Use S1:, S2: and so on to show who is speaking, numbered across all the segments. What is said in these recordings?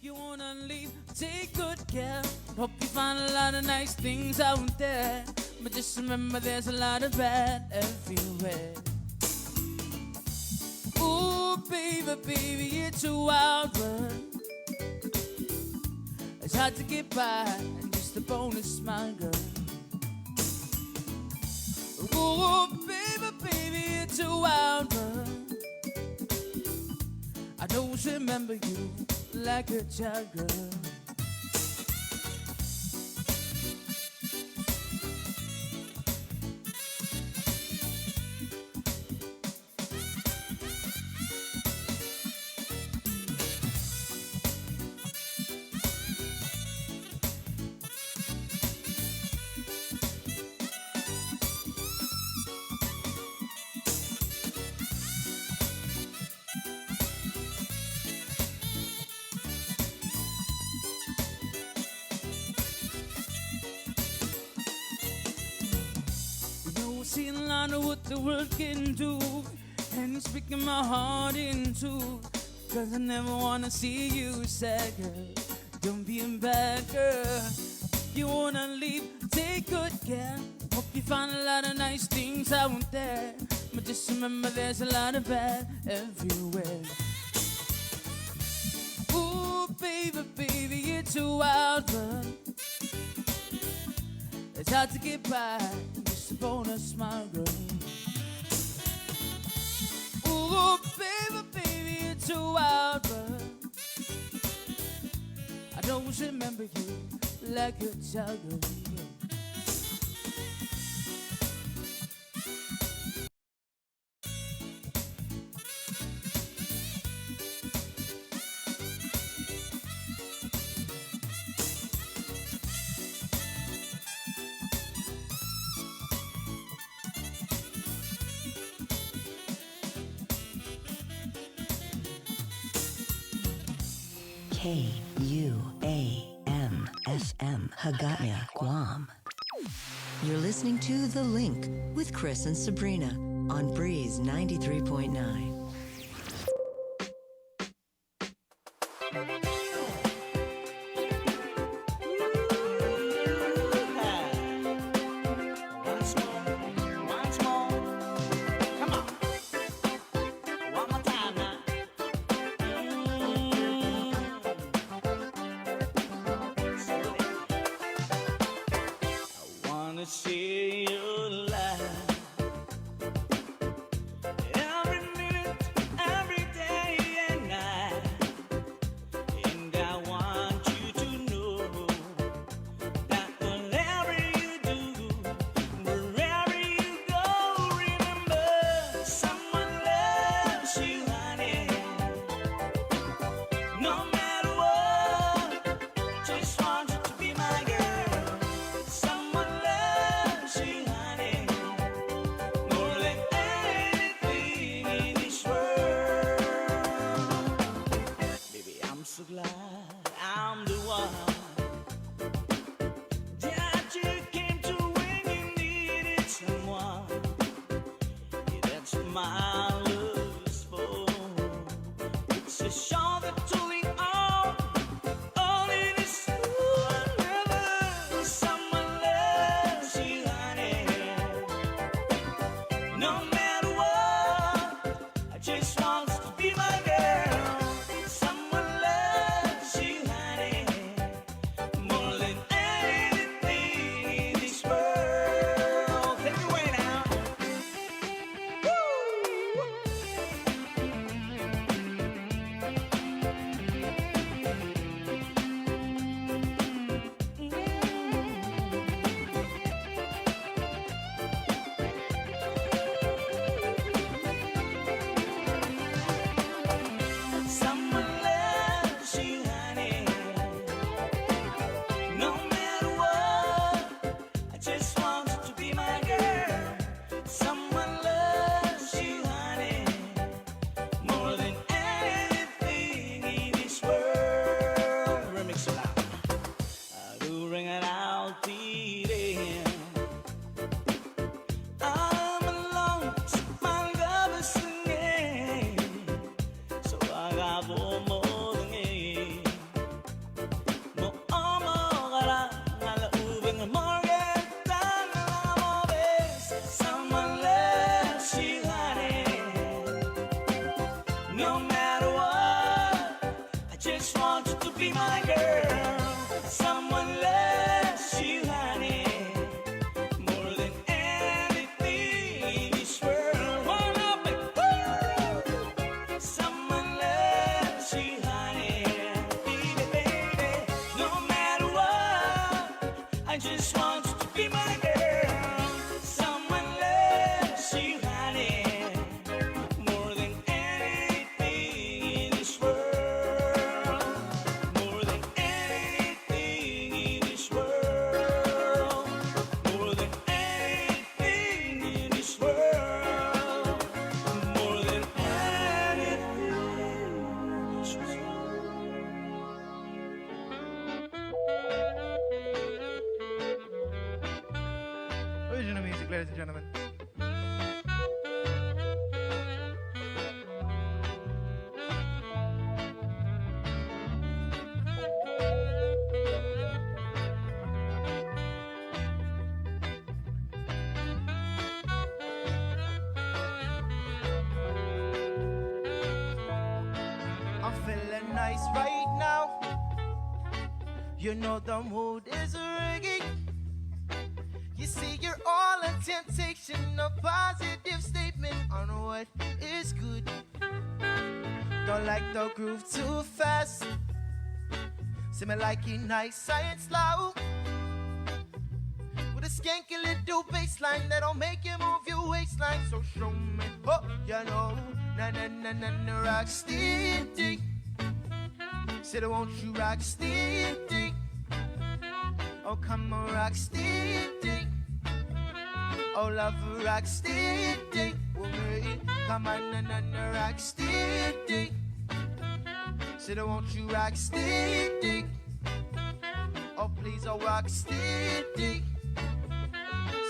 S1: You wanna leave, take good care. Hope you find a lot of nice things out there. But just remember there's a lot of bad everywhere. Ooh, baby, baby, it's a wild world. It's hard to get by, and just a bonus, my girl. Ooh, baby, baby, it's a wild world. I don't remember you like a child girl. Seen a lot of what the world can do, and it's breaking my heart in two. Cause I never wanna see you sad, girl. Don't be a bad girl. You wanna leave, take good care. Hope you find a lot of nice things out there. But just remember there's a lot of bad everywhere. Ooh, baby, baby, it's a wild world. It's hard to get by, just a bonus, my girl. Ooh, baby, baby, it's a wild world. I don't remember you like a child girl.
S2: KUAM-FM Hagåtña, Guam. You're listening to The Link with Chris and Sabrina on Breeze 93.9.
S1: See you alive. Every minute I just want you to be my girl. Someone loves you, honey, more than anything in this world. More than anything in this world. More than anything in this world. More than anything in this world.
S3: Original music, ladies and gentlemen.
S4: I'm feeling nice right now. You know the mood is ringing. You see, you're all a temptation, a positive statement on what is good. Don't like the groove too fast. See me like it nice and slow. With a skanky little bassline that'll make you move your waistline. So show me, oh, you know, na na na na na, rock steady. Said, won't you rock steady? Oh, come on, rock steady. Oh, love, rock steady. Woman, come on, na na na, rock steady. Said, won't you rock steady? Oh, please, oh, rock steady.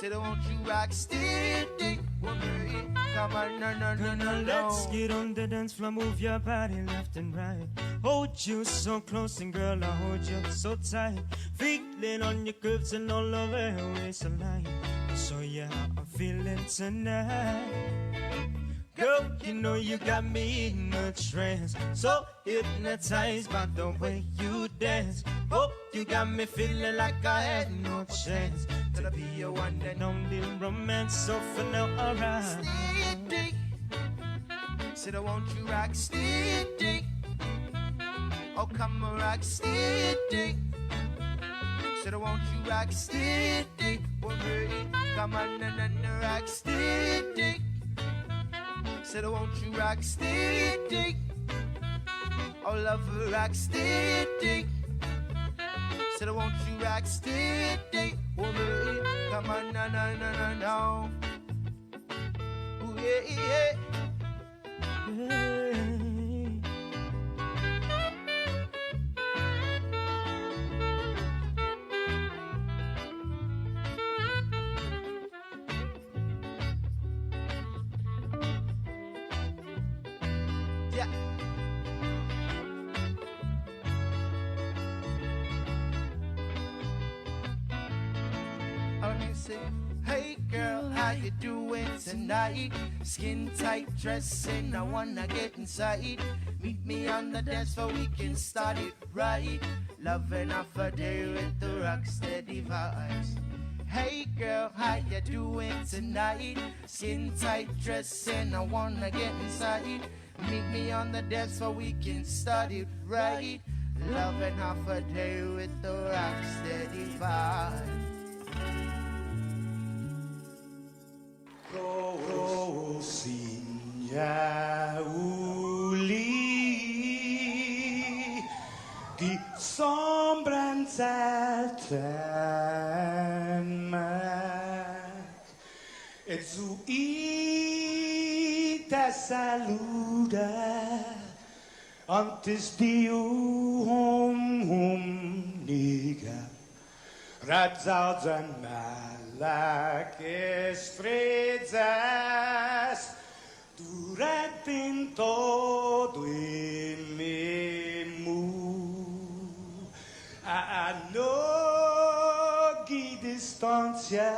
S4: Said, won't you rock steady? Woman, come on, no, no, no, no, no.
S5: Let's get on the dance floor, move your body left and right. Hold you so close and girl, I hold you so tight. Feeling on your curves and all over your waistline. So yeah, I'm feeling tonight. Girl, you know you got me in a trance. So hypnotized by the way you dance. Oh, you got me feeling like I had no chance to be your one and only romance. So for now, alright.
S4: Steady. Said, won't you rock steady? Oh, come on, rock steady. Said, won't you rock steady? Woman, come on, na na na, rock steady. Said, won't you rock steady? Oh, love, rock steady. Said, won't you rock steady? Woman, come on, na na na na na. Ooh, yeah, yeah. Yeah. All music. Hey girl, how you doing tonight? Skin tight dressing, I wanna get inside. Meet me on the dance floor, we can start it right. Loving off a day with the rock steady vibes. Hey girl, how you doing tonight? Skin tight dressing, I wanna get inside. Meet me on the dance floor, we can start it right. Loving half a day with the rock steady vibe.
S6: Così uli di sombranzelten e zu te saluda antes di niga Radzaudzan malak estrezas durante in todo il memu a nogi distancia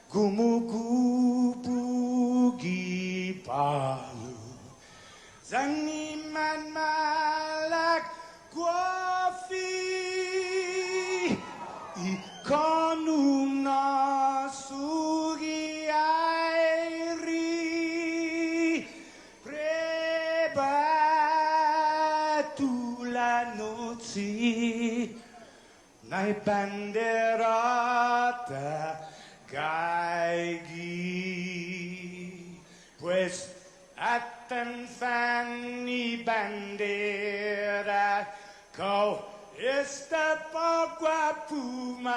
S6: como kupugi palu zaniman malak guafi con una sughiairi preba tu la noci Nei banderata caigui, pues atan fanny bandera, kau esta pagua pumalalapa,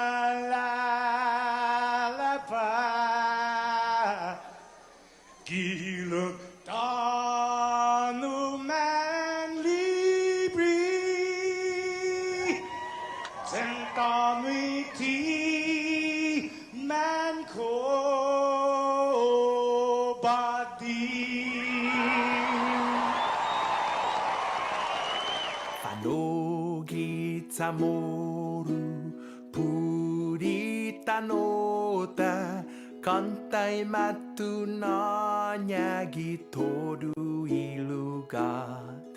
S6: giluk tanu man libri, sentami ti man ko badi.
S7: Fanogita moru purita nota kantai matu nyagi todu ilugat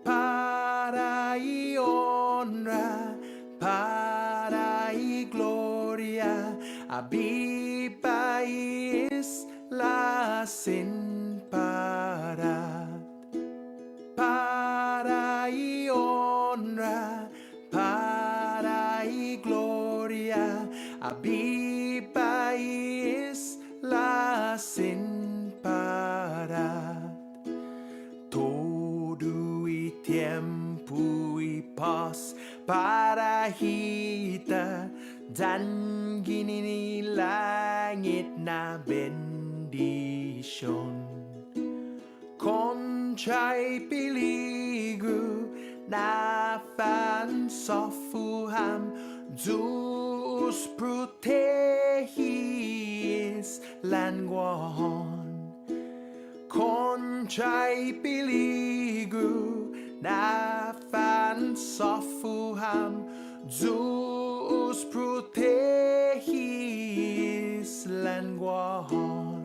S7: parai honra parai gloria abibais la sin parat parai honra parai gloria abibais la sin parat todo y tiempo y paz para hita dan gini langit na bendition Conchai piligu na fan sofuham Zeus protehis languahon Conchai piligu na fan sofuham Zeus protehis languahon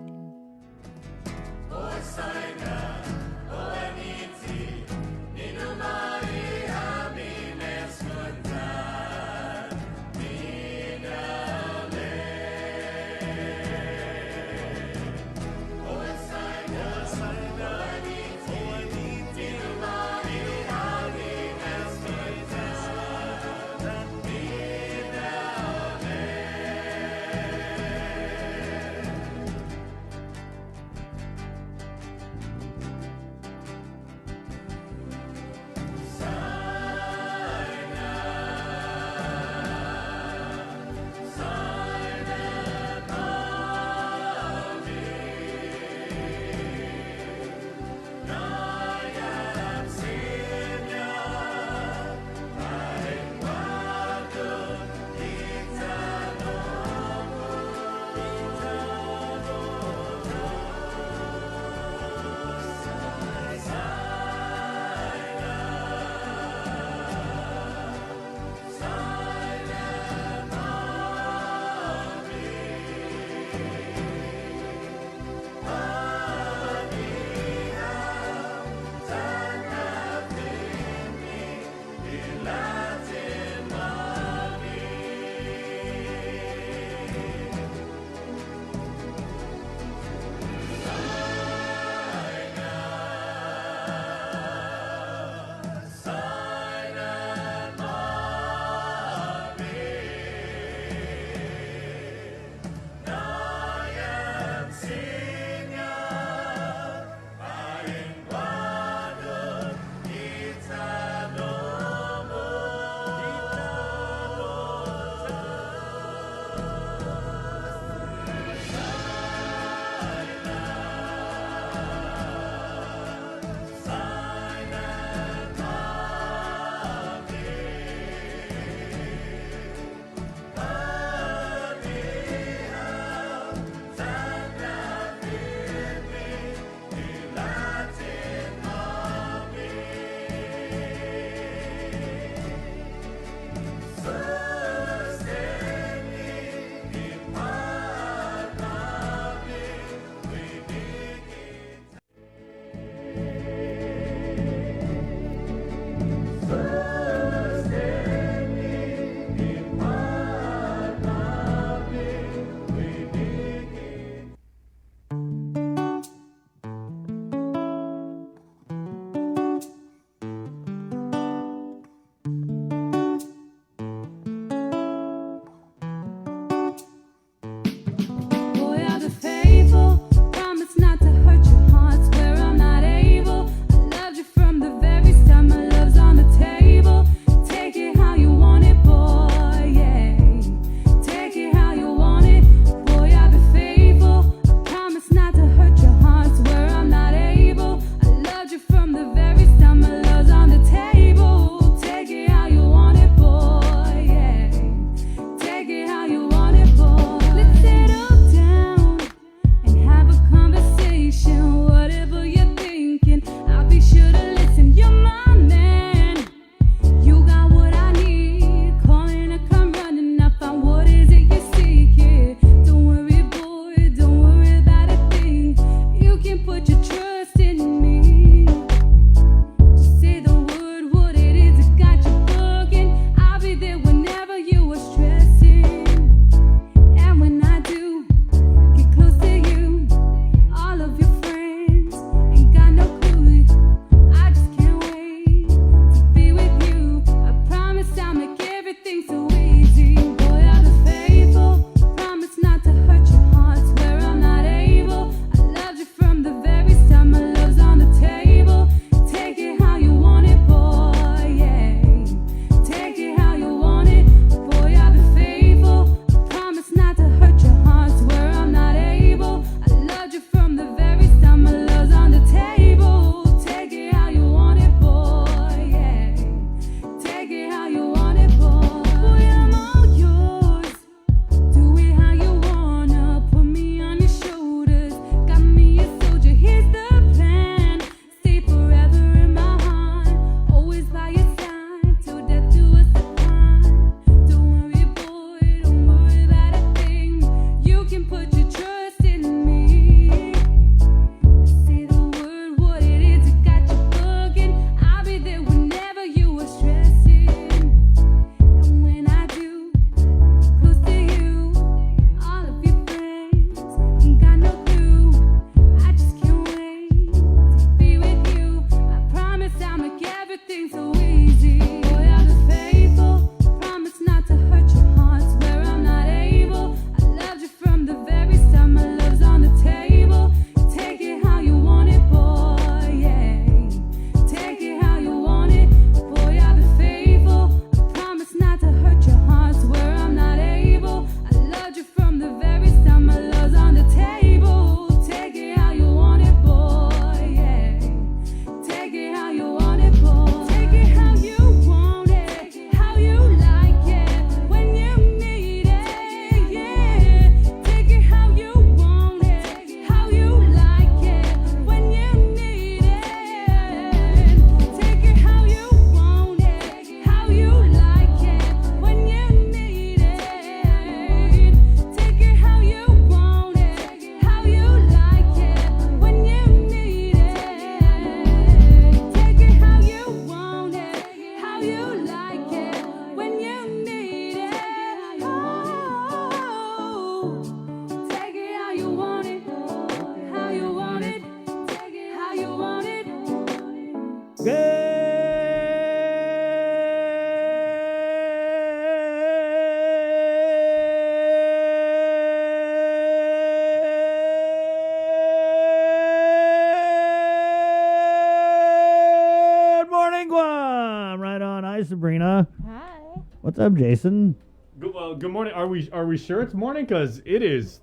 S8: Sabrina.
S9: Hi.
S8: What's up, Jason?
S10: Good morning. Are we sure it's morning? Because it is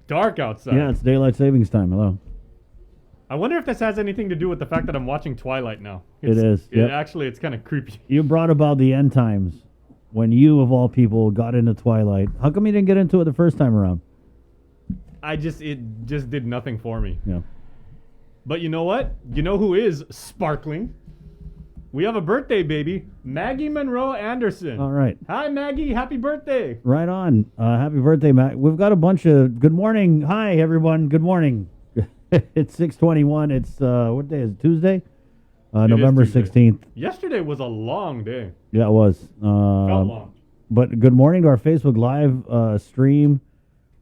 S10: dark outside.
S8: Yeah, it's daylight savings time. Hello.
S10: I wonder if this has anything to do with the fact that I'm watching Twilight now.
S8: It is. Yep.
S10: Actually, it's kind of creepy.
S8: You brought about the end times when you, of all people, got into Twilight. How come you didn't get into it the first time around?
S10: It just did nothing for me.
S8: Yeah.
S10: But you know what? You know who is sparkling? We have a birthday baby, Maggie Monroe Anderson.
S8: All right.
S10: Hi, Maggie. Happy birthday.
S8: Right on. Happy birthday, Matt. We've got a bunch of good morning. Hi, everyone. Good morning. It's 6:21. It's what day is it? Tuesday? November
S10: Tuesday.
S8: 16th.
S10: Yesterday was a long day.
S8: Yeah, it was.
S10: Felt long.
S8: But good morning to our Facebook Live stream.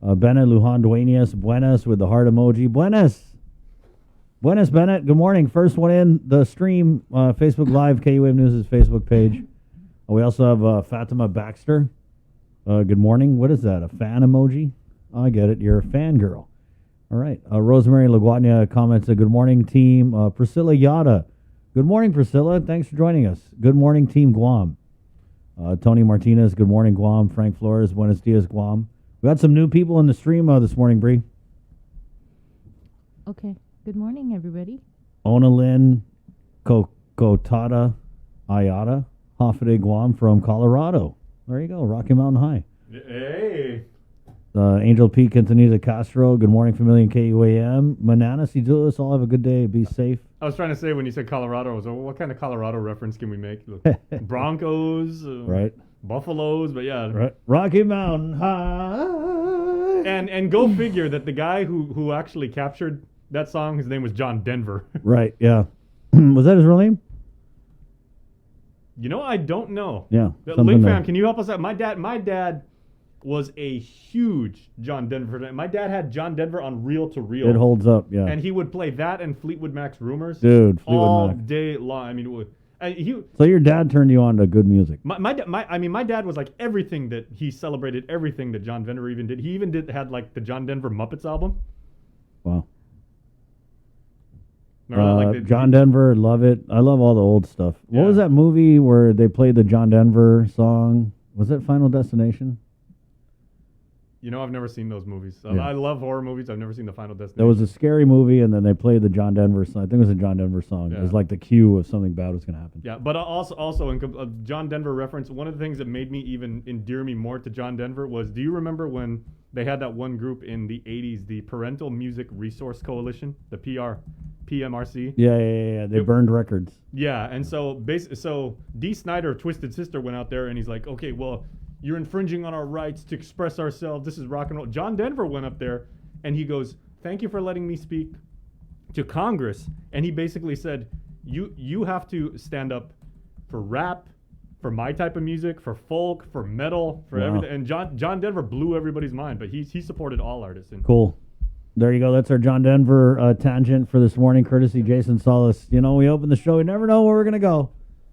S8: Bennett Lujan Dueñas. Buenas with the heart emoji. Buenas. Buenas, Bennett. Good morning. First one in the stream. Facebook Live, KUM News' Facebook page. We also have Fatima Baxter. Good morning. What is that? A fan emoji? I get it. You're a fangirl. All right. Rosemary Laguatnia comments, good morning, team. Priscilla Yada. Good morning, Priscilla. Thanks for joining us. Good morning, Team Guam. Tony Martinez. Good morning, Guam. Frank Flores. Buenos dias, Guam. We got some new people in the stream this morning, Bree.
S9: Okay. Good morning, everybody.
S8: Onalyn Kotada Ayata. Hofade, Guam from Colorado. There you go. Rocky Mountain High.
S10: Hey.
S8: Angel P. Quintanilla Castro. Good morning, Familia KUAM. Manana Sidulis. All have a good day. Be safe.
S10: I was trying to say when you said Colorado, I was like, what kind of Colorado reference can we make? Broncos,
S8: right?
S10: Buffaloes, but yeah,
S8: right. Rocky Mountain High.
S10: And go figure that the guy who actually captured that song, his name was John Denver.
S8: Right. Yeah. Was that his real name?
S10: You know, I don't know.
S8: Yeah.
S10: Link fam, can you help us out? My dad was a huge John Denver fan. My dad had John Denver on reel to reel.
S8: It holds up, yeah.
S10: And he would play that and Fleetwood Mac's Rumors.
S8: Dude, Fleetwood
S10: all
S8: Mac.
S10: day long. I mean,
S8: so your dad turned you on to good music.
S10: My dad was like everything that he celebrated, everything that John Denver even did. He even had like the John Denver Muppets album.
S8: Wow.
S10: John
S8: Denver, love it. I love all the old stuff. Yeah. What was that movie where they played the John Denver song? Was it Final Destination?
S10: You know, I've never seen those movies.
S8: Yeah.
S10: I love horror movies. I've never seen the Final Destination.
S8: There was a scary movie, and then they played the John Denver song. I think it was a John Denver song.
S10: Yeah.
S8: It was like the cue of something bad was going to happen.
S10: Yeah, but also in John Denver reference, one of the things that made me even endear me more to John Denver was, do you remember when they had that one group in the 80s, the Parental Music Resource Coalition, the PMRC?
S8: Yeah. They burned records.
S10: Yeah, and so Dee Snider, Twisted Sister, went out there and he's like, okay, well, you're infringing on our rights to express ourselves. This is rock and roll. John Denver went up there and he goes, thank you for letting me speak to Congress. And he basically said, you have to stand up for rap, for my type of music, for folk, for metal, for everything. And John Denver blew everybody's mind, but he supported all artists.
S8: Cool. There you go. That's our John Denver tangent for this morning, courtesy Jason Solis. You know, we opened the show. We never know where we're going to go.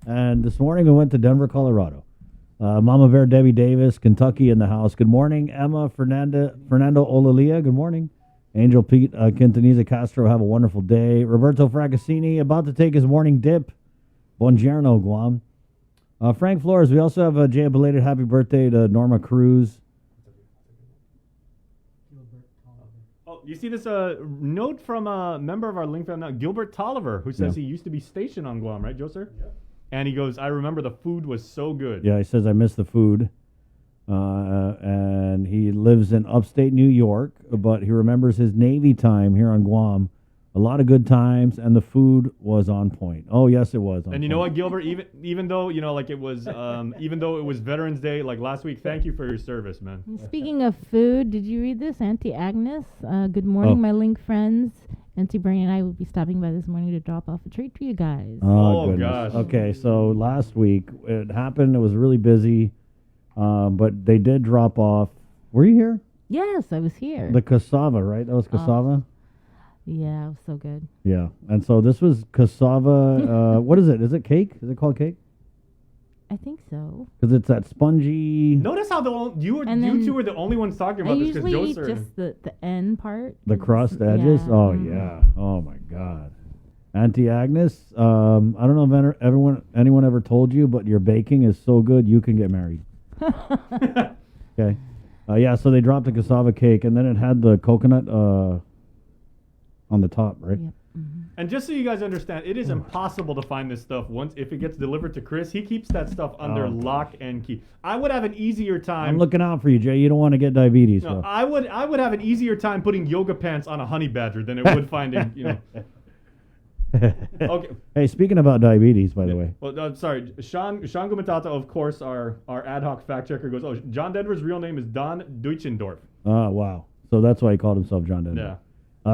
S8: And this morning we went to Denver, Colorado. Mama Bear Debbie Davis, Kentucky in the house. Good morning. Emma Fernando Olalia. Good morning. Angel Pete Quintanilla Castro. Have a wonderful day. Roberto Fracassini about to take his morning dip. Buongiorno, Guam. Frank Flores. We also have a Jay belated happy birthday to Norma Cruz.
S10: Oh, you see this note from a member of our link family, Gilbert Tolliver, who says he used to be stationed on Guam, right, Joe, sir? Yeah. And he goes, I remember the food was so good.
S8: Yeah, he says, I miss the food. And he lives in upstate New York, but he remembers his Navy time here on Guam. A lot of good times, and the food was on point. Oh, yes, it was.
S10: And you know what, Gilbert? Even though it was even though it was Veterans Day like last week, thank you for your service, man.
S9: Speaking of food, did you read this? Auntie Agnes. Good morning, my link friends. Auntie Bernie and I will be stopping by this morning to drop off a treat for you guys.
S8: Oh gosh. Okay, so last week it happened. It was really busy, but they did drop off. Were you here?
S9: Yes, I was here.
S8: The cassava, right? That was cassava.
S9: Yeah, it was so good.
S8: Yeah, and so this was cassava. What is it? Is it cake? Is it called cake?
S9: I think so.
S8: Because it's that spongy.
S10: Notice how you two were the only ones talking about this.
S9: I usually eat just the end part.
S8: The crust edges?
S9: Yeah.
S8: Oh, yeah. Oh, my God. Auntie Agnes, I don't know if anyone ever told you, but your baking is so good you can get married. Okay. Yeah, so they dropped a cassava cake, and then it had the coconut on the top, right?
S9: Yep.
S10: And just so you guys understand, it is impossible to find this stuff once if it gets delivered to Chris. He keeps that stuff under lock and key. I would have an easier time.
S8: I'm looking out for you, Jay. You don't want to get diabetes.
S10: No,
S8: bro.
S10: I would have an easier time putting yoga pants on a honey badger than it would finding, you know. Okay.
S8: Hey, speaking about diabetes, by the way.
S10: Well, sorry, Sean Gumatata, of course, our ad hoc fact checker goes, oh, John Denver's real name is Don Deutschendorf.
S8: Oh, wow. So that's why he called himself John Denver.
S10: Yeah.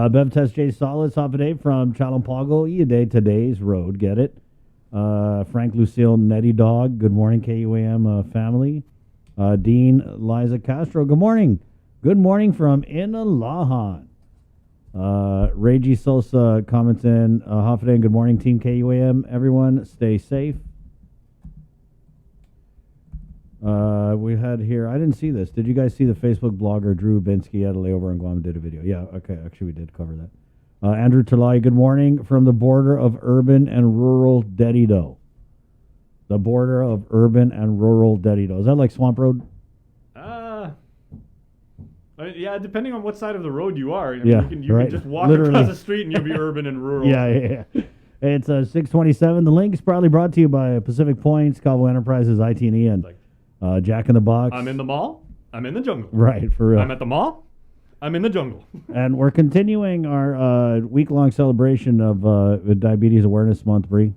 S8: Bev Test J Solids, Hoffaday from Chalampago, Iade, today's road, get it? Frank Lucille, Nettie Dog, good morning, KUAM family. Dean Liza Castro, good morning. Good morning from Inalahan. Reggie Sosa comments in, Hoffaday, good morning, Team KUAM. Everyone, stay safe. We had here, I didn't see this. Did you guys see the Facebook blogger Drew Binsky at a layover in Guam did a video? Yeah, okay, actually we did cover that. Andrew Talai, good morning from the border of urban and rural Dedido. The border of urban and rural Dedido. Is that like Swamp Road?
S10: Yeah, depending on what side of the road you are. I mean,
S8: Yeah,
S10: you
S8: right.
S10: can just walk
S8: Literally.
S10: across the street and you'll be urban and rural.
S8: Yeah. It's 627. The link is probably brought to you by Pacific Points, Calvo Enterprises, IT&E, and Jack in the Box.
S10: I'm in the mall. I'm in the jungle.
S8: Right, for real.
S10: I'm at the mall. I'm in the jungle.
S8: And we're continuing our week-long celebration of Diabetes Awareness Month, Bree.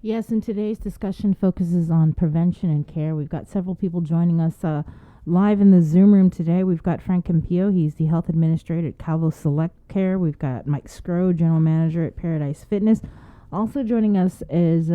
S9: Yes, and today's discussion focuses on prevention and care. We've got several people joining us live in the Zoom room today. We've got Frank Campillo. He's the health administrator at Calvo Select Care. We've got Mike Scrow, general manager at Paradise Fitness. Also joining us is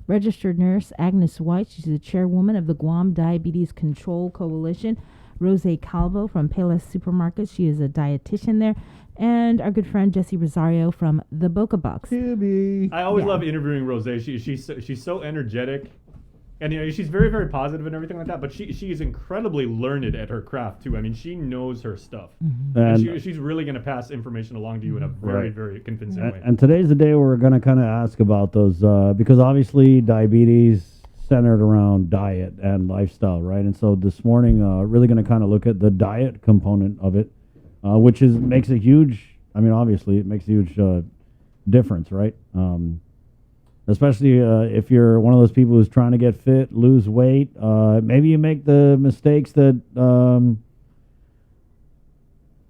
S9: registered nurse Agnes White. She's the chairwoman of the Guam Diabetes Control Coalition. Rose Calvo from Payless Supermarket. She is a dietitian there. And our good friend Jesse Rosario from the Boca Box.
S10: I always love interviewing Rose. She's so energetic. And you know, she's very, very positive and everything like that, but she is incredibly learned at her craft too. I mean, she knows her stuff.
S8: Mm-hmm.
S10: And she's really going to pass information along to you in a very, very convincing way.
S8: And today's the day where we're going to kind of ask about those, because obviously diabetes centered around diet and lifestyle, right? And so this morning, really going to kind of look at the diet component of it, which makes a huge, I mean, obviously it makes a huge difference, right? Especially if you're one of those people who's trying to get fit, lose weight. Maybe you make the mistakes that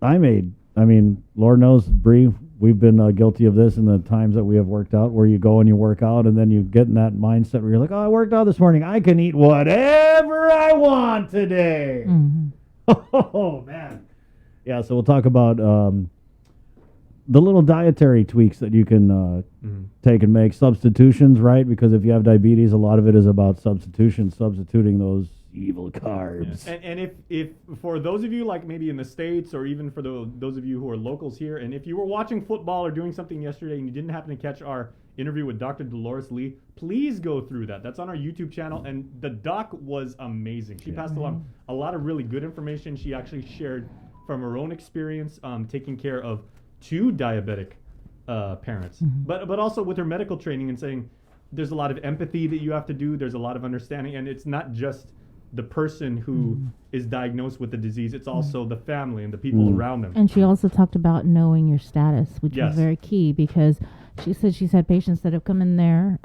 S8: I made. I mean, Lord knows, Bree, we've been guilty of this in the times that we have worked out, where you go and you work out, and then you get in that mindset where you're like, oh, I worked out this morning. I can eat whatever I want today.
S9: Mm-hmm.
S8: Oh, man. Yeah, so we'll talk about the little dietary tweaks that you can take and make. Substitutions, right? Because if you have diabetes, a lot of it is about substituting those evil carbs.
S10: Yeah. And if for those of you like maybe in the States, or even for those of you who are locals here, and if you were watching football or doing something yesterday and you didn't happen to catch our interview with Dr. Dolores Lee, please go through that. That's on our YouTube channel, and the doc was amazing. She passed along a lot of really good information. She actually shared from her own experience taking care of 2 diabetic parents, but also with her medical training, and saying there's a lot of empathy that you have to do. There's a lot of understanding, and it's not just the person who is diagnosed with the disease. It's also the family and the people around them.
S9: And she also talked about knowing your status, which is very key, because she said she's had patients that have come in there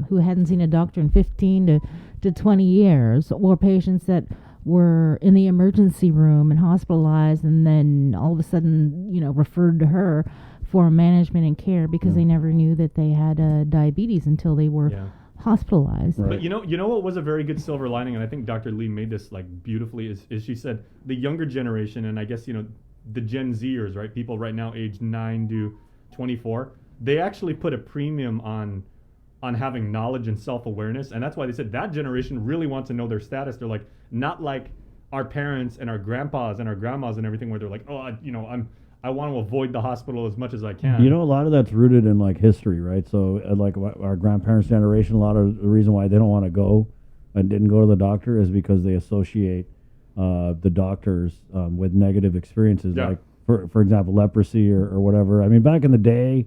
S9: who hadn't seen a doctor in 15 to 20 years, or patients that were in the emergency room and hospitalized, and then all of a sudden, referred to her for management and care because they never knew that they had diabetes until they were hospitalized.
S10: Right. But you know what was a very good silver lining, and I think Dr. Lee made this like beautifully, is she said the younger generation, and I guess the Gen Zers, right, people right now aged 9 to 24, they actually put a premium on having knowledge and self-awareness, and that's why they said that generation really wants to know their status. They're like, not like our parents and our grandpas and our grandmas and everything, where they're like, I want to avoid the hospital as much as I can.
S8: A lot of that's rooted in like history, right? So like our grandparents' generation, a lot of the reason why they don't want to go and didn't go to the doctor is because they associate the doctors with negative experiences, like for example, leprosy or whatever. I mean, back in the day,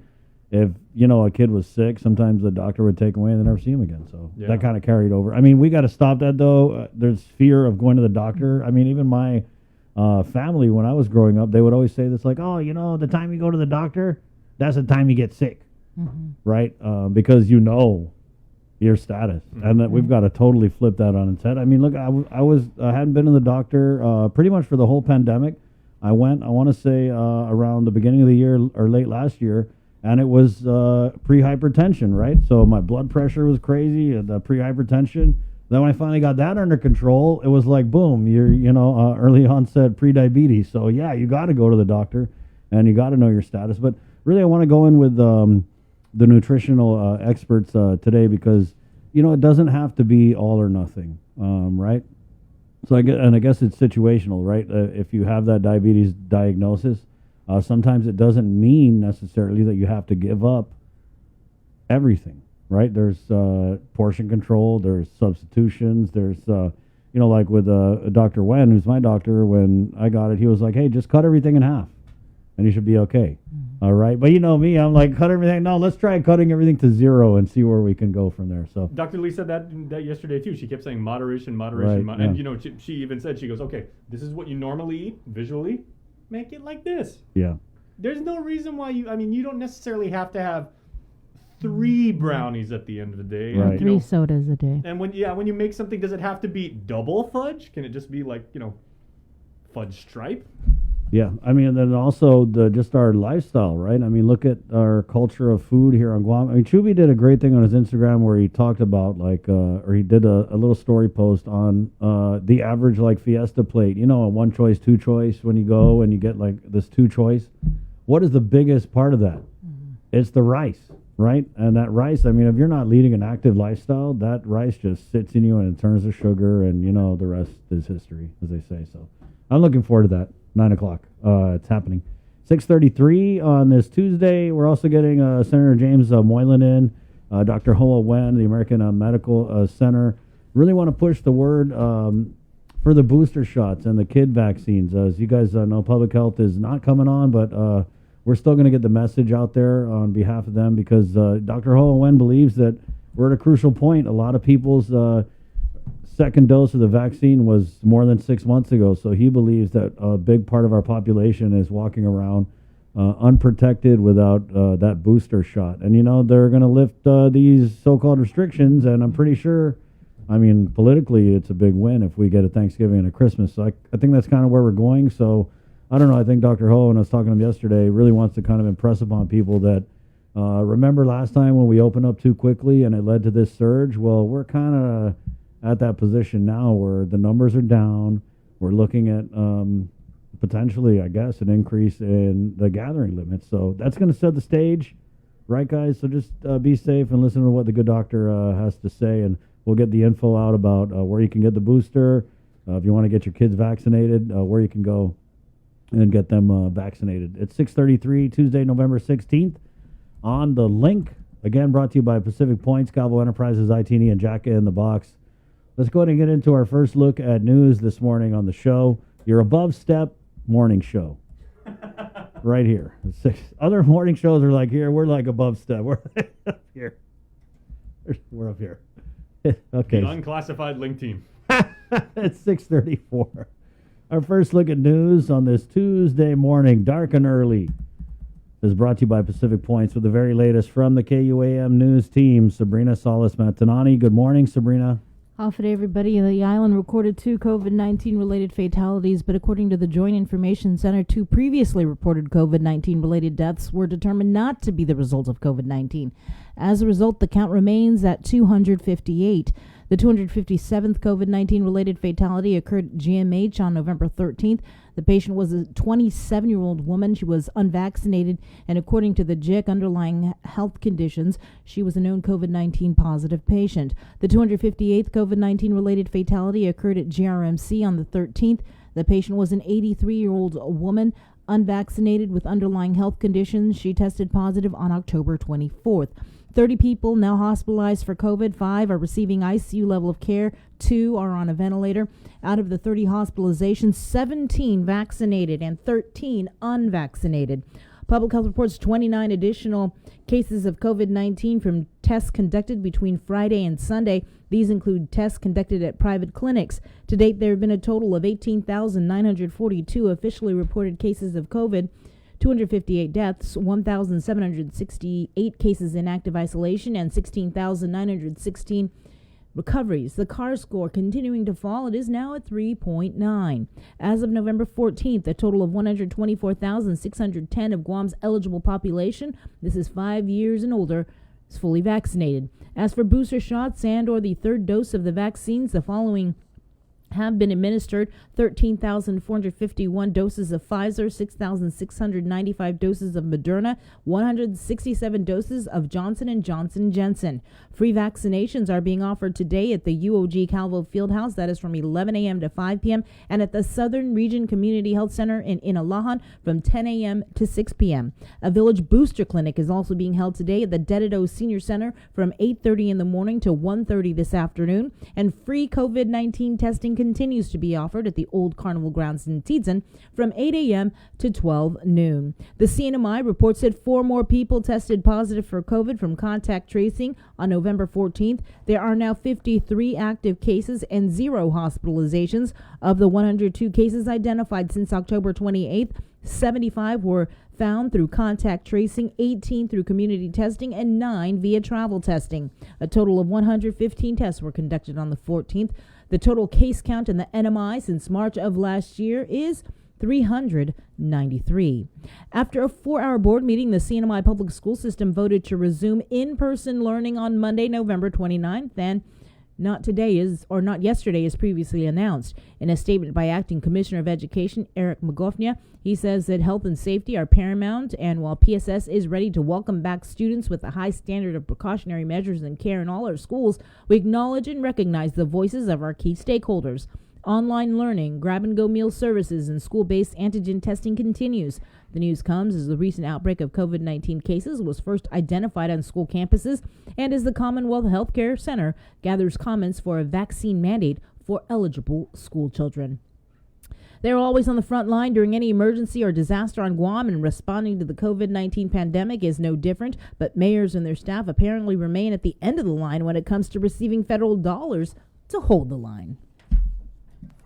S8: if, a kid was sick, sometimes the doctor would take him away and they never see him again. So
S10: Yeah.
S8: that kind of carried over. I mean, we got to stop that, though. There's fear of going to the doctor. I mean, even my family, when I was growing up, they would always say this, like, oh, the time you go to the doctor, that's the time you get sick, right? Because your status. And that we've got to totally flip that on its head. I mean, look, I hadn't been to the doctor pretty much for the whole pandemic. I want to say around the beginning of the year or late last year, and it was pre-hypertension, right? So my blood pressure was crazy, the pre-hypertension. Then when I finally got that under control, it was like, boom, you're, early onset pre-diabetes. So yeah, you got to go to the doctor, and you got to know your status. But really, I want to go in with the nutritional experts today because, it doesn't have to be all or nothing, right? So I guess it's situational, right? If you have that diabetes diagnosis, sometimes it doesn't mean necessarily that you have to give up everything, right? There's portion control, there's substitutions, there's, like with Dr. Wen, who's my doctor, when I got it, he was like, hey, just cut everything in half and you should be okay. All right. But me, I'm like, cut everything. No, let's try cutting everything to zero and see where we can go from there. So
S10: Dr. Lee said that yesterday too. She kept saying moderation,
S8: Right,
S10: and she even said, she goes, okay, this is what you normally eat visually. Make it like this.
S8: yeah.
S10: There's no reason why you don't necessarily have to have 3 brownies at the end of the day.
S8: Right.
S9: 3 sodas a day.
S10: And when you make something, does it have to be double fudge? Can it just be like, fudge stripe?
S8: Yeah, I mean, and then also just our lifestyle, right? I mean, look at our culture of food here on Guam. I mean, Chubby did a great thing on his Instagram where he talked about or he did a little story post on the average Fiesta plate. A 1 choice, 2 choice when you go and you get this 2 choice. What is the biggest part of that? It's the rice, right? And that rice, I mean, if you're not leading an active lifestyle, that rice just sits in you and it turns to sugar, and the rest is history, as they say. So I'm looking forward to that. 9 o'clock. It's happening. 6:33 on this Tuesday. We're also getting Senator James Moylan in, Dr. Hoa Wen, the American Medical Center. Really want to push the word for the booster shots and the kid vaccines. As you guys know, public health is not coming on, but we're still going to get the message out there on behalf of them because Dr. Hoa Wen believes that we're at a crucial point. A lot of people's second dose of the vaccine was more than 6 months ago, so he believes that a big part of our population is walking around unprotected without that booster shot. And they're going to lift these so-called restrictions, and I'm pretty sure, I mean, politically it's a big win if we get a Thanksgiving and a Christmas. So I think that's kind of where we're going. So I don't know, I think Dr. Ho, and I was talking to him yesterday, really wants to kind of impress upon people that remember last time when we opened up too quickly and it led to this surge? Well, we're kind of at that position now where the numbers are down. We're looking at potentially, I guess, an increase in the gathering limits. So that's going to set the stage, right, guys? So just be safe and listen to what the good doctor has to say, and we'll get the info out about where you can get the booster, if you want to get your kids vaccinated, where you can go and get them vaccinated. It's 6:33, Tuesday, November 16th. On the link, again, brought to you by Pacific Points, Calvo Enterprises, ITN, and Jacka in the Box. Let's go ahead and get into our first look at news this morning on the show. Your Above Step morning show. Right here. Other morning shows are like here. We're like above step. We're up here. We're up here. Okay.
S10: The unclassified link team.
S8: It's 6:34. Our first look at news on this Tuesday morning, dark and early, is brought to you by Pacific Points with the very latest from the KUAM news team. Sabrina Salas Matanani. Good morning, Sabrina.
S9: Off it, everybody. The island recorded 2 COVID-19 related fatalities, but according to the Joint Information Center, 2 previously reported COVID-19 related deaths were determined not to be the result of COVID-19. As a result, the count remains at 258. The 257th COVID-19 related fatality occurred at GMH on November 13th. The patient was a 27-year-old woman. She was unvaccinated, and according to the JIC underlying health conditions, she was a known COVID-19 positive patient. The 258th COVID-19 related fatality occurred at GRMC on the 13th. The patient was an 83-year-old woman, unvaccinated with underlying health conditions. She tested positive on October 24th. 30 people now hospitalized for COVID. 5 are receiving ICU level of care. 2 are on a ventilator. Out of the 30 hospitalizations, 17 vaccinated and 13 unvaccinated. Public Health reports 29 additional cases of COVID-19 from tests conducted between Friday and Sunday. These include tests conducted at private clinics. To date, there have been a total of 18,942 officially reported cases of COVID, 258 deaths, 1,768 cases in active isolation, and 16,916 recoveries. The CAR score continuing to fall. It is now at 3.9. As of November 14th, a total of 124,610 of Guam's eligible population, this is 5 years and older, is fully vaccinated. As for booster shots and or the third dose of the vaccines, the following have been administered: 13,451 doses of Pfizer, 6,695 doses of Moderna, 167 doses of Johnson & Johnson Janssen. Free vaccinations are being offered today at the UOG Calvo Fieldhouse. That is from 11 a.m. to 5 p.m. and at the Southern Region Community Health Center in Inalahan from 10 a.m. to 6 p.m. A village booster clinic is also being held today at the Dedido Senior Center from 8:30 in the morning to 1:30 this afternoon. And free COVID-19 testing continues to be offered at the Old Carnival Grounds in Tidzin from 8 a.m. to 12 noon. The CNMI reports that 4 more people tested positive for COVID from contact tracing on November 14th. There are now 53 active cases and 0 hospitalizations. Of the 102 cases identified since October 28th, 75 were found through contact tracing, 18 through community testing, and 9 via travel testing. A total of 115 tests were conducted on the 14th. The total case count in the NMI since March of last year is 393. After a 4-hour board meeting, the CNMI public school system voted to resume in-person learning on Monday, November 29th, and not yesterday as previously announced. In a statement by Acting Commissioner of Education Eric Magofnia, he says that health and safety are paramount, and while PSS is ready to welcome back students with a high standard of precautionary measures and care in all our schools, we acknowledge and recognize the voices of our key stakeholders. Online learning, grab-and-go meal services, and school-based antigen testing continues. The news comes as the recent outbreak of COVID-19 cases was first identified on school campuses and as the Commonwealth Healthcare Center gathers comments for a vaccine mandate for eligible school children. They're always on the front line during any emergency or disaster on Guam, and responding to the COVID-19 pandemic is no different, but mayors and their staff apparently remain at the end of the line when it comes to receiving federal dollars to hold the line.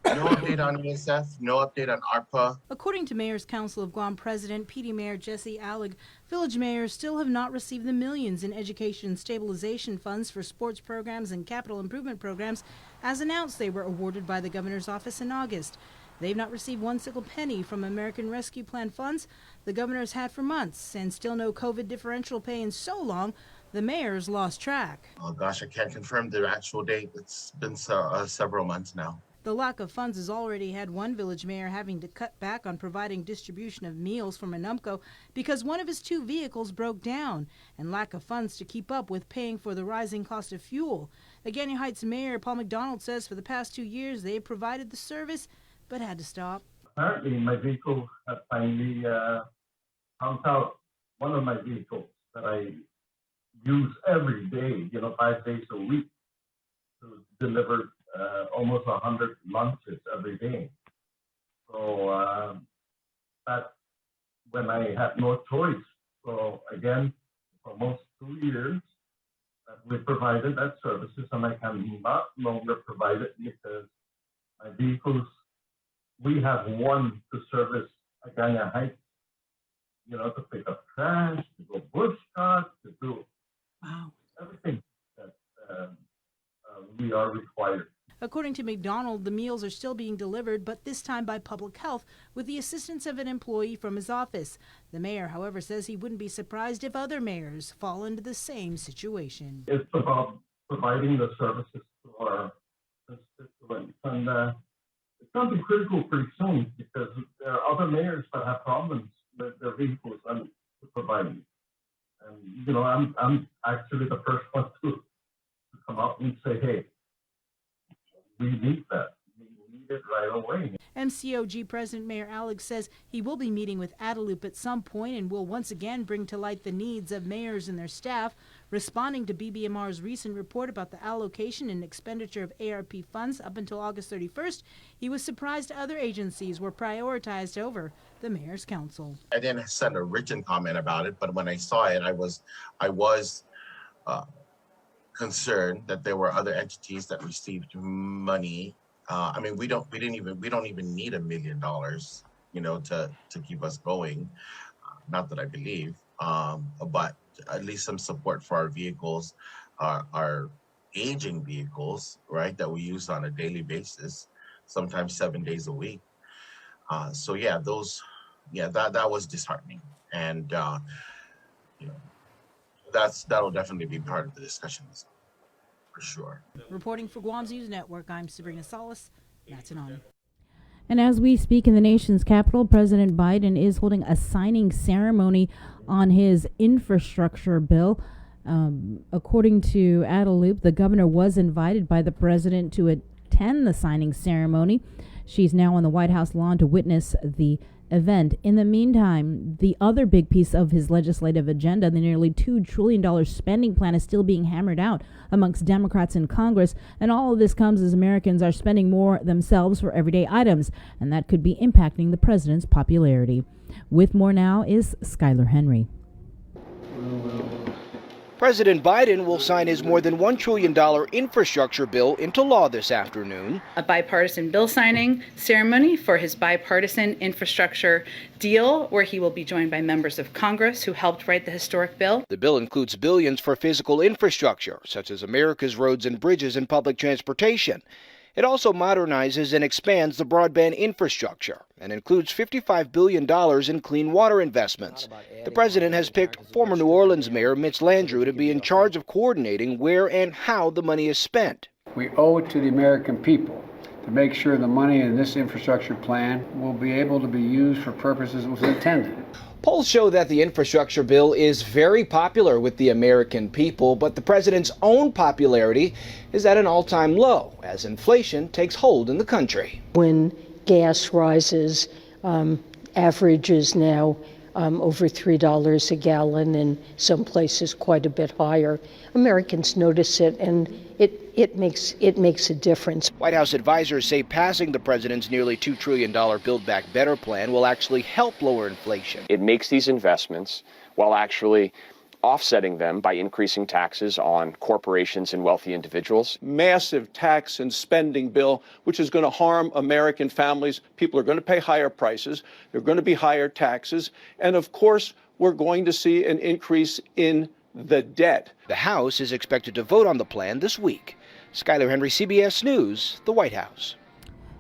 S11: No update on UNICEF, no update on ARPA.
S12: According to Mayor's Council of Guam President PD Mayor Jesse Allig, village mayors still have not received the millions in education stabilization funds for sports programs and capital improvement programs as announced they were awarded by the governor's office in August. They've not received one single penny from American Rescue Plan funds the governor's had for months, and still no COVID differential pay in so long the mayor's lost track.
S11: Oh gosh, I can't confirm the actual date. It's been several months now.
S12: The lack of funds has already had one village mayor having to cut back on providing distribution of meals from Manumco because one of his 2 vehicles broke down, and lack of funds to keep up with paying for the rising cost of fuel. Agani Heights Mayor Paul McDonald says for the past 2 years they provided the service but had to stop.
S13: Apparently my vehicle had finally found out one of my vehicles that I use every day, 5 days a week, to deliver almost 100 lunches every day. So that's when I had no choice. So again, for almost 2 years, we provided that services, and I can not longer provide it because my vehicles, we have one to service Agana Heights, to pick up trash, to go bush cart, to do everything that we are required.
S12: According to McDonald, the meals are still being delivered, but this time by public health with the assistance of an employee from his office. The mayor, however, says he wouldn't be surprised if other mayors fall into the same situation.
S13: It's about providing the services to our constituents, and it's going to be critical pretty soon because there are other mayors that have problems with their vehicles and to provide. And I'm actually the first one to come up and say, hey, we need that. We need it right away.
S12: And MCOG President Mayor Allig says he will be meeting with Adelup at some point and will once again bring to light the needs of mayors and their staff. Responding to BBMR's recent report about the allocation and expenditure of ARP funds up until August 31st, he was surprised other agencies were prioritized over the Mayor's Council.
S11: I didn't send a written comment about it, but when I saw it, I was concerned that there were other entities that received money. I mean, we don't even need $1 million, to keep us going. Not that I believe, but at least some support for our vehicles, our aging vehicles, right, that we use on a daily basis, sometimes 7 days a week. That was disheartening, and that'll definitely be part of the discussions, for sure.
S12: Reporting for Guam's News Network, I'm Sabrina Salas. That's an honor.
S9: And as we speak in the nation's capital, President Biden is holding a signing ceremony on his infrastructure bill. According to Adelup, the governor was invited by the president to attend the signing ceremony. She's now on the White House lawn to witness the event. In the meantime, the other big piece of his legislative agenda, the nearly $2 trillion spending plan, is still being hammered out amongst Democrats in Congress. And all of this comes as Americans are spending more themselves for everyday items, and that could be impacting the president's popularity. With more now is Skylar Henry.
S14: President Biden will sign his more than $1 trillion infrastructure bill into law this afternoon.
S15: A bipartisan bill signing ceremony for his bipartisan infrastructure deal, where he will be joined by members of Congress who helped write the historic bill.
S14: The bill includes billions for physical infrastructure, such as America's roads and bridges and public transportation. It also modernizes and expands the broadband infrastructure and includes $55 billion in clean water investments. The president has picked former New Orleans Mayor Mitch Landrieu to be in charge of coordinating where and how the money is spent.
S16: We owe it to the American people to make sure the money in this infrastructure plan will be able to be used for purposes it was intended.
S14: Polls show that the infrastructure bill is very popular with the American people, but the president's own popularity is at an all-time low as inflation takes hold in the country.
S17: When gas rises, averages now over $3 a gallon, and some places quite a bit higher, Americans notice it, and it makes a difference.
S14: White House advisors say passing the president's nearly $2 trillion Build Back Better plan will actually help lower inflation.
S18: It makes these investments while actually offsetting them by increasing taxes on corporations and wealthy individuals.
S19: Massive tax and spending bill, which is going to harm American families. People are going to pay higher prices. There are going to be higher taxes. And of course, we're going to see an increase in the debt.
S14: The House is expected to vote on the plan this week. Skylar Henry, CBS News, the White House.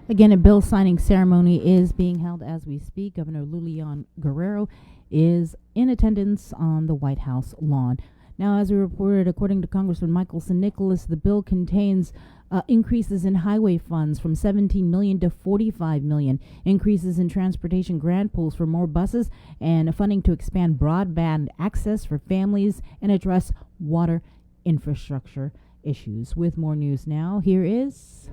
S9: Again, a bill signing ceremony is being held as we speak. Governor Lulian Guerrero is in attendance on the White House lawn. Now, as we reported, according to Congressman Michael St. Nicholas, the bill contains increases in highway funds from $17 million to $45 million, increases in transportation grant pools for more buses, and funding to expand broadband access for families and address water infrastructure issues. With more news now, here is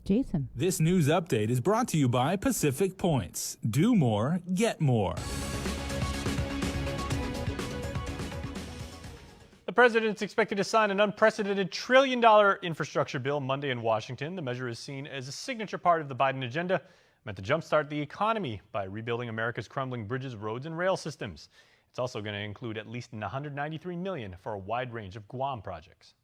S9: Jason.
S20: This news update is brought to you by Pacific Points. Do more, get more.
S10: The president's expected to sign an unprecedented $1 trillion infrastructure bill Monday in Washington. The measure is seen as a signature part of the Biden agenda, meant to jumpstart the economy by rebuilding America's crumbling bridges, roads, and rail systems. It's also going to include at least $193 million for a wide range of Guam projects.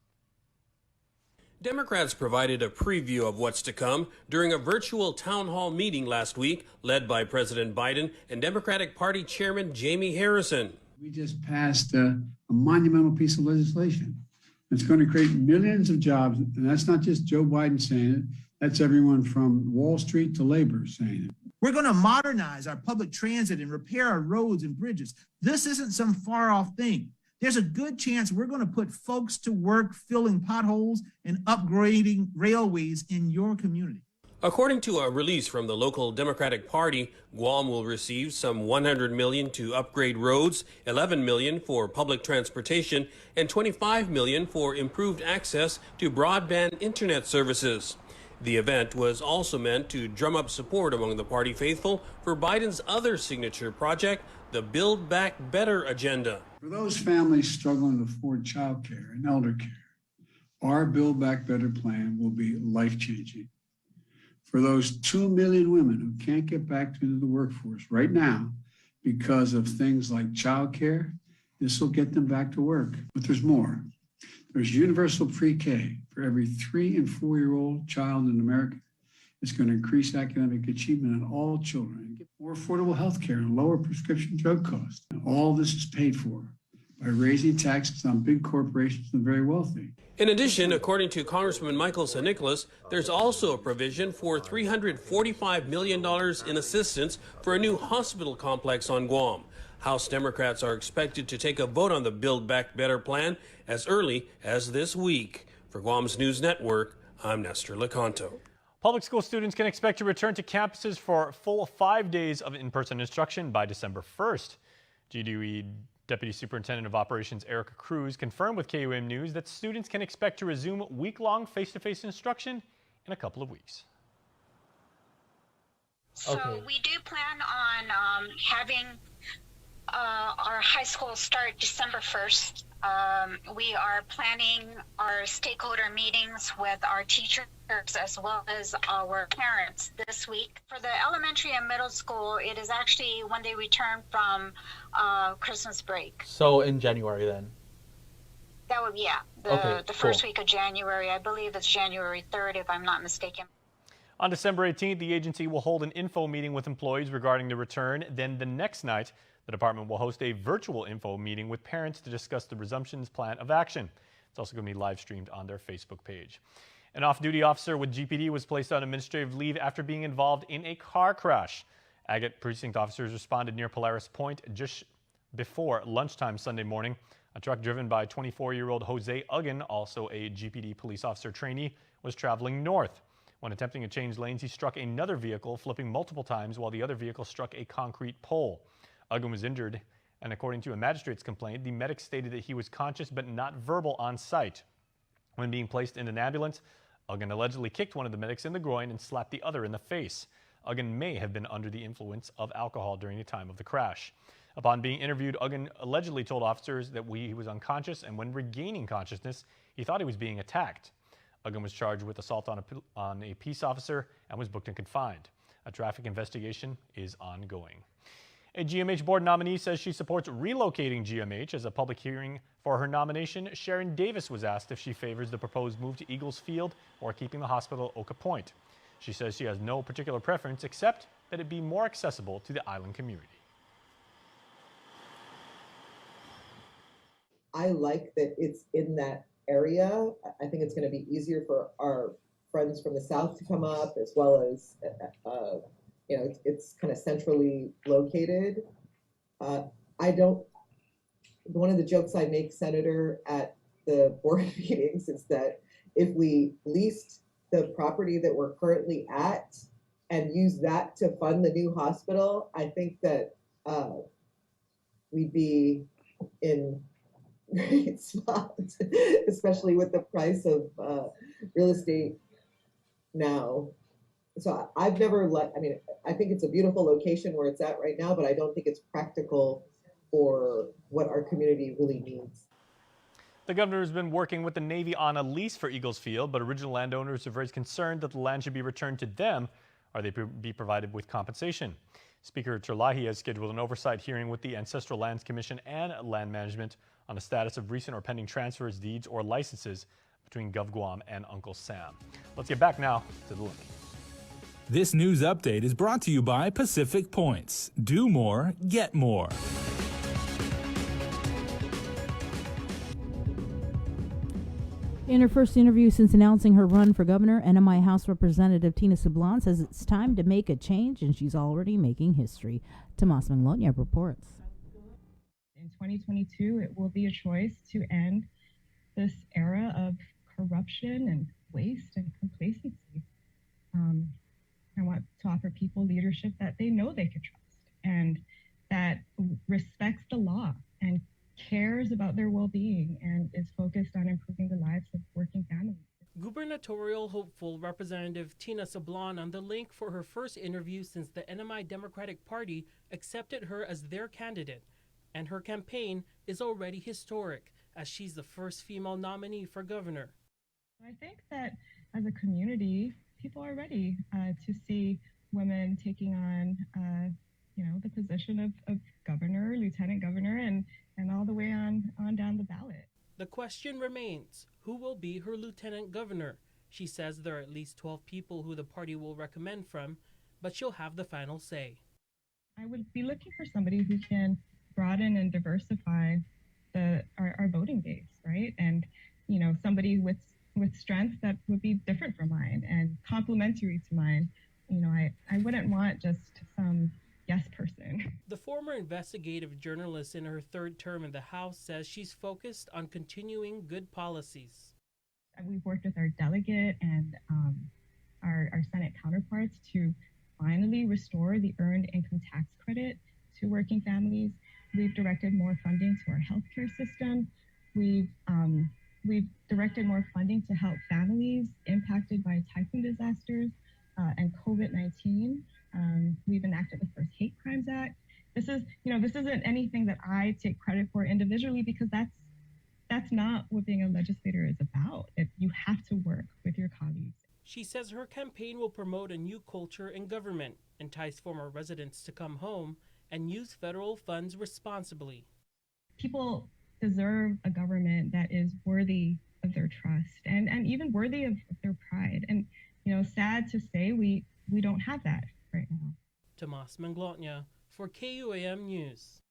S21: Democrats provided a preview of what's to come during a virtual town hall meeting last week, led by President Biden and Democratic Party Chairman Jamie Harrison.
S22: We just passed a monumental piece of legislation. It's going to create millions of jobs, and that's not just Joe Biden saying it. That's everyone from Wall Street to labor saying it.
S23: We're going to modernize our public transit and repair our roads and bridges. This isn't some far-off thing. There's a good chance we're going to put folks to work filling potholes and upgrading railways in your community.
S21: According to a release from the local Democratic Party, Guam will receive some $100 million to upgrade roads, $11 million for public transportation, and $25 million for improved access to broadband internet services. The event was also meant to drum up support among the party faithful for Biden's other signature project, the Build Back Better agenda.
S22: For those families struggling to afford child care and elder care, our Build Back Better plan will be life-changing. For those 2 million women who can't get back into the workforce right now because of things like child care, this will get them back to work. But there's more. There's universal pre-K for every 3 and 4-year-old child in America. It's going to increase academic achievement in all children, get more affordable health care and lower prescription drug costs. And all this is paid for by raising taxes on big corporations and the very wealthy.
S21: In addition, according to Congressman Michael St. Nicholas, there's also a provision for $345 million in assistance for a new hospital complex on Guam. House Democrats are expected to take a vote on the Build Back Better plan as early as this week. For Guam's News Network, I'm Nestor Lecanto.
S10: Public school students can expect to return to campuses for a full 5 days of in-person instruction by December 1st. GDOE Deputy Superintendent of Operations Erica Cruz confirmed with KUM News that students can expect to resume week-long face-to-face instruction in a couple of weeks.
S1: So we do plan on having our high school start December 1st. We are planning our stakeholder meetings with our teachers as well as our parents this week. For the elementary and middle school, it is actually when they return from Christmas break.
S2: So in January then?
S1: That would be, the first week of January. I believe it's January 3rd, if I'm not mistaken.
S10: On December 18th, the agency will hold an info meeting with employees regarding the return. Then the next night, the department will host a virtual info meeting with parents to discuss the resumption's plan of action. It's also going to be live streamed on their Facebook page. An off-duty officer with GPD was placed on administrative leave after being involved in a car crash. Agate precinct officers responded near Polaris Point just before lunchtime Sunday morning. A truck driven by 24-year-old Jose Uggan, also a GPD police officer trainee, was traveling north. When attempting to change lanes, he struck another vehicle, flipping multiple times while the other vehicle struck a concrete pole. Uggan was injured, and according to a magistrate's complaint, the medic stated that he was conscious but not verbal on site. When being placed in an ambulance, Uggan allegedly kicked one of the medics in the groin and slapped the other in the face. Uggan may have been under the influence of alcohol during the time of the crash. Upon being interviewed, Uggan allegedly told officers that he was unconscious, and when regaining consciousness, he thought he was being attacked. Uggan was charged with assault on a peace officer and was booked and confined. A traffic investigation is ongoing. A GMH board nominee says she supports relocating GMH. As a public hearing for her nomination, Sharon Davis was asked if she favors the proposed move to Eagles Field or keeping the hospital at Oka Point. She says she has no particular preference except that it be more accessible to the island community.
S3: I like that it's in that area. I think it's going to be easier for our friends from the South to come up, as well as it's kind of centrally located. One of the jokes I make, Senator, at the board meetings is that if we leased the property that we're currently at and use that to fund the new hospital, I think that we'd be in great spot, especially with the price of real estate now. So I've never I think it's a beautiful location where it's at right now, but I don't think it's practical for what our community really needs.
S10: The governor has been working with the Navy on a lease for Eagles Field, but original landowners have raised concern that the land should be returned to them or they be provided with compensation. Speaker Terlahi has scheduled an oversight hearing with the Ancestral Lands Commission and Land Management on the status of recent or pending transfers, deeds, or licenses between GovGuam and Uncle Sam. Let's get back now to the look.
S20: This news update is brought to you by Pacific Points. Do more, get more.
S9: In her first interview since announcing her run for governor, NMI House Representative Tina Sablan says it's time to make a change, and she's already making history. Tomas Manglonia reports.
S24: In 2022, it will be a choice to end this era of corruption and waste and complacency. I want to offer people leadership that they know they can trust and that respects the law and cares about their well-being and is focused on improving the lives of working families.
S2: Gubernatorial hopeful Representative Tina Sablan on the link for her first interview since the NMI Democratic Party accepted her as their candidate, and her campaign is already historic as she's the first female nominee for governor.
S24: I think that as a community, people are ready to see women taking on, the position of governor, lieutenant governor, and all the way on down the ballot.
S2: The question remains, who will be her lieutenant governor? She says there are at least 12 people who the party will recommend from, but she'll have the final say.
S24: I would be looking for somebody who can broaden and diversify our voting base, right? And, somebody with strengths that would be different from mine and complementary to mine. I wouldn't want just some yes person.
S2: The former investigative journalist in her third term in the House says she's focused on continuing good policies.
S24: We've worked with our delegate and our Senate counterparts to finally restore the earned income tax credit to working families. We've directed more funding to our healthcare system. We've directed more funding to help families impacted by typhoon disasters and COVID-19. We've enacted the first Hate Crimes Act. This isn't anything that I take credit for individually, because that's not what being a legislator is about. You have to work with your colleagues.
S2: She says her campaign will promote a new culture in government, entice former residents to come home, and use federal funds responsibly.
S24: People deserve a government that is worthy of their trust and even worthy of their pride. And, sad to say, we don't have that right now.
S2: Tomas Manglotnya for KUAM News.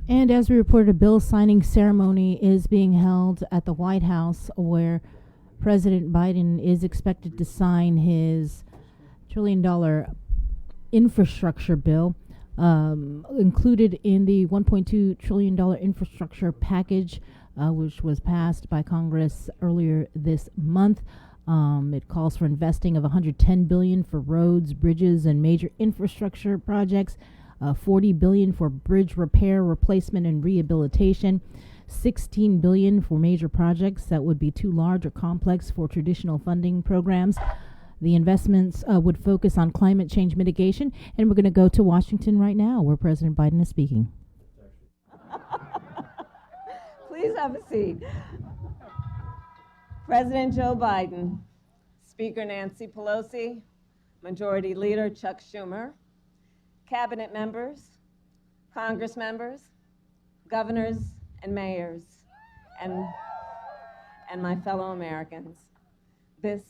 S9: And as we reported, a bill signing ceremony is being held at the White House, where President Biden is expected to sign his $1 trillion infrastructure bill, included in the $1.2 trillion infrastructure package, which was passed by Congress earlier this month. It calls for investing of $110 billion for roads, bridges, and major infrastructure projects, $40 billion for bridge repair, replacement, and rehabilitation, $16 billion for major projects that would be too large or complex for traditional funding programs. The investments would focus on climate change mitigation, and we're going to go to Washington right now, where President Biden is speaking.
S4: Please have a seat. President Joe Biden, Speaker Nancy Pelosi, Majority Leader Chuck Schumer, Cabinet members, Congress members, governors and mayors, and my fellow Americans, this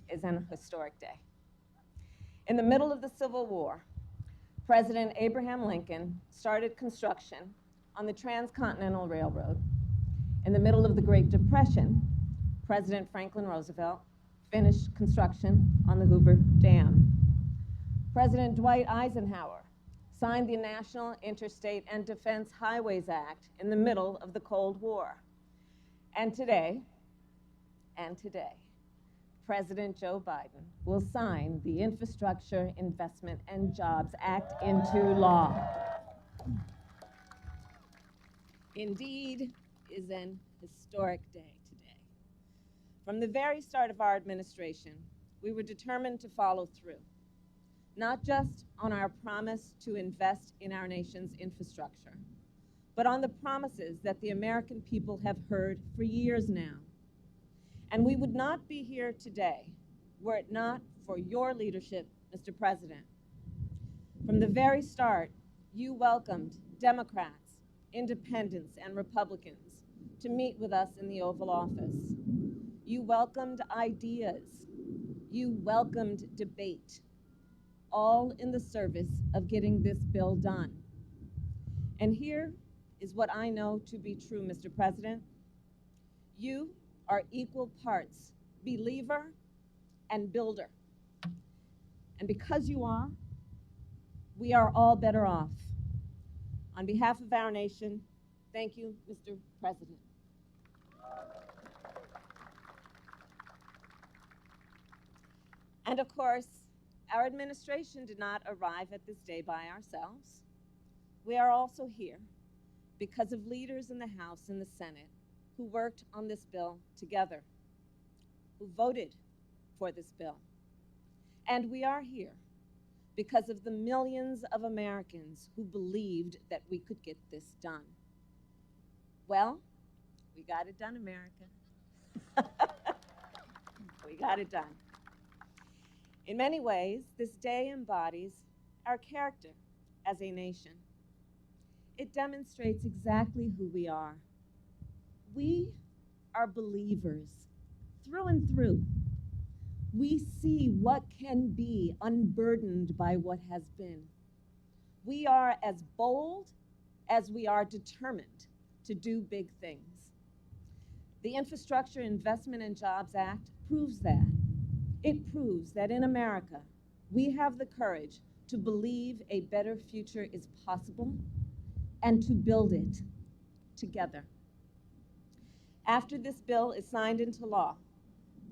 S4: is an historic day. In the middle of the Civil War, President Abraham Lincoln started construction on the Transcontinental Railroad. In the middle of the Great Depression, President Franklin Roosevelt finished construction on the Hoover Dam. President Dwight Eisenhower signed the National Interstate and Defense Highways Act in the middle of the Cold War. And today, President Joe Biden will sign the Infrastructure Investment and Jobs Act into law. Indeed, is an historic day today. From the very start of our administration, we were determined to follow through, not just on our promise to invest in our nation's infrastructure, but on the promises that the American people have heard for years now. And we would not be here today were it not for your leadership, Mr. President. From the very start, you welcomed Democrats, independents, and Republicans to meet with us in the Oval Office. You welcomed ideas. You welcomed debate, all in the service of getting this bill done. And here is what I know to be true, Mr. President. You are equal parts believer and builder. And because you are, we are all better off. On behalf of our nation, thank you, Mr. President. And of course, our administration did not arrive at this day by ourselves. We are also here because of leaders in the House and the Senate who worked on this bill together, who voted for this bill. And we are here because of the millions of Americans who believed that we could get this done. Well, we got it done, America. We got it done. In many ways, this day embodies our character as a nation. It demonstrates exactly who we are. We are believers through and through. We see what can be unburdened by what has been. We are as bold as we are determined to do big things. The Infrastructure Investment and Jobs Act proves that. It proves that in America, we have the courage to believe a better future is possible and to build it together. After this bill is signed into law,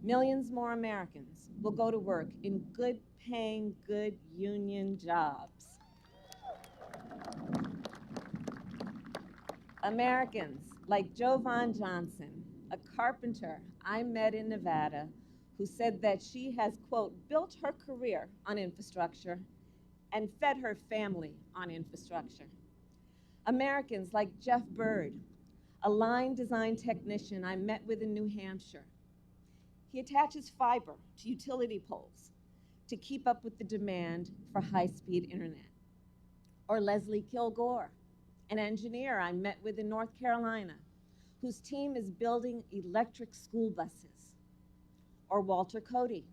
S4: millions more Americans will go to work in good-paying, good union jobs. Americans like Jovan Johnson, a carpenter I met in Nevada, who said that she has, quote, built her career on infrastructure and fed her family on infrastructure. Americans like Jeff Bird, a line design technician I met with in New Hampshire. He attaches fiber to utility poles to keep up with the demand for high-speed internet. Or Leslie Kilgore, an engineer I met with in North Carolina, whose team is building electric school buses. Or Walter Cody,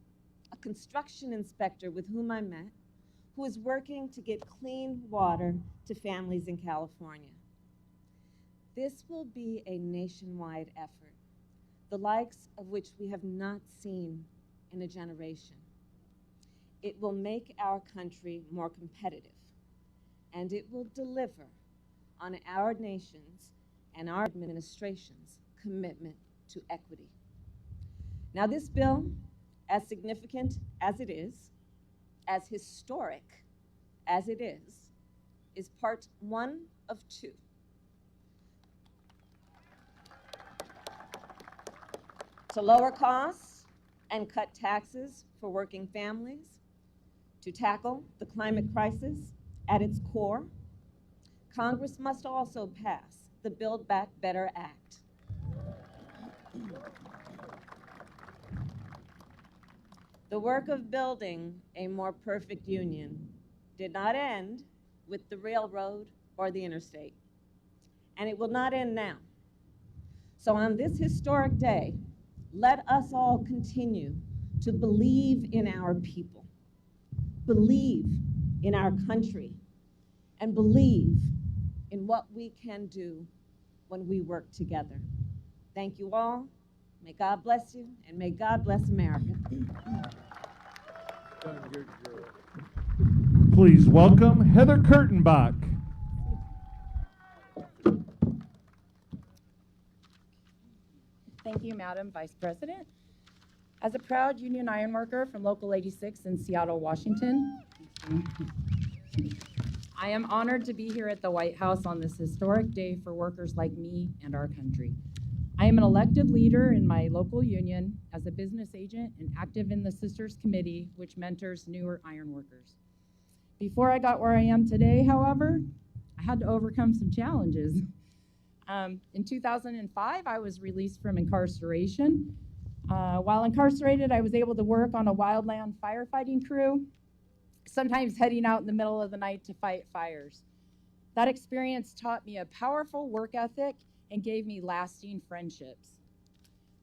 S4: a construction inspector with whom I met, who is working to get clean water to families in California. This will be a nationwide effort, the likes of which we have not seen in a generation. It will make our country more competitive, and it will deliver on our nation's and our administration's commitment to equity. Now, this bill, as significant as it is, as historic as it is part one of two. To lower costs and cut taxes for working families, to tackle the climate crisis at its core, Congress must also pass the Build Back Better Act. The work of building a more perfect union did not end with the railroad or the interstate, and it will not end now. So on this historic day, let us all continue to believe in our people, believe in our country, and believe in what we can do when we work together. Thank you all. May God bless you, and may God bless America.
S10: Please welcome Heather Kurtenbach.
S5: Thank you, Madam Vice President. As a proud union ironworker from Local 86 in Seattle, Washington, I am honored to be here at the White House on this historic day for workers like me and our country. I am an elected leader in my local union as a business agent and active in the Sisters Committee, which mentors newer ironworkers. Before I got where I am today, however, I had to overcome some challenges. In 2005, I was released from incarceration. While incarcerated, I was able to work on a wildland firefighting crew, sometimes heading out in the middle of the night to fight fires. That experience taught me a powerful work ethic and gave me lasting friendships.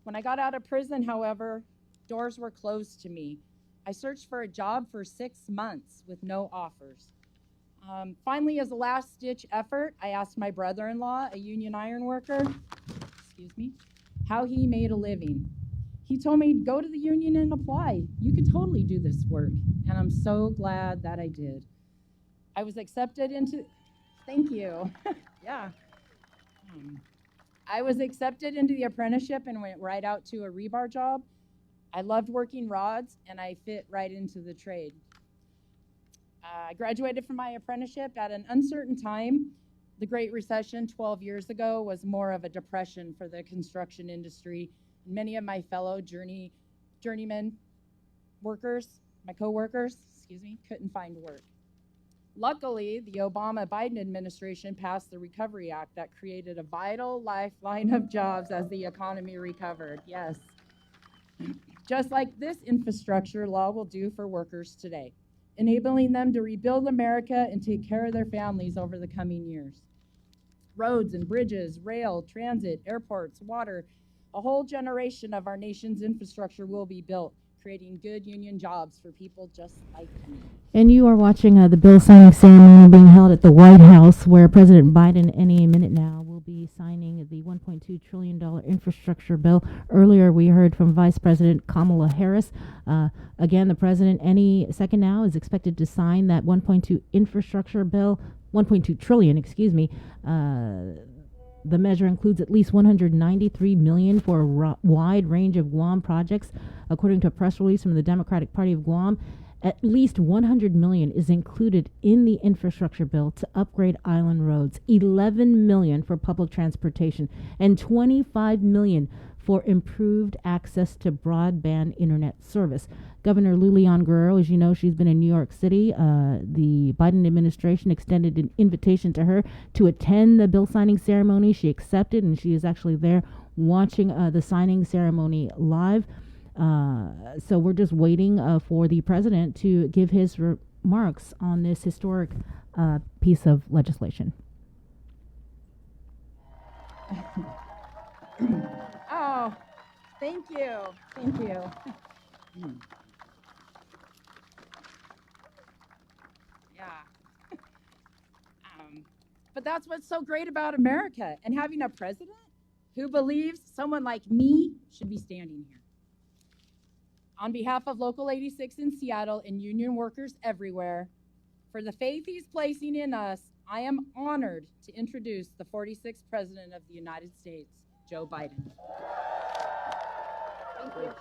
S5: When I got out of prison, however, doors were closed to me. I searched for a job for 6 months with no offers. Finally, as a last-ditch effort, I asked my brother-in-law, a union ironworker, how he made a living. He told me, go to the union and apply. You could totally do this work. And I'm so glad that I did. I was accepted into, thank you. Yeah. I was accepted into the apprenticeship and went right out to a rebar job. I loved working rods and I fit right into the trade. I graduated from my apprenticeship at an uncertain time The Great Recession 12 years ago was more of a depression for the construction industry. Many of my fellow journeyman workers, my co-workers, couldn't find work. Luckily, the Obama-Biden administration passed the Recovery Act that created a vital lifeline of jobs as the economy recovered. Yes. Just like this infrastructure law will do for workers today, enabling them to rebuild America and take care of their families over the coming years. Roads and bridges, rail, transit, airports, water, a whole generation of our nation's infrastructure will be built, creating good union jobs for people just like me.
S9: And you are watching the bill signing ceremony being held at the White House, where President Biden, any minute now, will be signing the $1.2 trillion infrastructure bill. Earlier, we heard from Vice President Kamala Harris. Again, the president, any second now, is expected to sign that 1.2 infrastructure bill, 1.2 trillion, excuse me. The measure includes at least $193 million for a wide range of Guam projects. According to a press release from the Democratic Party of Guam, at least $100 million is included in the infrastructure bill to upgrade island roads, $11 million for public transportation, and $25 million for improved access to broadband internet service. Governor Lulian Guerrero, as you know, she's been in New York City. The Biden administration extended an invitation to her to attend the bill signing ceremony. She accepted, and she is actually there watching the signing ceremony live. So we're just waiting for the president to give his remarks on this historic piece of legislation.
S5: Oh, thank you. Thank you. Yeah. But that's what's so great about America and having a president who believes someone like me should be standing here. On behalf of Local 86 in Seattle and union workers everywhere, for the faith he's placing in us, I am honored to introduce the 46th President of the United States, Joe Biden. Thank you.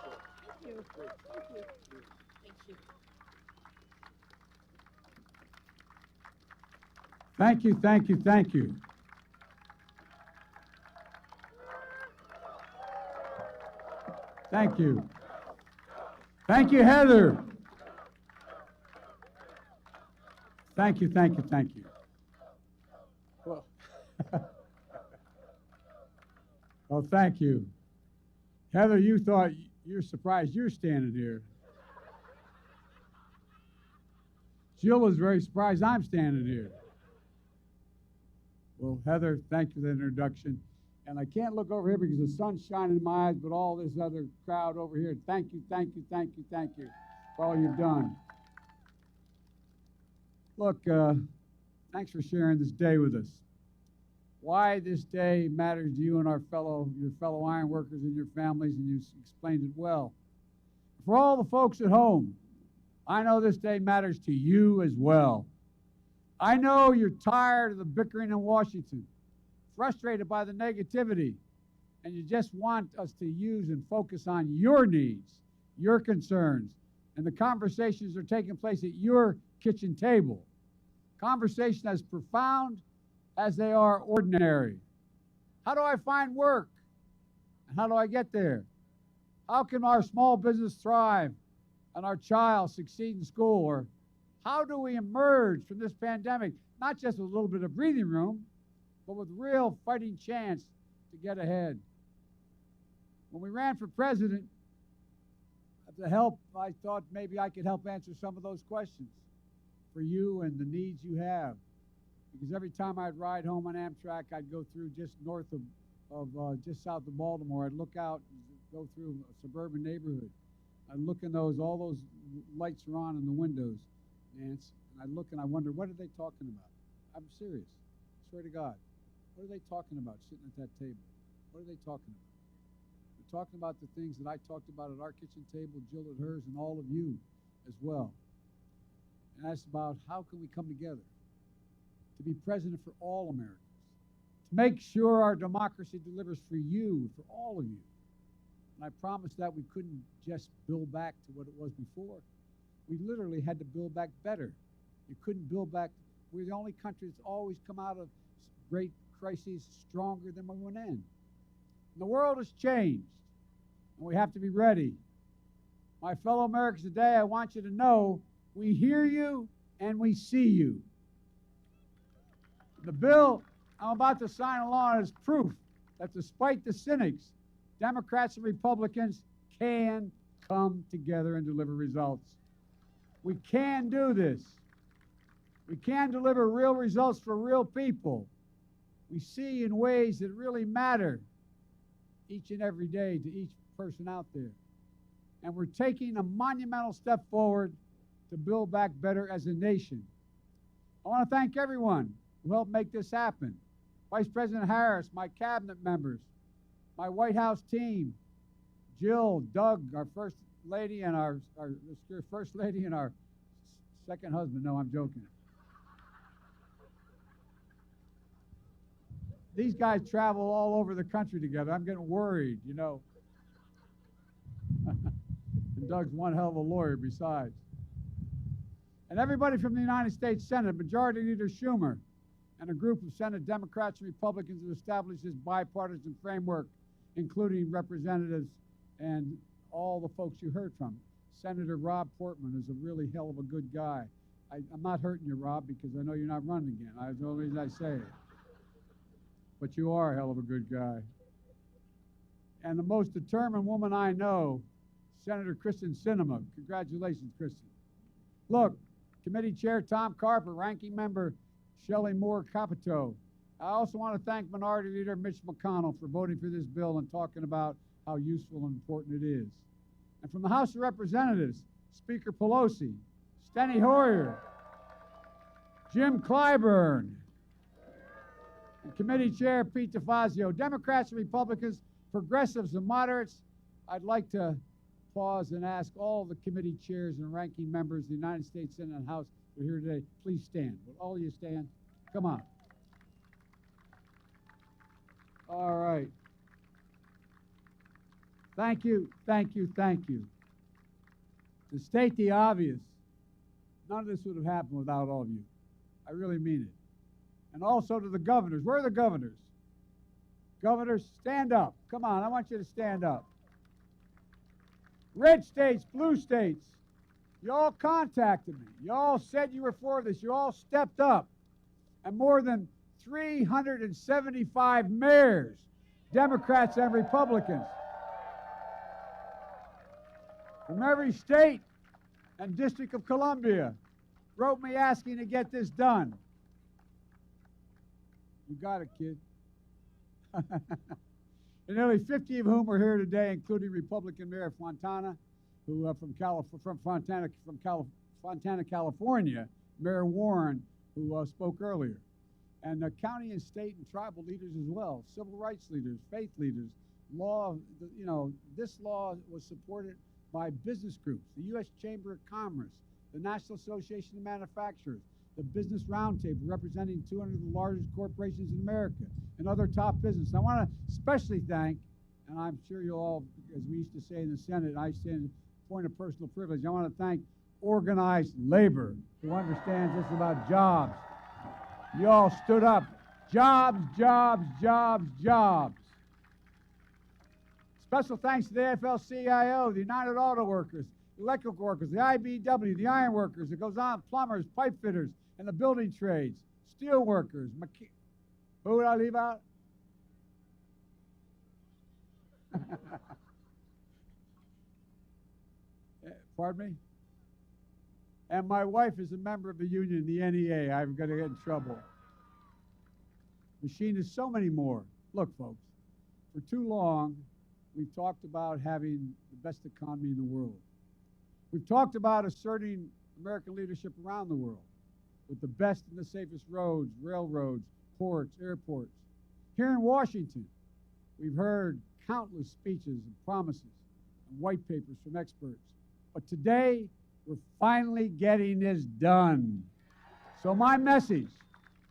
S5: Thank you. Thank you. Thank you.
S22: Thank you, thank you, thank you. Thank you. Thank you, Heather. Thank you, thank you, thank you. Well, well, thank you. Heather, you thought you're surprised you're standing here. Jill is very surprised I'm standing here. Well, Heather, thank you for the introduction. And I can't look over here because the sun's shining in my eyes, but all this other crowd over here, thank you, thank you, thank you, thank you for all you've done. Look, thanks for sharing this day with us. Why this day matters to you and your fellow iron workers and your families, and you explained it well. For all the folks at home, I know this day matters to you as well. I know you're tired of the bickering in Washington, frustrated by the negativity, and you just want us to use and focus on your needs, your concerns, and the conversations that are taking place at your kitchen table. Conversations as profound as they are ordinary. How do I find work? And how do I get there? How can our small business thrive and our child succeed in school? Or how do we emerge from this pandemic, not just with a little bit of breathing room, but with real fighting chance to get ahead? When we ran for president, I thought maybe I could help answer some of those questions for you and the needs you have. Because every time I'd ride home on Amtrak, I'd go through just north just south of Baltimore. I'd look out and go through a suburban neighborhood. I'd look in all those lights are on in the windows, Nance, and I'd look and I wonder, what are they talking about? I'm serious. I swear to God. What are they talking about sitting at that table? What are they talking about? They're talking about the things that I talked about at our kitchen table, Jill at hers, and all of you as well. And that's about how can we come together to be president for all Americans, to make sure our democracy delivers for you, for all of you. And I promised that we couldn't just build back to what it was before. We literally had to build back better. You couldn't build back. We're the only country that's always come out of
S16: great crises stronger than we went in. And the world has changed, and we have to be ready. My fellow Americans today, I want you to know we hear you and we see you. The bill I'm about to sign along is proof that despite the cynics, Democrats and Republicans can come together and deliver results. We can do this. We can deliver real results for real people. We see in ways that really matter each and every day to each person out there. And we're taking a monumental step forward to build back better as a nation. I want to thank everyone who helped make this happen. Vice President Harris, my cabinet members, my White House team, Jill, Doug, our first lady, and our first lady and our second husband. No, I'm joking. These guys travel all over the country together. I'm getting worried, you know. And Doug's one hell of a lawyer besides. And everybody from the United States Senate, Majority Leader Schumer, and a group of Senate Democrats and Republicans who established this bipartisan framework, including representatives and all the folks you heard from. Senator Rob Portman is a really hell of a good guy. I'm not hurting you, Rob, because I know you're not running again. That's the only reason I say it. But you are a hell of a good guy. And the most determined woman I know, Senator Kristen Sinema. Congratulations, Kristen. Look, Committee Chair Tom Carper, Ranking Member Shelley Moore Capito. I also want to thank Minority Leader Mitch McConnell for voting for this bill and talking about how useful and important it is. And from the House of Representatives, Speaker Pelosi, Steny Hoyer, Jim Clyburn, and Committee Chair Pete DeFazio, Democrats and Republicans, progressives and moderates. I'd like to pause and ask all the committee chairs and ranking members of the United States Senate and House who are here today, please stand. Will all of you stand? Come on. All right. Thank you, thank you, thank you. To state the obvious, none of this would have happened without all of you. I really mean it. And also to the governors. Where are the governors? Governors, stand up. Come on, I want you to stand up. Red states, blue states, you all contacted me. You all said you were for this. You all stepped up. And more than 375 mayors, Democrats and Republicans, from every state and District of Columbia, wrote me asking to get this done. You got it, kid. And nearly 50 of whom are here today, including Republican Mayor Fontana, who from Fontana, California, Mayor Warren, who spoke earlier, and county and state and tribal leaders as well, civil rights leaders, faith leaders, law. You know, this law was supported by business groups, the U.S. Chamber of Commerce, the National Association of Manufacturers, the Business Roundtable, representing 200 of the largest corporations in America, and other top business. I want to especially thank, and I'm sure you'll all, as we used to say in the Senate, I say in point of personal privilege, I want to thank organized labor, who understands this about jobs. You all stood up. Jobs, jobs, jobs, jobs. Special thanks to the AFL-CIO, the United Auto Workers, the electrical workers, the IBEW, the iron workers, it goes on, plumbers, pipe fitters, and the building trades, steel workers. Who would I leave out? Pardon me? And my wife is a member of the union, the NEA. I'm going to get in trouble. Machinists, so many more. Look, folks, for too long, we've talked about having the best economy in the world. We've talked about asserting American leadership around the world with the best and the safest roads, railroads, ports, airports. Here in Washington, we've heard countless speeches and promises and white papers from experts. But today, we're finally getting this done. So my message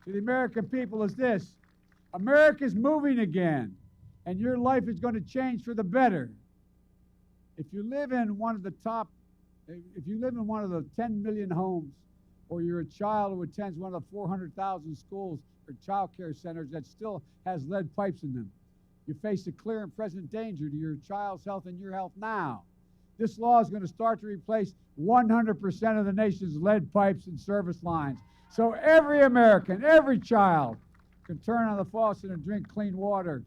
S16: to the American people is this: America's moving again, and your life is going to change for the better. If you live in one of the 10 million homes or you're a child who attends one of the 400,000 schools or child care centers that still has lead pipes in them. You face a clear and present danger to your child's health and your health now. This law is going to start to replace 100% of the nation's lead pipes and service lines. So every American, every child can turn on the faucet and drink clean water.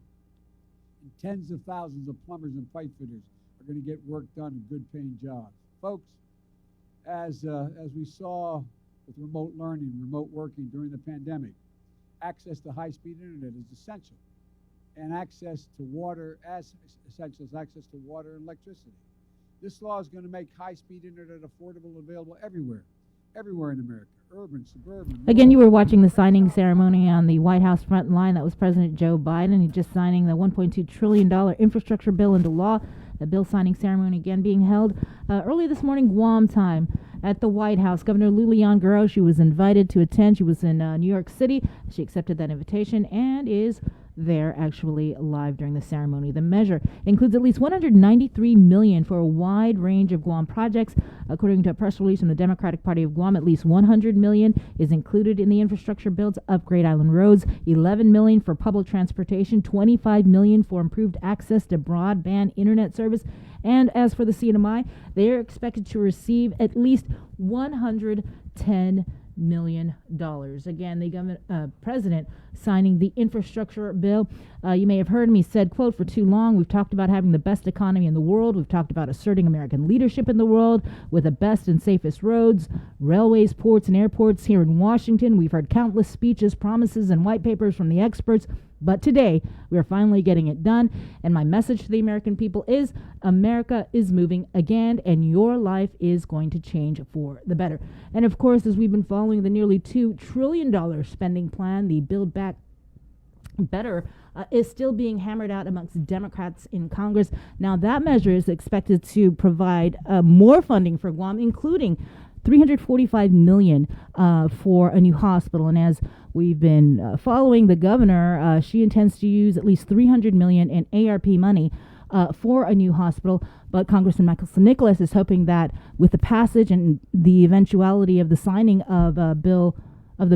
S16: And tens of thousands of plumbers and pipe fitters are going to get work done in good paying jobs. Folks, as we saw with remote learning, remote working during the pandemic, access to high-speed internet is essential. And access to water as essential as access to water and electricity. This law is going to make high-speed internet affordable and available everywhere in America, urban, suburban.
S9: Again, you were watching the signing ceremony on the White House front line. That was President Joe Biden. He's just signing the $1.2 trillion infrastructure bill into law. The bill signing ceremony again being held early this morning, Guam time, at the White House. Governor Lulian Guerrero, she was invited to attend. She was in New York City. She accepted that invitation and is there actually live during the ceremony. The measure includes at least $193 million for a wide range of Guam projects. According to a press release from the Democratic Party of Guam, at least $100 million is included in the infrastructure bill to upgrade island roads, $11 million for public transportation, $25 million for improved access to broadband internet service. And as for the CNMI, they are expected to receive at least $110 million. Again, the president signing the infrastructure bill. You may have heard him. He said, quote, "For too long, we've talked about having the best economy in the world. We've talked about asserting American leadership in the world with the best and safest roads, railways, ports, and airports here in Washington. We've heard countless speeches, promises, and white papers from the experts. But today, we are finally getting it done. And my message to the American people is America is moving again, and your life is going to change for the better." And of course, as we've been following the nearly $2 trillion spending plan, the Build Back Better is still being hammered out amongst Democrats in Congress. Now, that measure is expected to provide more funding for Guam, including $345 million for a new hospital. And as we've been following the governor, she intends to use at least $300 million in ARP money for a new hospital. But Congressman Michael Nicholas is hoping that with the passage and the eventuality of the signing of the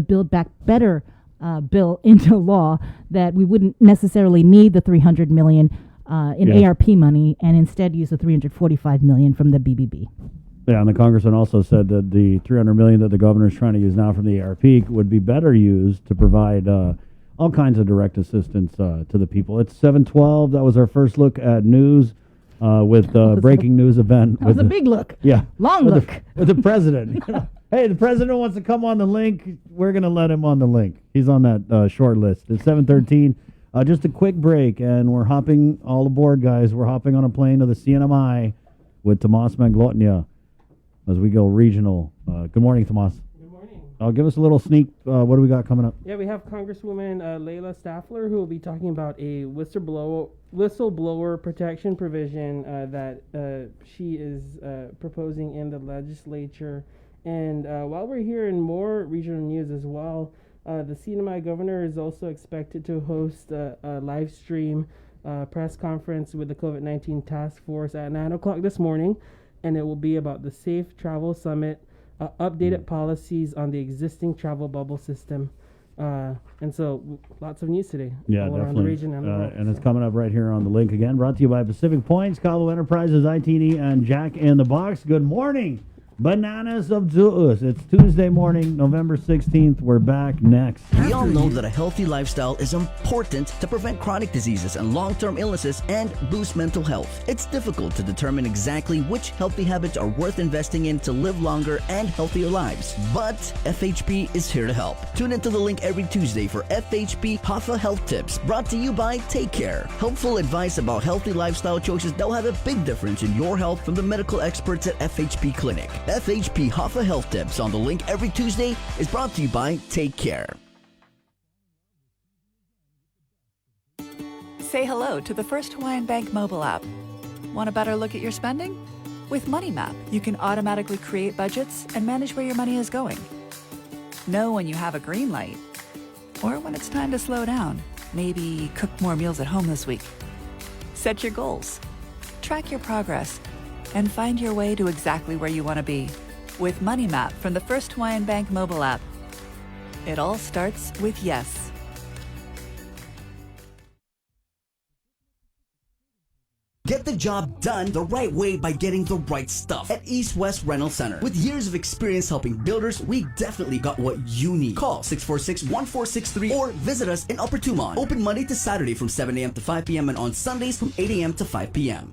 S9: Build Back Better bill into law, that we wouldn't necessarily need the $300 million in ARP money, and instead use the $345 million from the BBB.
S6: Yeah, and the congressman also said that the $300 million that the governor is trying to use now from the ARP would be better used to provide all kinds of direct assistance to the people. It's 7:12. That was our first look at news with breaking news event.
S9: That was a big look.
S6: Yeah.
S9: Long look.
S6: With the president. Hey, the president wants to come on the link. We're going to let him on the link. He's on that short list. It's 7:13. Just a quick break, and we're hopping all aboard, guys. We're hopping on a plane to the CNMI with Tomas Manglotnia as we go regional. Good morning, Tomas.
S2: Good morning.
S6: Give us a little sneak. What do we got coming up?
S2: Yeah, we have Congresswoman Layla Staffler, who will be talking about a whistleblower protection provision that she is proposing in the legislature. And while we're here in more regional news as well, the CNMI governor is also expected to host a live stream press conference with the COVID-19 task force at 9 o'clock this morning. And it will be about the Safe Travel Summit, updated policies on the existing travel bubble system. And so lots of news today.
S6: Yeah,
S2: all
S6: definitely.
S2: around the region and the world.
S6: And it's coming up right here on the link again. Brought to you by Pacific Points, Kahlo Enterprises, ITD, and Jack in the Box. Good morning. Bananas of Zeus. It's Tuesday morning, November 16th. We're back next.
S7: We all know that a healthy lifestyle is important to prevent chronic diseases and long-term illnesses and boost mental health. It's difficult to determine exactly which healthy habits are worth investing in to live longer and healthier lives. But FHP is here to help. Tune into the link every Tuesday for FHP Hoffa Health Tips, brought to you by Take Care. Helpful advice about healthy lifestyle choices that will have a big difference in your health from the medical experts at FHP Clinic. FHP Hoffa Health Tips on the link every Tuesday is brought to you by Take Care.
S8: Say hello to the first Hawaiian Bank mobile app. Want a better look at your spending? With MoneyMap, you can automatically create budgets and manage where your money is going. Know when you have a green light, or when it's time to slow down. Maybe cook more meals at home this week. Set your goals, track your progress, and find your way to exactly where you want to be. with Money Map from the First Hawaiian Bank mobile app. It all starts with yes.
S7: Get the job done the right way by getting the right stuff at East West Rental Center. With years of experience helping builders, we definitely got what you need. Call 646-1463 or visit us in Upper Tumon. Open Monday to Saturday from 7 a.m. to 5 p.m. and on Sundays from 8 a.m. to 5 p.m.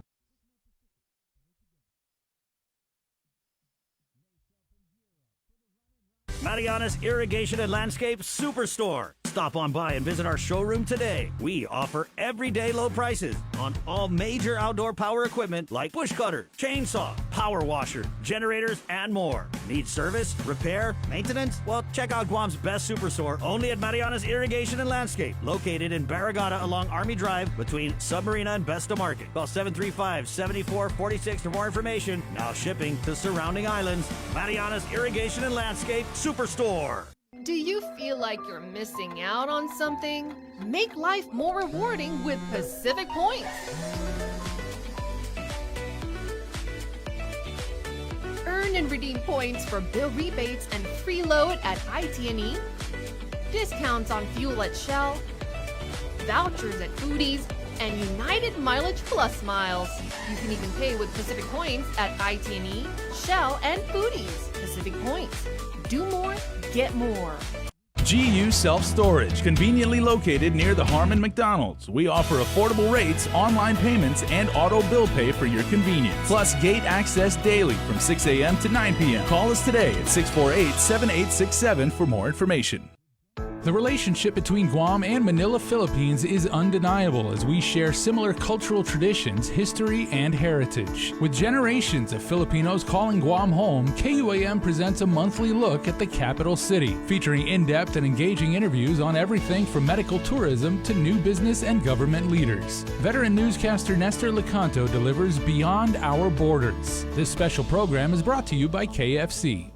S11: Mariana's Irrigation and Landscape Superstore. Stop on by and visit our showroom today. We offer everyday low prices on all major outdoor power equipment like bush cutters, chainsaw, power washer, generators, and more. Need service, repair, maintenance? Well, check out Guam's best superstore only at Mariana's Irrigation and Landscape, located in Barragata along Army Drive between Submarina and Besta Market. Call 735-7446 for more information. Now shipping to surrounding islands. Mariana's Irrigation and Landscape Superstore.
S12: Do you feel like you're missing out on something? Make life more rewarding with Pacific Points. Earn and redeem points for bill rebates and free load at IT&E, discounts on fuel at Shell, vouchers at Foodies, and United Mileage Plus miles. You can even pay with Pacific Points at IT&E, Shell, and Foodies. Pacific Points. Do more, get more.
S20: GU Self-Storage, conveniently located near the Harmon McDonald's. We offer affordable rates, online payments, and auto bill pay for your convenience. Plus gate access daily from 6 a.m. to 9 p.m. Call us today at 648-7867 for more information. The relationship between Guam and Manila, Philippines is undeniable as we share similar cultural traditions, history, and heritage. With generations of Filipinos calling Guam home, KUAM presents a monthly look at the capital city, featuring in-depth and engaging interviews on everything from medical tourism to new business and government leaders. Veteran newscaster Nestor Lecanto delivers Beyond Our Borders. This special program is brought to you by KFC.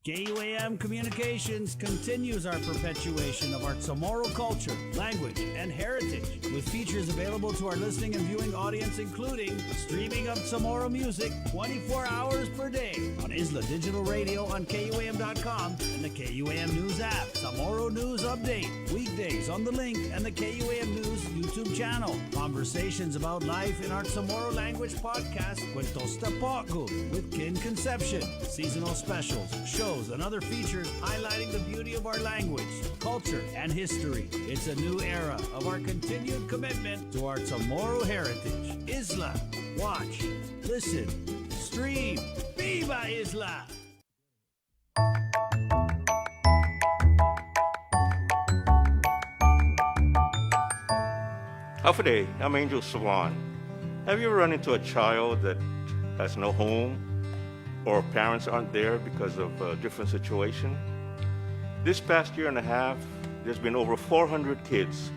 S11: KUAM Communications continues our perpetuation of our Chamorro culture, language, and heritage, with features available to our listening and viewing audience, including streaming of Chamorro music 24 hours per day on Isla Digital Radio on KUAM.com and the KUAM News app. Chamorro News Update, weekdays on The Link and the KUAM News YouTube channel. Conversations about life in our Chamorro language podcast, Cuentos Tapoco, with Kin Conception. Seasonal specials, shows, and other features highlighting the beauty of our language, culture, and history. It's a new era of our continued commitment to our Chamorro heritage. Isla, watch, listen, stream. Viva Isla!
S13: Howdy, I'm Angel Sawan. Have you ever run into a child that has no home, or parents aren't there because of a different situation? This past year and a half, there's been over 400 kids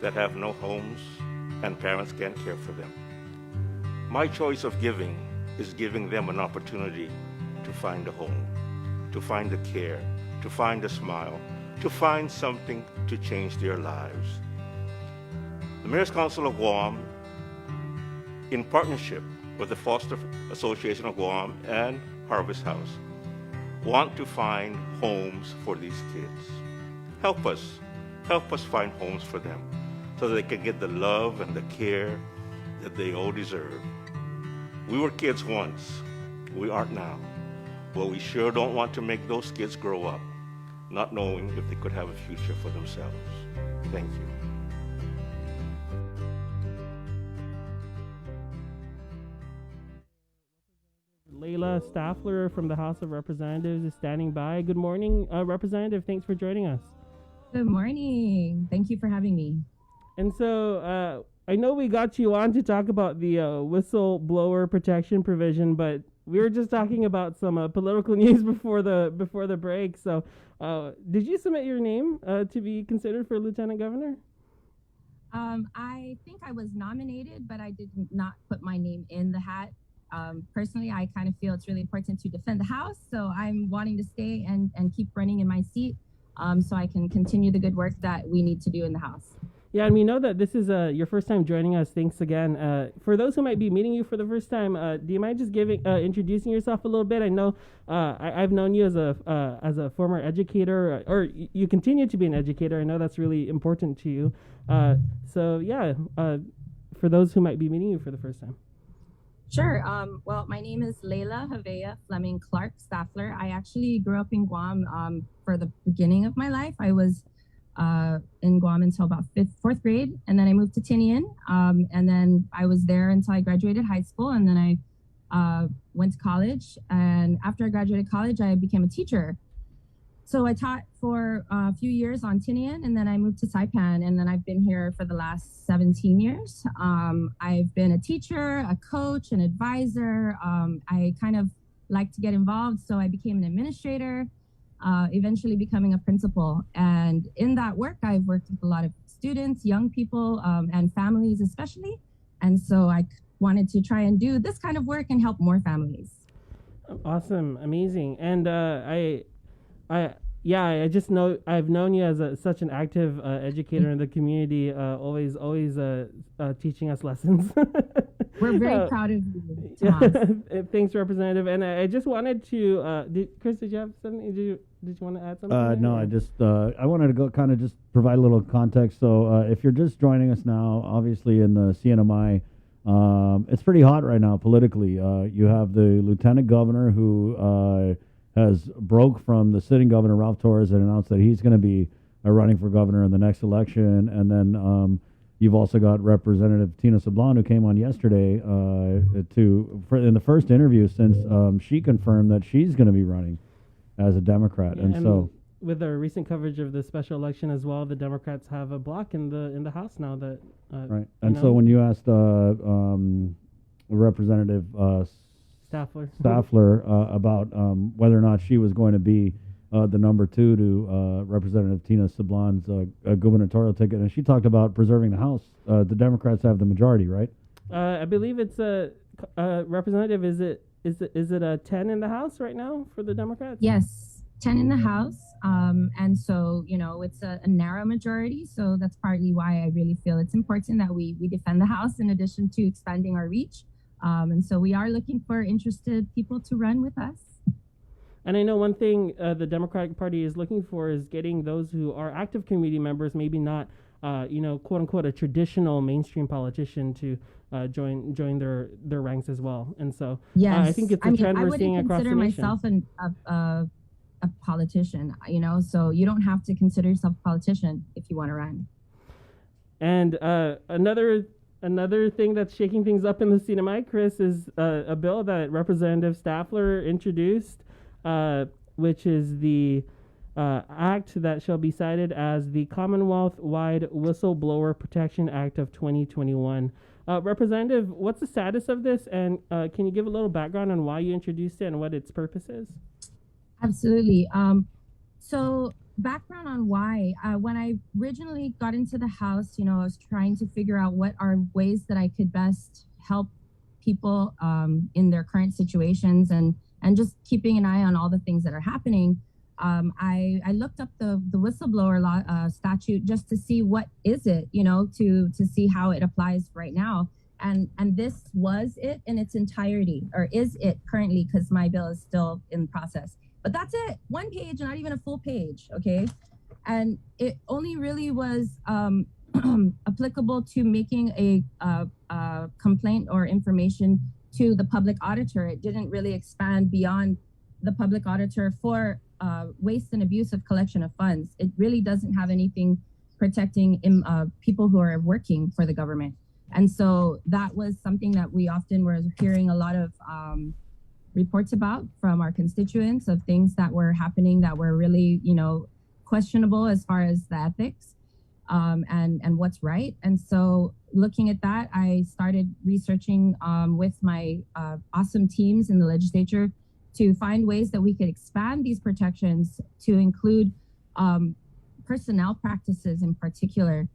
S13: that have no homes and parents can't care for them. My choice of giving is giving them an opportunity to find a home, to find the care, to find a smile, to find something to change their lives. The Mayor's Council of Guam, in partnership with the Foster Association of Guam and Harvest House, want to find homes for these kids. Help us find homes for them so that they can get the love and the care that they all deserve. We were kids once, we aren't now, but we sure don't want to make those kids grow up not knowing if they could have a future for themselves. Thank you.
S2: Layla Staffler from the House of Representatives is standing by. Good morning, Representative. Thanks for joining us.
S15: Good morning. Thank you for having me.
S2: And so I know we got you on to talk about the whistleblower protection provision, but we were just talking about some political news before the break. So did you submit your name to be considered for Lieutenant Governor?
S15: I think I was nominated, but I did not put my name in the hat. Personally, I kind of feel it's really important to defend the House, so I'm wanting to stay and keep running in my seat so I can continue the good work that we need to do in the House.
S2: Yeah, and we know that this is your first time joining us. Thanks again. For those who might be meeting you for the first time, do you mind just introducing yourself a little bit? I know I've known you as a former educator, or you continue to be an educator. I know that's really important to you. So yeah, for those who might be meeting you for the first time.
S15: Sure. Well, my name is Layla Havea Fleming Clark Staffler. I actually grew up in Guam for the beginning of my life. I was in Guam until about fourth grade, and then I moved to Tinian, and then I was there until I graduated high school, and then I went to college. And after I graduated college, I became a teacher. So I taught for a few years on Tinian, and then I moved to Saipan, and then I've been here for the last 17 years. I've been a teacher, a coach, an advisor. I kind of like to get involved, so I became an administrator, eventually becoming a principal. And in that work, I've worked with a lot of students, young people, and families especially. And so I wanted to try and do this kind of work and help more families.
S2: Awesome, amazing. And I just know I've known you as such an active educator in the community, always teaching us lessons.
S15: We're very proud of you, Tomas.
S2: Thanks, Representative. And I just wanted to, Chris, did you have something? Did you want to add something?
S6: No, I just I wanted to go kind of just provide a little context. So if you're just joining us now, obviously in the CNMI, it's pretty hot right now politically. You have the lieutenant governor who has broke from the sitting governor, Ralph Torres, and announced that he's going to be running for governor in the next election. And then you've also got Representative Tina Sablan, who came on yesterday in the first interview since she confirmed that she's going to be running as a Democrat.
S2: Yeah, and so with our recent coverage of the special election as well, the Democrats have a block in the House now that
S6: right. And so when you asked Representative Staffler about whether or not she was going to be the number 2 to Representative Tina Sablan's gubernatorial ticket, and she talked about preserving the House. The Democrats have the majority, right?
S2: I believe it's Representative. Is it a 10 in the House right now for the Democrats?
S15: Yes, 10 in the House, and so it's a narrow majority. So that's partly why I really feel it's important that we defend the House in addition to expanding our reach. And so we are looking for interested people to run with us.
S2: And I know one thing the Democratic Party is looking for is getting those who are active community members, maybe not, quote unquote, a traditional mainstream politician to join their ranks as well. And so
S15: yes.
S2: I think it's a trend we're seeing across the nation.
S15: I wouldn't consider myself a politician, so you don't have to consider yourself a politician if you want to run.
S2: And Another thing that's shaking things up in the CNMI, Chris, is a bill that Representative Staffler introduced, which is the act that shall be cited as the Commonwealth-wide Whistleblower Protection Act of 2021. Representative, what's the status of this, and can you give a little background on why you introduced it and what its purpose is?
S15: Absolutely. So background on why. When I originally got into the House, I was trying to figure out what are ways that I could best help people in their current situations and just keeping an eye on all the things that are happening. I looked up the whistleblower law statute just to see what is it, to see how it applies right now. And this was it in its entirety, or is it currently, because my bill is still in process. But that's it, 1 page, not even a full page, okay? And it only really was applicable to making a complaint or information to the public auditor. It didn't really expand beyond the public auditor for waste and abuse of collection of funds. It really doesn't have anything protecting people who are working for the government. And so that was something that we often were hearing a lot of reports about from our constituents of things that were happening that were really, questionable as far as the ethics and what's right. And so looking at that, I started researching with my awesome teams in the legislature to find ways that we could expand these protections to include personnel practices in particular.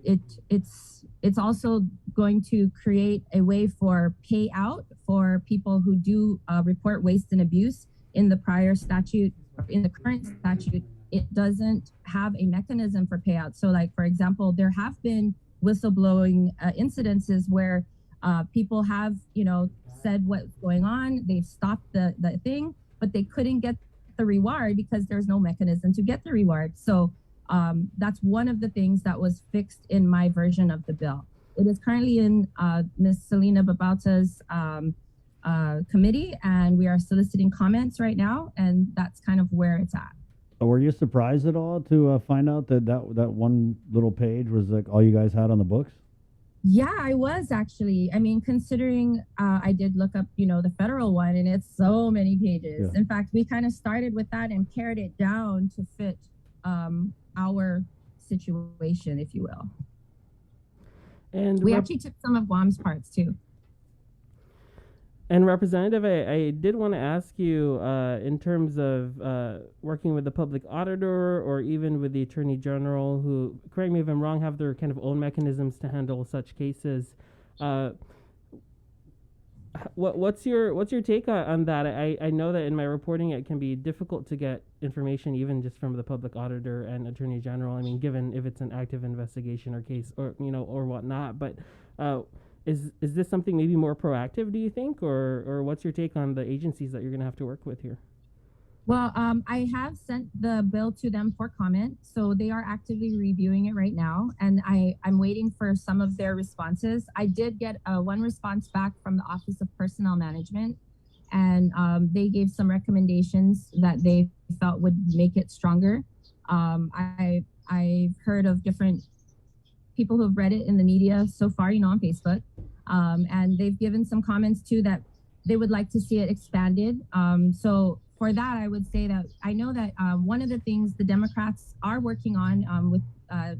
S15: It's also going to create a way for payout for people who do report waste and abuse in the prior statute, in the current statute. it doesn't have a mechanism for payout. So like, for example, there have been whistleblowing incidences where people have, said what's going on. They've stopped the thing, but they couldn't get the reward because there's no mechanism to get the reward. So that's one of the things that was fixed in my version of the bill. It is currently in Ms. Selena Babauta's committee, and we are soliciting comments right now, and that's kind of where it's at.
S6: Were you surprised at all to find out that one little page was like all you guys had on the books?
S15: Yeah, I was actually. I mean, considering I did look up, the federal one, and it's so many pages. Yeah. In fact, we kind of started with that and pared it down to fit our situation, if you will.
S2: And
S15: we actually took some of Guam's parts too.
S2: And Representative, I did want to ask you, in terms of working with the public auditor or even with the Attorney General, who, correct me if I'm wrong, have their kind of own mechanisms to handle such cases. What's your take on that? I know that in my reporting it can be difficult to get information even just from the public auditor and Attorney General. I mean, given if it's an active investigation or case or whatnot, but. Is this something maybe more proactive, do you think, or what's your take on the agencies that you're going to have to work with here?
S15: Well, I have sent the bill to them for comment, so they are actively reviewing it right now, and I'm waiting for some of their responses. I did get one response back from the Office of Personnel Management, and they gave some recommendations that they felt would make it stronger. I've heard of different people who have read it in the media so far, on Facebook. And they've given some comments too that they would like to see it expanded. So for that, I would say that I know that one of the things the Democrats are working on with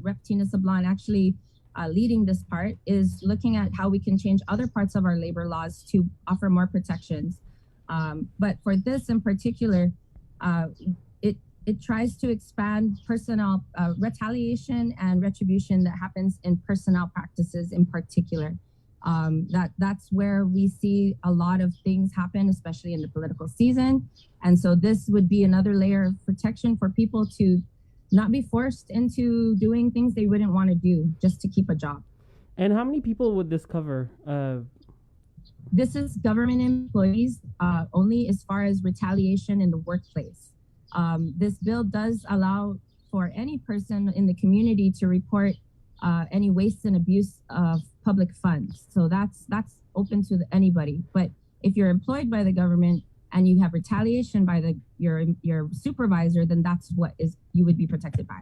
S15: Rep. Tina Sablan actually leading this part is looking at how we can change other parts of our labor laws to offer more protections. But for this in particular, it tries to expand personnel retaliation and retribution that happens in personnel practices in particular. That's where we see a lot of things happen, especially in the political season. And so this would be another layer of protection for people to not be forced into doing things they wouldn't want to do just to keep a job.
S2: And how many people would this cover?
S15: This is government employees only as far as retaliation in the workplace. This bill does allow for any person in the community to report any waste and abuse of public funds. So that's open to anybody. But if you're employed by the government and you have retaliation by your supervisor, then that's what you would be protected by.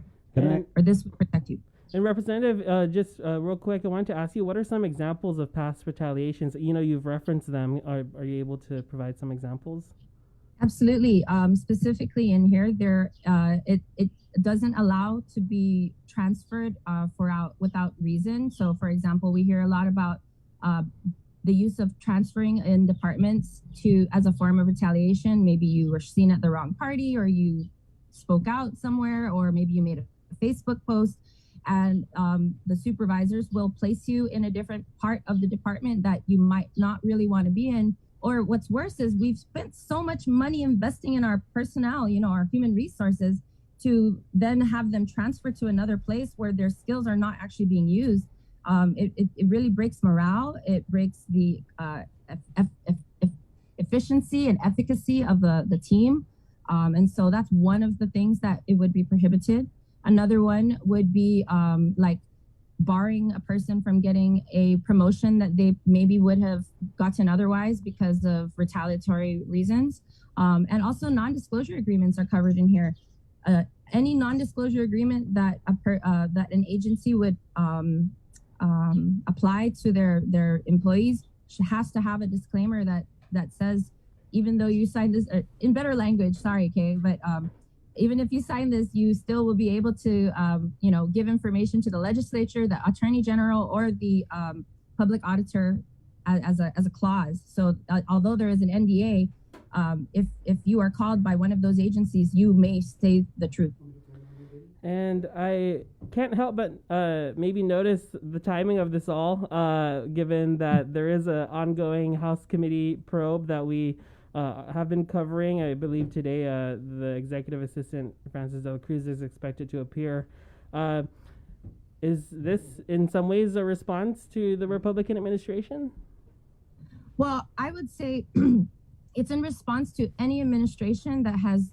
S15: Or this would protect you.
S2: And Representative, just real quick, I wanted to ask you, what are some examples of past retaliations? You've referenced them. Are you able to provide some examples?
S15: Absolutely. Specifically in here, it doesn't allow to be transferred without reason. So, for example, we hear a lot about the use of transferring in departments as a form of retaliation. Maybe you were seen at the wrong party, or you spoke out somewhere, or maybe you made a Facebook post, and the supervisors will place you in a different part of the department that you might not really want to be in. Or what's worse is we've spent so much money investing in our personnel, our human resources, to then have them transfer to another place where their skills are not actually being used. It really breaks morale. It breaks the efficiency and efficacy of the team. And so that's one of the things that it would be prohibited. Another one would be like barring a person from getting a promotion that they maybe would have gotten otherwise because of retaliatory reasons. And also non-disclosure agreements are covered in here. Any non-disclosure agreement that that an agency would apply to their employees has to have a disclaimer that says, even though you signed this in better language, sorry, Kay, but even if you sign this, you still will be able to, give information to the legislature, the attorney general, or the public auditor as a clause. So although there is an NDA, if you are called by one of those agencies, you may say the truth.
S2: And I can't help but maybe notice the timing of this all, given that there is an ongoing House committee probe that we have been covering. I believe today the executive assistant, Francis de la Cruz, is expected to appear. Is this in some ways a response to the Republican administration?
S15: Well, I would say it's in response to any administration that has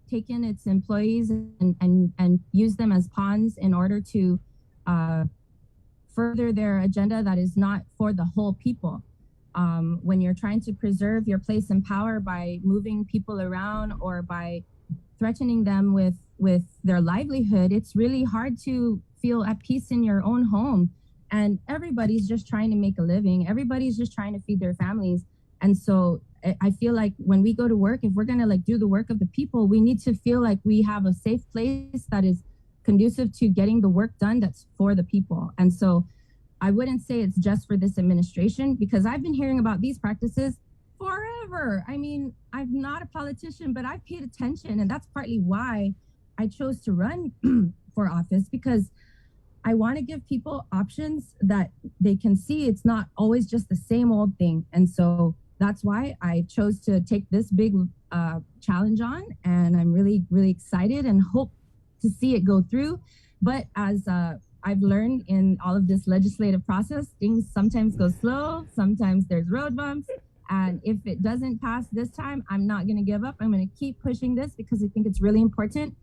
S15: taken its employees and used them as pawns in order to further their agenda that is not for the whole people. When you're trying to preserve your place in power by moving people around or by threatening them with their livelihood, it's really hard to feel at peace in your own home. And everybody's just trying to make a living. Everybody's just trying to feed their families. And so I feel like when we go to work, if we're going to like do the work of the people, we need to feel like we have a safe place that is conducive to getting the work done that's for the people. And so I wouldn't say it's just for this administration, because I've been hearing about these practices forever. I mean, I'm not a politician, but I've paid attention. And that's partly why I chose to run for office, because I want to give people options that they can see it's not always just the same old thing. And so that's why I chose to take this big challenge on. And I'm really, really excited and hope to see it go through. But as I've learned in all of this legislative process, things sometimes go slow, sometimes there's road bumps. And if it doesn't pass this time, I'm not going to give up. I'm going to keep pushing this because I think it's really important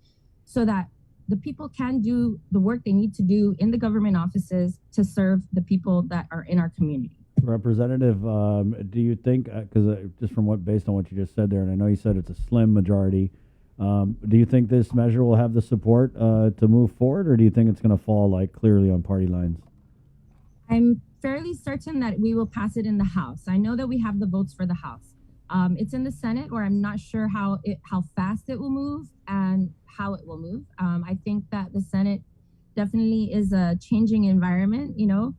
S15: so that the people can do the work they need to do in the government offices to serve the people that are in our community.
S6: Representative, do you think, because just from based on what you just said there, and I know you said it's a slim majority, do you think this measure will have the support to move forward, or do you think it's going to fall like clearly on party lines?
S15: I'm fairly certain that we will pass it in the House. I know that we have the votes for the House. It's in the Senate, where I'm not sure how fast it will move and how it will move. I think that the Senate definitely is a changing environment. You know,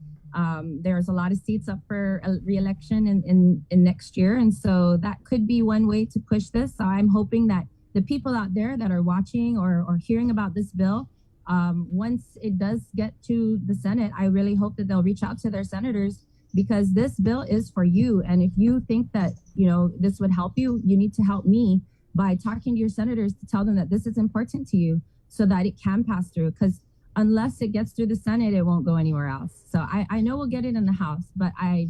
S15: there's a lot of seats up for a re-election in next year, and so that could be one way to push this. So I'm hoping that the people out there that are watching or hearing about this bill, once it does get to the Senate, I really hope that they'll reach out to their senators, because this bill is for you. And if you think that, you know, this would help you, you need to help me by talking to your senators to tell them that this is important to you so that it can pass through. Because unless it gets through the Senate, it won't go anywhere else. So I know we'll get it in the House, but I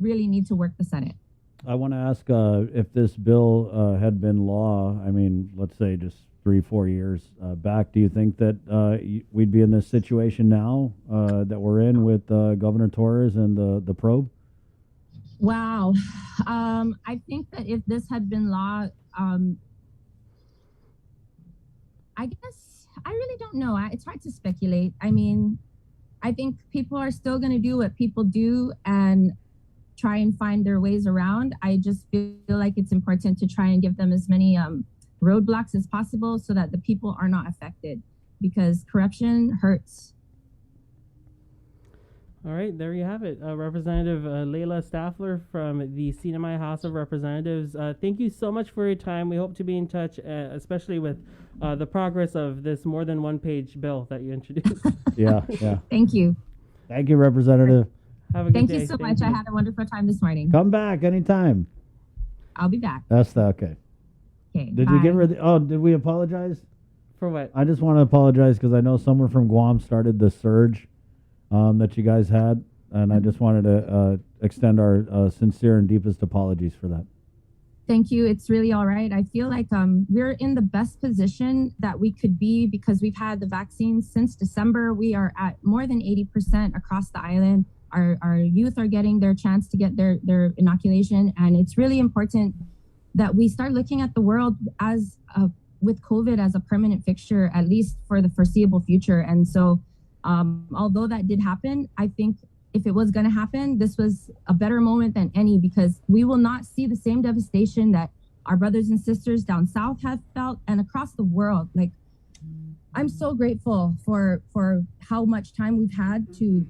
S15: really need to work the Senate.
S6: I want to ask if this bill had been law, I mean, let's say just 3-4 years back, do you think that we'd be in this situation now that we're in with Governor Torres and the probe?
S15: Wow. I think that if this had been law, I guess I really don't know. It's hard to speculate. I mean, I think people are still going to do what people do and try and find their ways around. I just feel like it's important to try and give them as many roadblocks as possible so that the people are not affected, because corruption hurts.
S2: All right, there you have it. Representative Leila Staffler from the CNMI House of Representatives. Thank you so much for your time. We hope to be in touch, especially with the progress of this more than one-page bill that you introduced.
S6: Yeah.
S15: Thank you.
S6: Thank you, Representative.
S2: Have a good day.
S15: Thank you so much. I had a wonderful time this morning.
S6: Come back anytime.
S15: I'll be back.
S6: That's okay.
S15: Okay.
S6: Did we give her did we apologize?
S2: For what?
S6: I just want to apologize because I know someone from Guam started the surge that you guys had, and I just wanted to extend our sincere and deepest apologies for that.
S15: Thank you. It's really all right. I feel like we're in the best position that we could be because we've had the vaccine since December. We are at more than 80% across the island. Our youth are getting their chance to get their inoculation. And it's really important that we start looking at the world as with COVID as a permanent fixture, at least for the foreseeable future. And so although that did happen, I think if it was going to happen, this was a better moment than any, because we will not see the same devastation that our brothers and sisters down south have felt and across the world. Like, I'm so grateful for how much time we've had to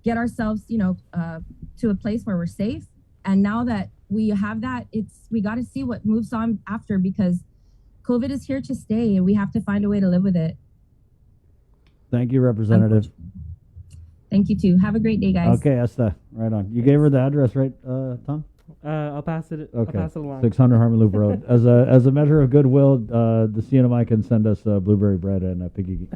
S15: get ourselves, to a place where we're safe. And now that we have that, we got to see what moves on after, because COVID is here to stay and we have to find a way to live with it.
S6: Thank you, Representative.
S15: Thank you too. Have a great day, guys.
S6: Okay, Esther, right on. You gave her the address, right, Tom?
S2: I'll pass it.
S6: Okay.
S2: I'll pass it along.
S6: 600 Harmon Loop Road. As a measure of goodwill, the CNMI can send us blueberry bread and a piggy.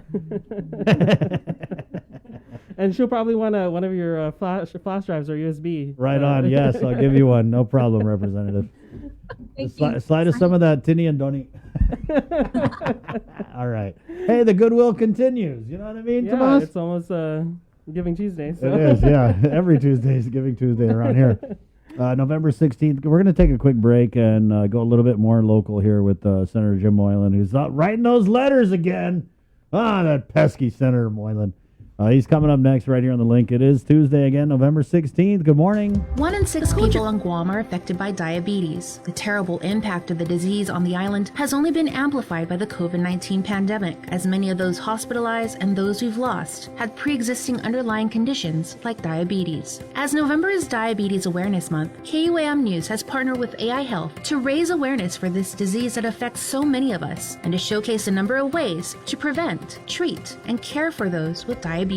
S2: And she'll probably want one of your flash drives or USB.
S6: Right on. Yes, I'll give you one. No problem, Representative. Slide us some of that Tini and Donny. All right. Hey, the goodwill continues. You know what I mean,
S2: Yeah,
S6: Tomas?
S2: it's almost Giving Tuesday. So.
S6: It is, yeah. Every Tuesday is Giving Tuesday around here. November 16th. We're going to take a quick break and go a little bit more local here with Senator Jim Moylan, who's out writing those letters again. That pesky Senator Moylan. He's coming up next right here on the link. It is Tuesday again, November 16th. Good morning.
S14: 1 in 6 people on Guam are affected by diabetes. The terrible impact of the disease on the island has only been amplified by the COVID-19 pandemic, as many of those hospitalized and those we've lost had pre-existing underlying conditions like diabetes. As November is Diabetes Awareness Month, KUAM News has partnered with AI Health to raise awareness for this disease that affects so many of us and to showcase a number of ways to prevent, treat, and care for those with diabetes.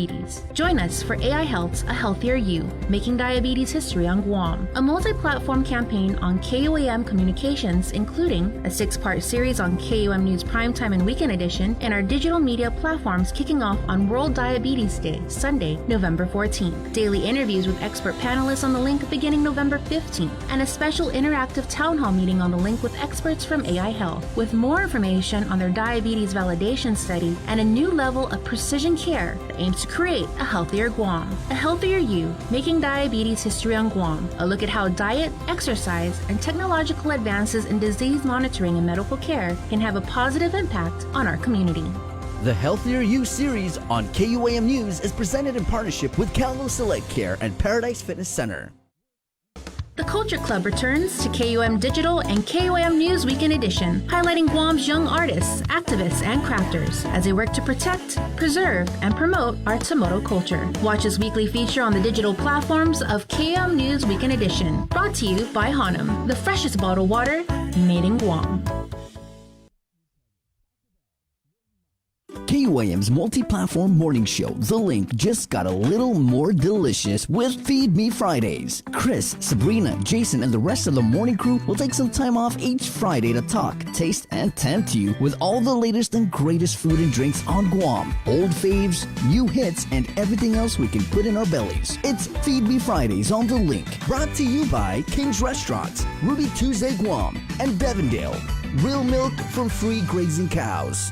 S14: Join us for AI Health's A Healthier You, Making Diabetes History on Guam, a multi-platform campaign on KUAM Communications, including a 6-part series on KUAM News Primetime and Weekend Edition, and our digital media platforms kicking off on World Diabetes Day, Sunday, November 14th. Daily interviews with expert panelists on the link beginning November 15th, and a special interactive town hall meeting on the link with experts from AI Health, with more information on their diabetes validation study and a new level of precision care that aims to create a healthier Guam. A Healthier You, Making Diabetes History on Guam. A look at how diet, exercise, and technological advances in disease monitoring and medical care can have a positive impact on our community.
S7: The Healthier You series on KUAM News is presented in partnership with Calvo Select Care and Paradise Fitness Center.
S14: The Culture Club returns to KUAM Digital and KUAM News Weekend Edition, highlighting Guam's young artists, activists, and crafters as they work to protect, preserve, and promote our Tomoto culture. Watch this weekly feature on the digital platforms of KUAM News Weekend Edition, brought to you by Hanum, the freshest bottled water made in Guam.
S7: KUAM's multi-platform morning show, The Link, just got a little more delicious with Feed Me Fridays. Chris, Sabrina, Jason, and the rest of the morning crew will take some time off each Friday to talk, taste, and tempt you with all the latest and greatest food and drinks on Guam, old faves, new hits, and everything else we can put in our bellies. It's Feed Me Fridays on The Link, brought to you by King's Restaurants, Ruby Tuesday Guam, and Devondale. Real milk from free grazing cows.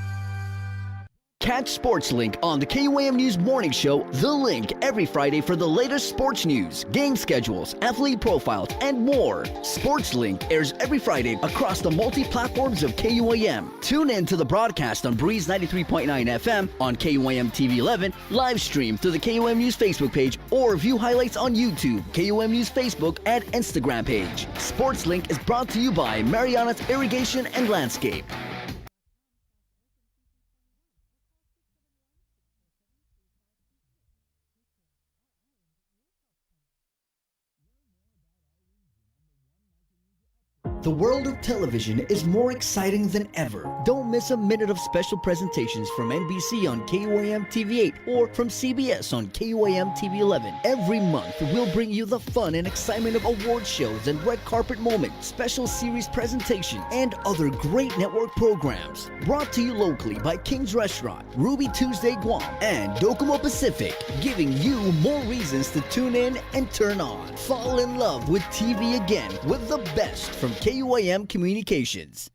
S7: Catch Sports Link on the KUAM News Morning Show, The Link, every Friday for the latest sports news, game schedules, athlete profiles, and more. Sports Link airs every Friday across the multi-platforms of KUAM. Tune in to the broadcast on Breeze 93.9 FM, on KUAM TV 11, live stream through the KUAM News Facebook page, or view highlights on YouTube, KUAM News Facebook, and Instagram page. Sports Link is brought to you by Mariana's Irrigation and Landscape. The world of television is more exciting than ever. Don't miss a minute of special presentations from NBC on KUAM TV 8 or from CBS on KUAM TV 11. Every month, we'll bring you the fun and excitement of award shows and red carpet moments, special series presentations, and other great network programs. Brought to you locally by King's Restaurant, Ruby Tuesday Guam, and Docomo Pacific, giving you more reasons to tune in and turn on. Fall in love with TV again with the best from KUAM Communications.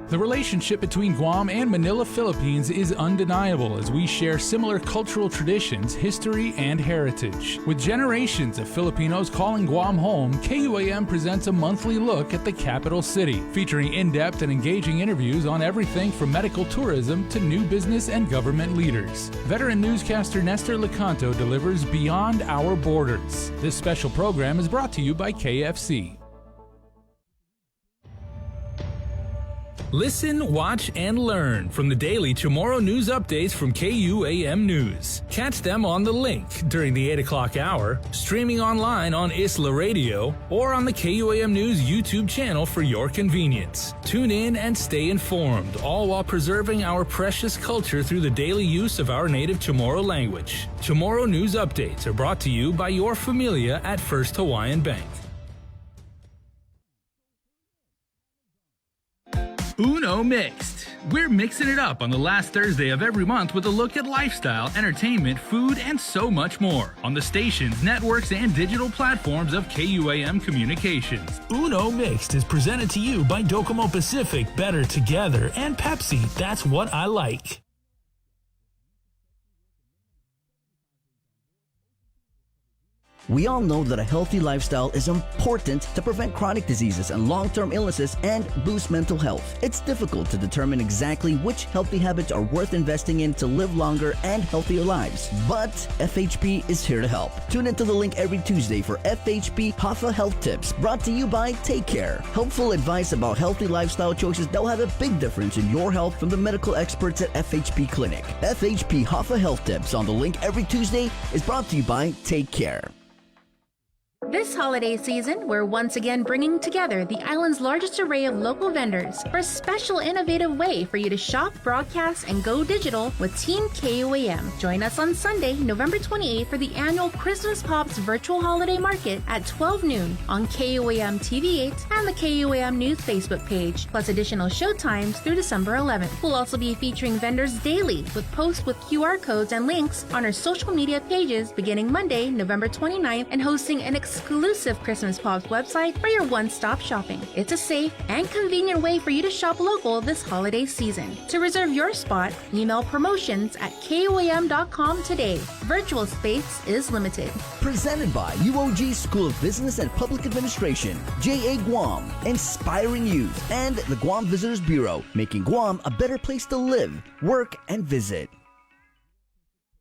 S20: The relationship between Guam and Manila, Philippines is undeniable as we share similar cultural traditions, history, and heritage. With generations of Filipinos calling Guam home, KUAM presents a monthly look at the capital city, featuring in-depth and engaging interviews on everything from medical tourism to new business and government leaders. Veteran newscaster Nestor Lecanto delivers Beyond Our Borders. This special program is brought to you by KFC. Listen, watch, and learn from the daily Chamorro News updates from KUAM News. Catch them on The Link during the 8 o'clock hour, streaming online on Isla Radio, or on the KUAM News YouTube channel for your convenience. Tune in and stay informed, all while preserving our precious culture through the daily use of our native Chamorro language. Chamorro News updates are brought to you by your familia at First Hawaiian Bank. Uno Mixed. We're mixing it up on the last Thursday of every month with a look at lifestyle, entertainment, food, and so much more on the stations, networks, and digital platforms of KUAM Communications. Uno Mixed is presented to you by Docomo Pacific, Better Together, and Pepsi. That's what I like.
S7: We all know that a healthy lifestyle is important to prevent chronic diseases and long-term illnesses and boost mental health. It's difficult to determine exactly which healthy habits are worth investing in to live longer and healthier lives. But FHP is here to help. Tune into The Link every Tuesday for FHP Hafa Health Tips, brought to you by Take Care. Helpful advice about healthy lifestyle choices that will have a big difference in your health from the medical experts at FHP Clinic. FHP Hafa Health Tips on The Link every Tuesday is brought to you by Take Care.
S14: This holiday season, we're once again bringing together the island's largest array of local vendors for a special innovative way for you to shop, broadcast, and go digital with Team KUAM. Join us on Sunday, November 28th for the annual Christmas Pops Virtual Holiday Market at 12 noon on KUAM TV8 and the KUAM News Facebook page, plus additional show times through December 11th. We'll also be featuring vendors daily with posts with QR codes and links on our social media pages beginning Monday, November 29th, and hosting an exclusive Christmas Pops website for your one-stop shopping. It's a safe and convenient way for you to shop local this holiday season. To reserve your spot, email promotions@kuam.com today. Virtual space is limited.
S7: Presented by UOG School of Business and Public Administration, JA Guam, inspiring youth, and the Guam Visitors Bureau, making Guam a better place to live, work, and visit.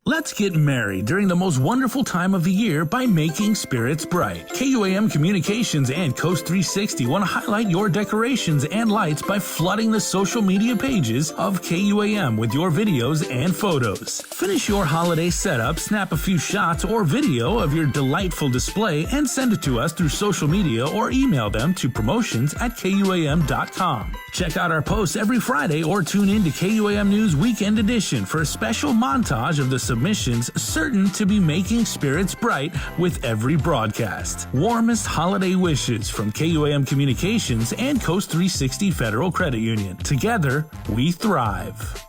S20: Let's get merry during the most wonderful time of the year by making spirits bright. KUAM Communications and Coast 360 want to highlight your decorations and lights by flooding the social media pages of KUAM with your videos and photos. Finish your holiday setup, snap a few shots or video of your delightful display, and send it to us through social media or email them to promotions@kuam.com. Check out our posts every Friday or tune in to KUAM News Weekend Edition for a special montage of the submissions certain to be making spirits bright with every broadcast. Warmest holiday wishes from KUAM Communications and Coast 360 Federal Credit Union. Together, we thrive.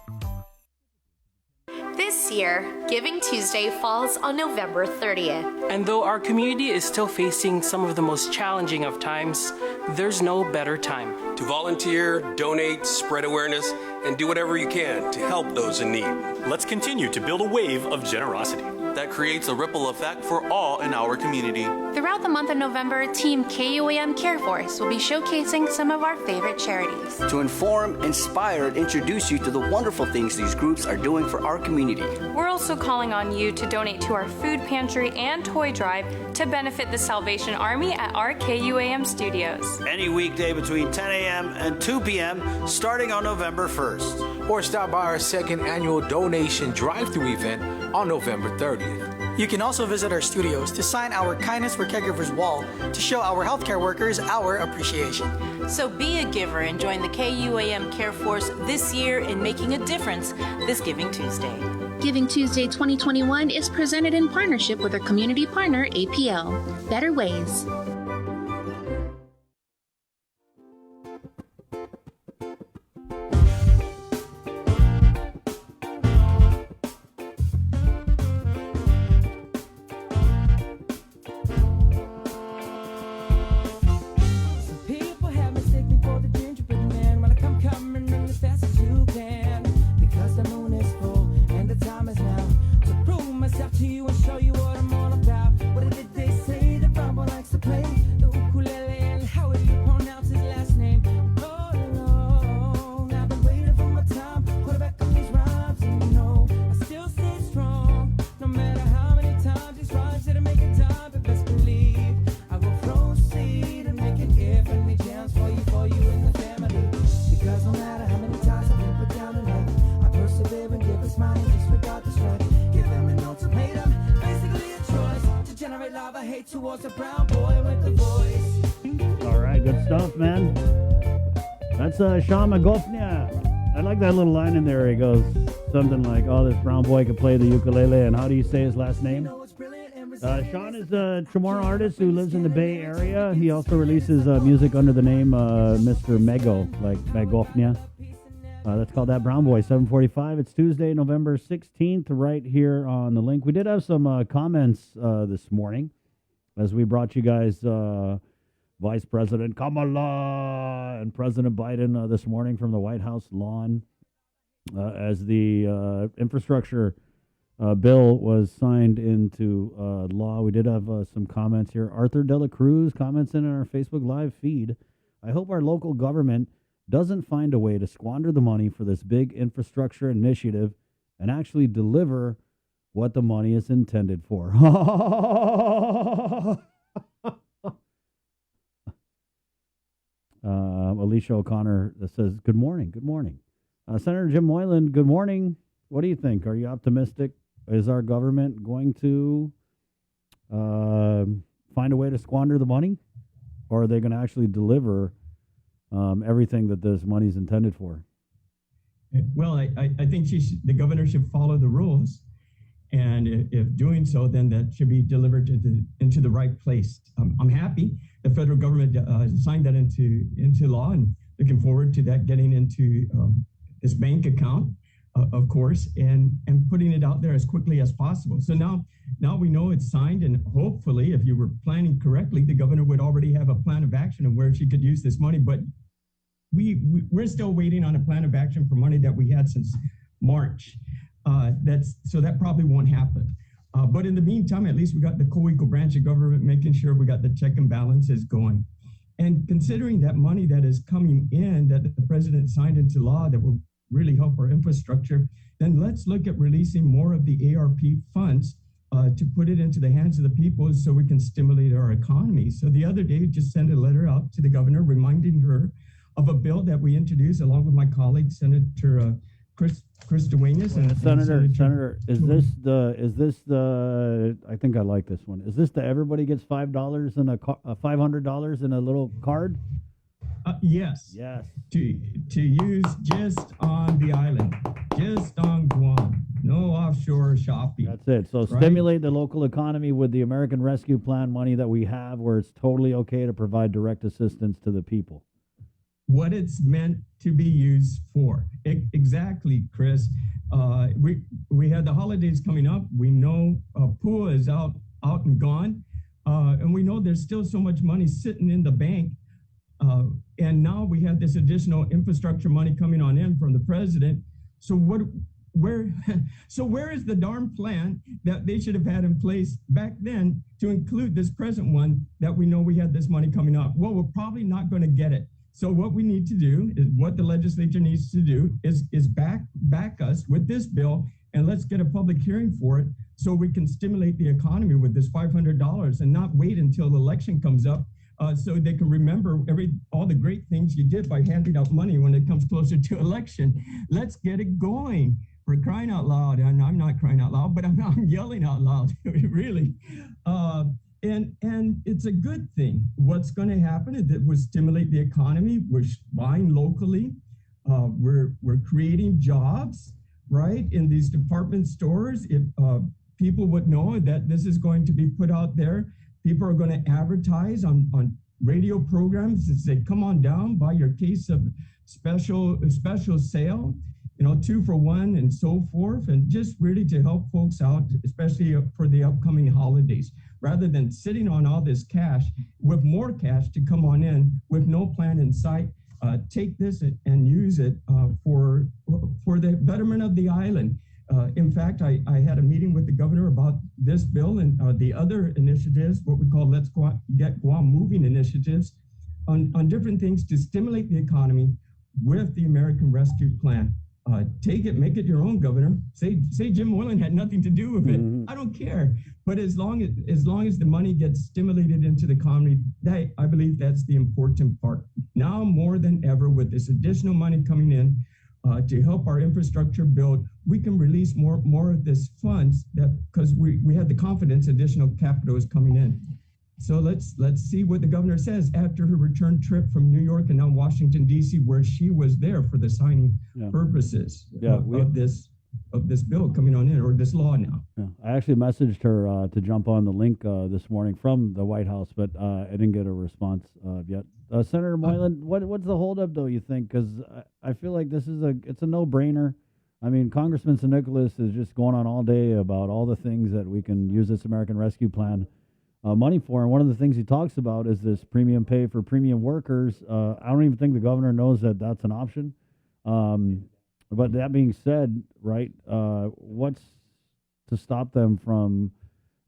S12: This year, Giving Tuesday falls on November 30th.
S2: And though our community is still facing some of the most challenging of times, there's no better time
S21: to volunteer, donate, spread awareness, and do whatever you can to help those in need.
S17: Let's continue to build a wave of generosity
S18: that creates a ripple effect for all in our community.
S12: Throughout the month of November, Team KUAM Care Force will be showcasing some of our favorite charities.
S19: To inform, inspire, and introduce you to the wonderful things these groups are doing for our community.
S23: We're also calling on you to donate to our food pantry and toy drive to benefit the Salvation Army at our KUAM studios.
S11: Any weekday between 10 a.m. and 2 p.m. starting on November 1st.
S25: Or stop by our second annual donation drive-thru event on November 30th.
S26: You can also visit our studios to sign our Kindness for Caregivers wall to show our healthcare workers our appreciation.
S27: So be a giver and join the KUAM Care Force this year in making a difference this Giving Tuesday.
S14: Giving Tuesday 2021 is presented in partnership with our community partner, APL. Better Ways.
S28: To you and show you what I'm all about. What did they say? The Bible likes to play
S1: Generate lava hate towards a brown boy with the voice.
S6: All right, good stuff, man. That's Sean Magofnia. I like that little line in there. He goes something like, "Oh, this brown boy can play the ukulele." And how do you say his last name? Sean is a Chamorro artist who lives in the Bay Area. He also releases music under the name Mr. Mego, like Magofnia. That's called That Brown Boy, 7:45. It's Tuesday, November 16th, right here on the link. We did have some comments this morning as we brought you guys Vice President Kamala and President Biden this morning from the White House lawn as the infrastructure bill was signed into law. We did have some comments here. Arthur Dela Cruz comments in our Facebook Live feed. I hope our local government doesn't find a way to squander the money for this big infrastructure initiative and actually deliver what the money is intended for. Alicia O'Connor says, good morning. Good morning. Senator Jim Moylan, good morning. What do you think? Are you optimistic? Is our government going to find a way to squander the money? Or are they going to actually deliver everything that this money is intended for?
S3: Well, I think the governor should follow the rules. And if doing so, then that should be delivered into the right place. I'm happy the federal government signed that into law, and looking forward to that getting into his bank account, of course, and putting it out there as quickly as possible. So now we know it's signed, and hopefully, if you were planning correctly, the governor would already have a plan of action of where she could use this money. But we're still waiting on a plan of action for money that we had since March. So that probably won't happen. But in the meantime, at least we got the co-equal branch of government making sure we got the check and balances going. And considering that money that is coming in, that the president signed into law that will really help our infrastructure, then let's look at releasing more of the ARP funds to put it into the hands of the people so we can stimulate our economy. So the other day, just sent a letter out to the governor reminding her of a bill that we introduced along with my colleague, Senator Chris Duenas. And
S6: Senator, is this the? I think I like this one. Is this the everybody gets $5 and $500 in a little card?
S3: Yes.
S6: Yes.
S3: To use just on the island, just on Guam, no offshore shopping.
S6: That's it. So
S3: right?
S6: Stimulate the local economy with the American Rescue Plan money that we have, where it's totally okay to provide direct assistance to the people.
S3: What it's meant to be used for. Exactly, Chris. We had the holidays coming up. We know PUA is out and gone. And we know there's still so much money sitting in the bank. And now we have this additional infrastructure money coming on in from the president. So where is the darn plan that they should have had in place back then to include this present one that we know we had this money coming up? Well, we're probably not going to get it. So what we need to do is what the legislature needs to do is back us with this bill, and let's get a public hearing for it so we can stimulate the economy with this $500 and not wait until the election comes up so they can remember all the great things you did by handing out money when it comes closer to election. Let's get it going. For crying out loud, and I'm not crying out loud, but I'm yelling out loud, really. And it's a good thing. What's going to happen is that we'll stimulate the economy. We're buying locally. We're creating jobs, right, in these department stores. If people would know that this is going to be put out there, people are going to advertise on radio programs and say, come on down, buy your case of special sale, 2 for $1 and so forth, and just really to help folks out, especially for the upcoming holidays, rather than sitting on all this cash with more cash to come on in with no plan in sight. Take this and use it for the betterment of the island. In fact, I had a meeting with the governor about this bill and the other initiatives, what we call Let's Get Guam Moving initiatives, on different things to stimulate the economy with the American Rescue Plan. Take it, make it your own, Governor. Say Jim Moylan had nothing to do with it. I don't care. But as long as the money gets stimulated into the economy, I believe that's the important part. Now more than ever, with this additional money coming in to help our infrastructure build, we can release more of this funds that because we had the confidence additional capital is coming in. So let's see what the governor says after her return trip from New York and now Washington D.C., where she was there for the signing purposes of this bill coming on in, or this law now.
S6: Yeah. I actually messaged her to jump on the link this morning from the White House, but I didn't get a response yet. Senator Moylan, what's the holdup though? You think? Because I feel like it's a no-brainer. I mean, Congressman San Nicolas is just going on all day about all the things that we can use this American Rescue Plan money for, and one of the things he talks about is this premium pay for premium workers. I don't even think the governor knows that that's an option. But that being said, right, what's to stop them from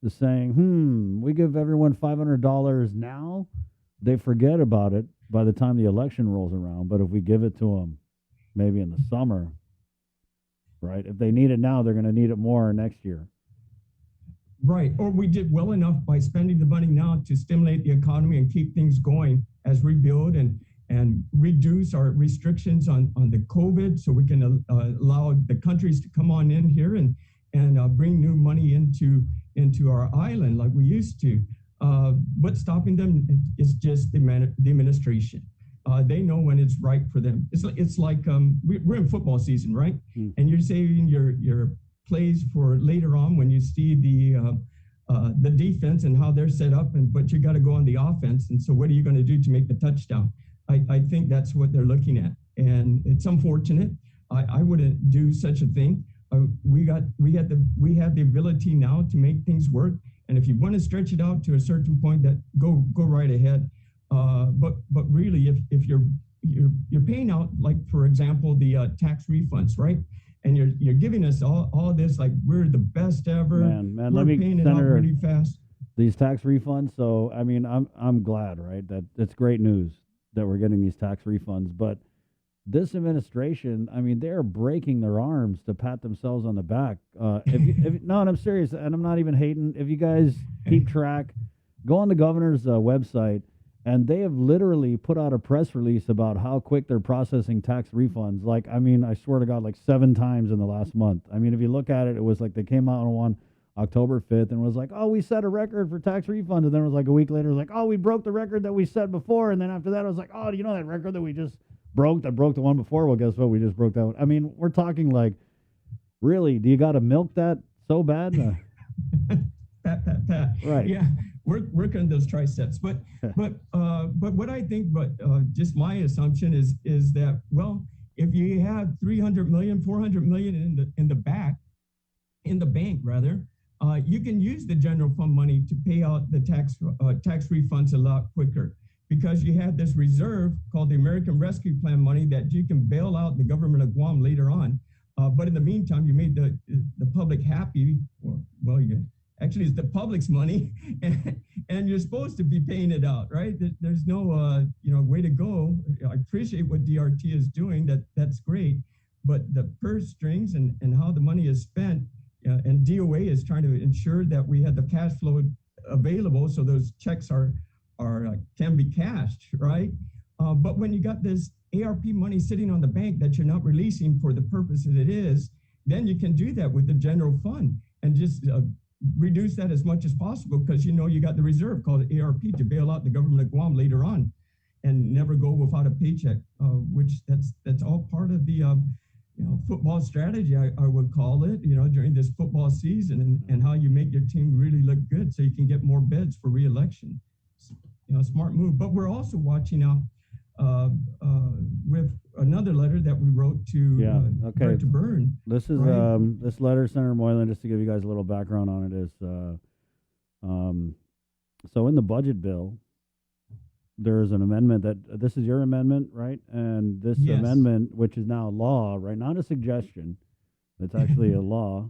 S6: just saying, we give everyone $500 now, they forget about it by the time the election rolls around. But if we give it to them maybe in the summer, right, if they need it now, they're going to need it more next year.
S3: Right. Or we did well enough by spending the money now to stimulate the economy and keep things going as we build and reduce our restrictions on the COVID, so we can allow the countries to come on in here and bring new money into our island like we used to. What's stopping them is just the administration. They know when it's right for them. It's like we're in football season, right? And you're saving your plays for later on when you see the defense and how they're set up, but you got to go on the offense. And so what are you going to do to make the touchdown? I think that's what they're looking at, and it's unfortunate. I wouldn't do such a thing. We have the ability now to make things work, and if you want to stretch it out to a certain point, that go right ahead. But really, if you're paying out, like for example, the tax refunds, right? And you're giving us all this like we're the best ever.
S6: Man,
S3: we're paying it out really fast.
S6: These tax refunds. So I mean, I'm glad, right? That it's great news that we're getting these tax refunds. But this administration, I mean, they're breaking their arms to pat themselves on the back. No, and I'm serious, and I'm not even hating. If you guys keep track, go on the governor's website, and they have literally put out a press release about how quick they're processing tax refunds. Like, I mean, I swear to God, like 7 times in the last month. I mean, if you look at it, it was like they came out on October 5th and was like, oh, we set a record for tax refunds. And then it was like a week later, it was like, oh, we broke the record that we set before. And then after that, it was like, oh, do you know that record that we just broke that broke the one before? Well, guess what? We just broke that one. I mean, we're talking like, really, do you got to milk that so bad?
S3: Pat.
S6: Right.
S3: Yeah. Working on those triceps. But what I think, just my assumption is that, well, if you have 300 million, 400 million in the bank rather, you can use the general fund money to pay out the tax refunds a lot quicker, because you have this reserve called the American Rescue Plan money that you can bail out the government of Guam later on. But in the meantime, you made the public happy. Well, actually, it's the public's money, and you're supposed to be paying it out, right? There's no way to go. I appreciate what DRT is doing. That's great, but the purse strings and how the money is spent. And DOA is trying to ensure that we have the cash flow available so those checks can be cashed, right? But when you got this ARP money sitting on the bank that you're not releasing for the purpose that it is, then you can do that with the general fund and just reduce that as much as possible, because you got the reserve called ARP to bail out the government of Guam later on and never go without a paycheck, which that's all part of the football strategy, I would call it, during this football season, and how you make your team really look good so you can get more beds for re-election. Smart move. But we're also watching out with another letter that we wrote to to Byrne.
S6: This is this letter, Senator Moylan, just to give you guys a little background on it, is so in the budget bill, there's an amendment this is your amendment, right? And this amendment, which is now law, right? Not a suggestion. It's actually a law.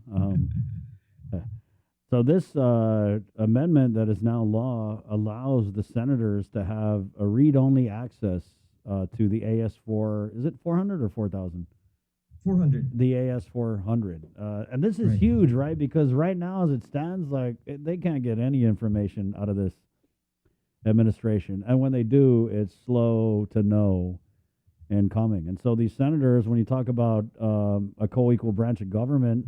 S6: So this amendment that is now law allows the senators to have a read-only access to the AS4. Is it 400 or 4,000?
S3: 400.
S6: The AS400. And this is huge, right? Because right now, as it stands, they can't get any information out of this administration, and when they do, it's slow to no incoming. And so these senators, when you talk about a co-equal branch of government,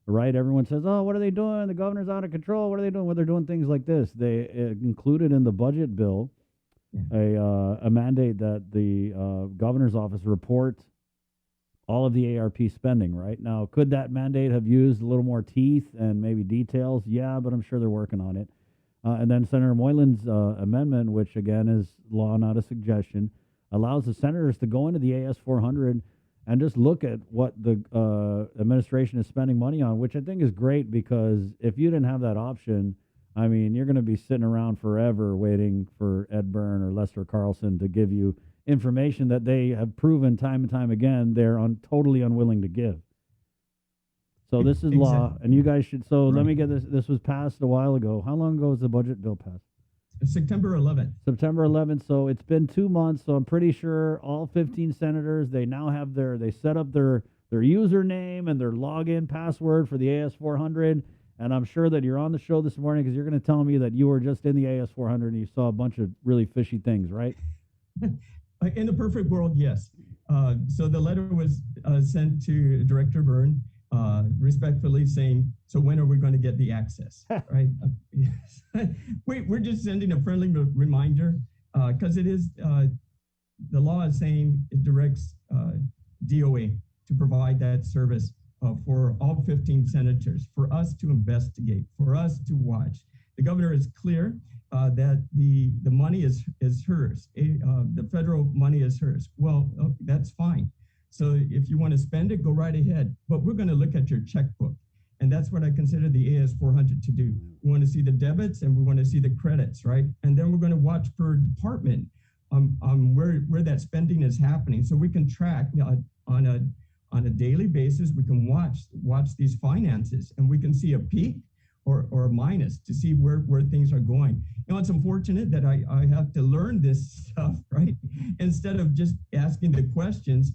S6: right, everyone says, oh, what are they doing? The governor's out of control. What are they doing? Well, they're doing things like this. They included in the budget bill a mandate that the governor's office report all of the ARP spending, right? Now, could that mandate have used a little more teeth and maybe details? Yeah, but I'm sure they're working on it. And then Senator Moylan's amendment, which again is law, not a suggestion, allows the senators to go into the AS400 and just look at what the administration is spending money on, which I think is great, because if you didn't have that option, I mean, you're going to be sitting around forever waiting for Ed Byrne or Lester Carlson to give you information that they have proven time and time again they're totally unwilling to give. So this is law, and you guys should. So let me get this. This was passed a while ago. How long ago was the budget bill passed?
S3: September 11th.
S6: September 11th. So it's been 2 months. So I'm pretty sure all 15 senators, they now have they set up their username and their login password for the AS400. And I'm sure that you're on the show this morning because you're going to tell me that you were just in the AS400 and you saw a bunch of really fishy things, right?
S3: In the perfect world, yes. So the letter was sent to Director Byrne, respectfully saying, so when are we going to get the access, right? We're just sending a friendly reminder because it is, the law is saying it directs DOA to provide that service for all 15 senators, for us to investigate, for us to watch. The governor is clear that the money is hers. The federal money is hers. Well, that's fine. So if you want to spend it, go right ahead. But we're going to look at your checkbook. And that's what I consider the AS400 to do. We want to see the debits and we want to see the credits, right? And then we're going to watch per department where that spending is happening. So we can track on a daily basis, we can watch these finances and we can see a peak or a minus to see where things are going. You know, it's unfortunate that I have to learn this stuff, right? Instead of just asking the questions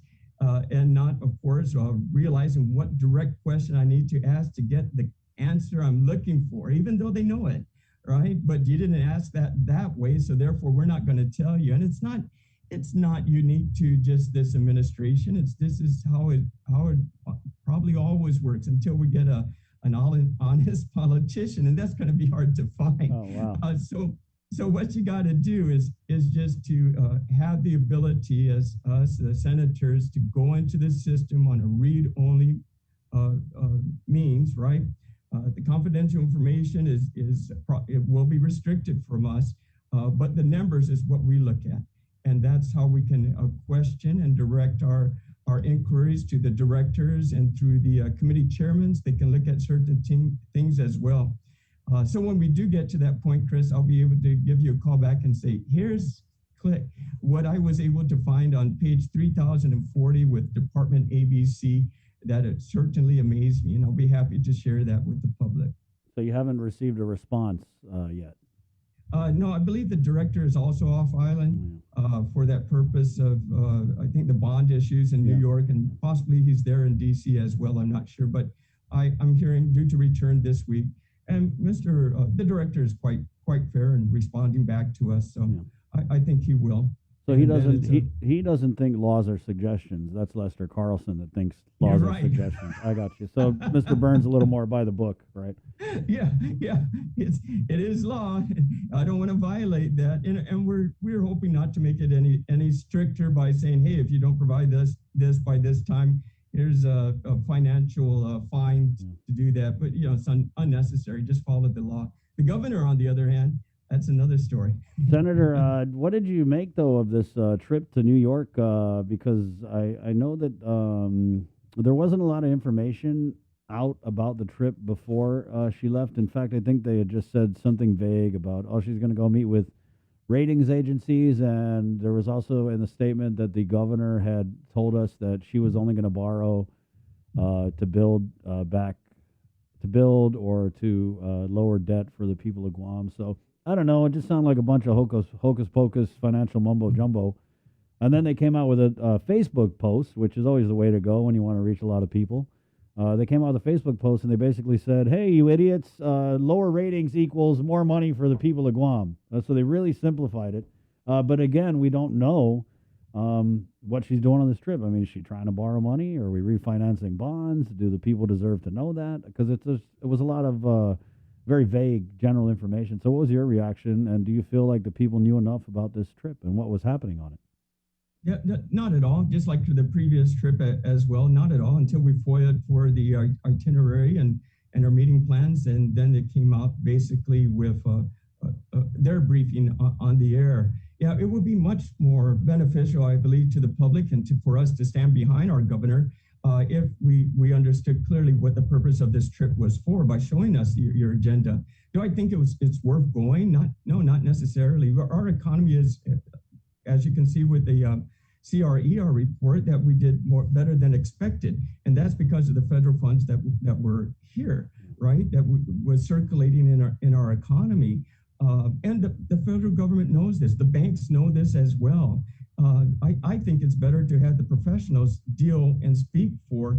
S3: and not, of course, realizing what direct question I need to ask to get the answer I'm looking for, even though they know it, right? But you didn't ask that way, so therefore we're not going to tell you. And it's not unique to just this administration. This is how it probably always works until we get an honest politician, and that's going to be hard to find.
S6: Oh, wow.
S3: So what you got to do is just to have the ability as us, the senators, to go into the system on a read-only means, right? The confidential information it will be restricted from us, but the numbers is what we look at. And that's how we can question and direct our inquiries to the directors and through the committee chairmen. They can look at certain things as well. So when we do get to that point, Chris, I'll be able to give you a call back and say, click what I was able to find on page 3040 with Department ABC. That it certainly amazed me, and I'll be happy to share that with the public.
S6: So you haven't received a response yet?
S3: No, I believe the director is also off island for that purpose of, I think, the bond issues in New York, and possibly he's there in DC as well. I'm not sure, but I'm hearing due to return this week. And the director is quite fair in responding back to us, so I think he will.
S6: So he doesn't think laws are suggestions. That's Lester Carlson that thinks laws are suggestions. I got you. So Mr. Burns a little more by the book, right?
S3: Yeah. It is law. I don't want to violate that, and we're hoping not to make it any stricter by saying, hey, if you don't provide this by this time, here's a financial fine to do that. But it's unnecessary. Just follow the law. The governor, on the other hand, that's another story.
S6: Senator, what did you make, though, of this trip to New York? Because I know that there wasn't a lot of information out about the trip before she left. In fact, I think they had just said something vague about, she's going to go meet with ratings agencies. And there was also in the statement that the governor had told us that she was only going to borrow to build or to lower debt for the people of Guam. So I don't know. It just sounded like a bunch of hocus pocus financial mumbo jumbo. And then they came out with a Facebook post, which is always the way to go when you want to reach a lot of people. They came out with a Facebook post and they basically said, hey, you idiots, lower ratings equals more money for the people of Guam. So they really simplified it. But again, we don't know what she's doing on this trip. I mean, is she trying to borrow money? Are we refinancing bonds? Do the people deserve to know that? Because it was a lot of very vague general information. So what was your reaction? And do you feel like the people knew enough about this trip and what was happening on it?
S3: Yeah, not at all. Just like to the previous trip as well, not at all until we FOIA'd for the itinerary and our meeting plans. And then it came out basically with their briefing on the air. Yeah, it would be much more beneficial, I believe, to the public and for us to stand behind our governor if we understood clearly what the purpose of this trip was for by showing us your agenda. Do I think it's worth going? No, not necessarily. Our economy is, as you can see with the CRER report, that we did better than expected, and that's because of the federal funds that were here, right? That was circulating in our economy. And the federal government knows this. The banks know this as well. I think it's better to have the professionals deal and speak for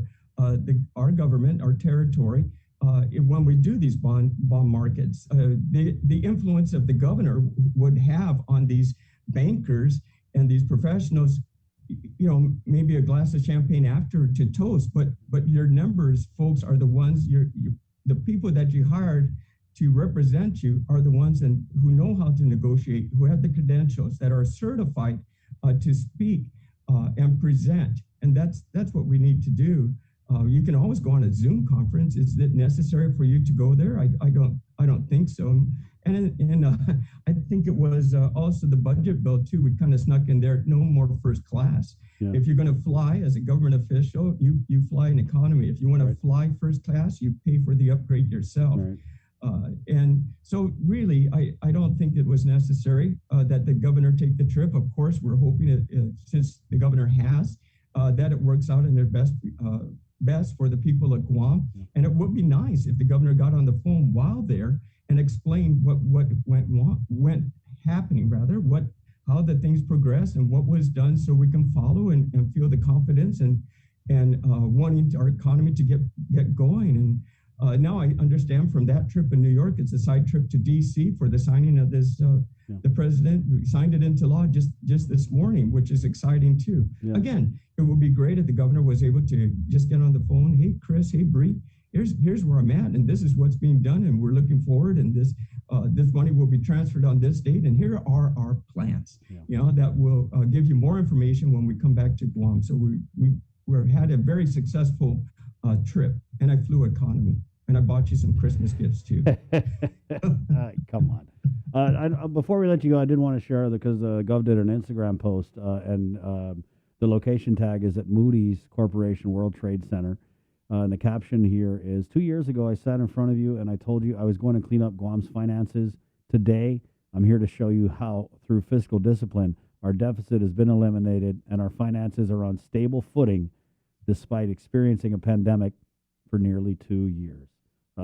S3: our government, our territory, when we do these bond markets. The influence of the governor would have on these bankers and these professionals, maybe a glass of champagne after to toast, but your numbers, folks, are the ones, the people that you hired to represent you are the ones who know how to negotiate, who have the credentials, that are certified to speak and present. And that's what we need to do. You can always go on a Zoom conference. Is it necessary for you to go there? I don't think so. And I think it was also the budget bill too. We kind of snuck in there, no more first class. Yeah. If you're going to fly as a government official, you fly an economy. If you want to fly first class, you pay for the upgrade yourself. Right. And so really, I don't think it was necessary that the governor take the trip. Of course, we're hoping since the governor has, that it works out in their best for the people of Guam. And it would be nice if the governor got on the phone while there and explained what went happening, how the things progressed and what was done, so we can follow and feel the confidence and wanting our economy to get going. And now I understand from that trip in New York, it's a side trip to DC for the signing of this. The president signed it into law just this morning, which is exciting too. Yeah. Again, it would be great if the governor was able to just get on the phone. Hey, Chris, hey, Bree, here's where I'm at, and this is what's being done, and we're looking forward, and this money will be transferred on this date, and here are our plans. Yeah. That will give you more information when we come back to Guam. So we had a very successful trip, and I flew economy. And I bought you some Christmas gifts too.
S6: Come on. Before we let you go, I did want to share, because Gov did an Instagram post, and the location tag is at Moody's Corporation World Trade Center. And the caption here is, 2 years ago, I sat in front of you and I told you I was going to clean up Guam's finances. Today, I'm here to show you how, through fiscal discipline, our deficit has been eliminated and our finances are on stable footing despite experiencing a pandemic for nearly 2 years.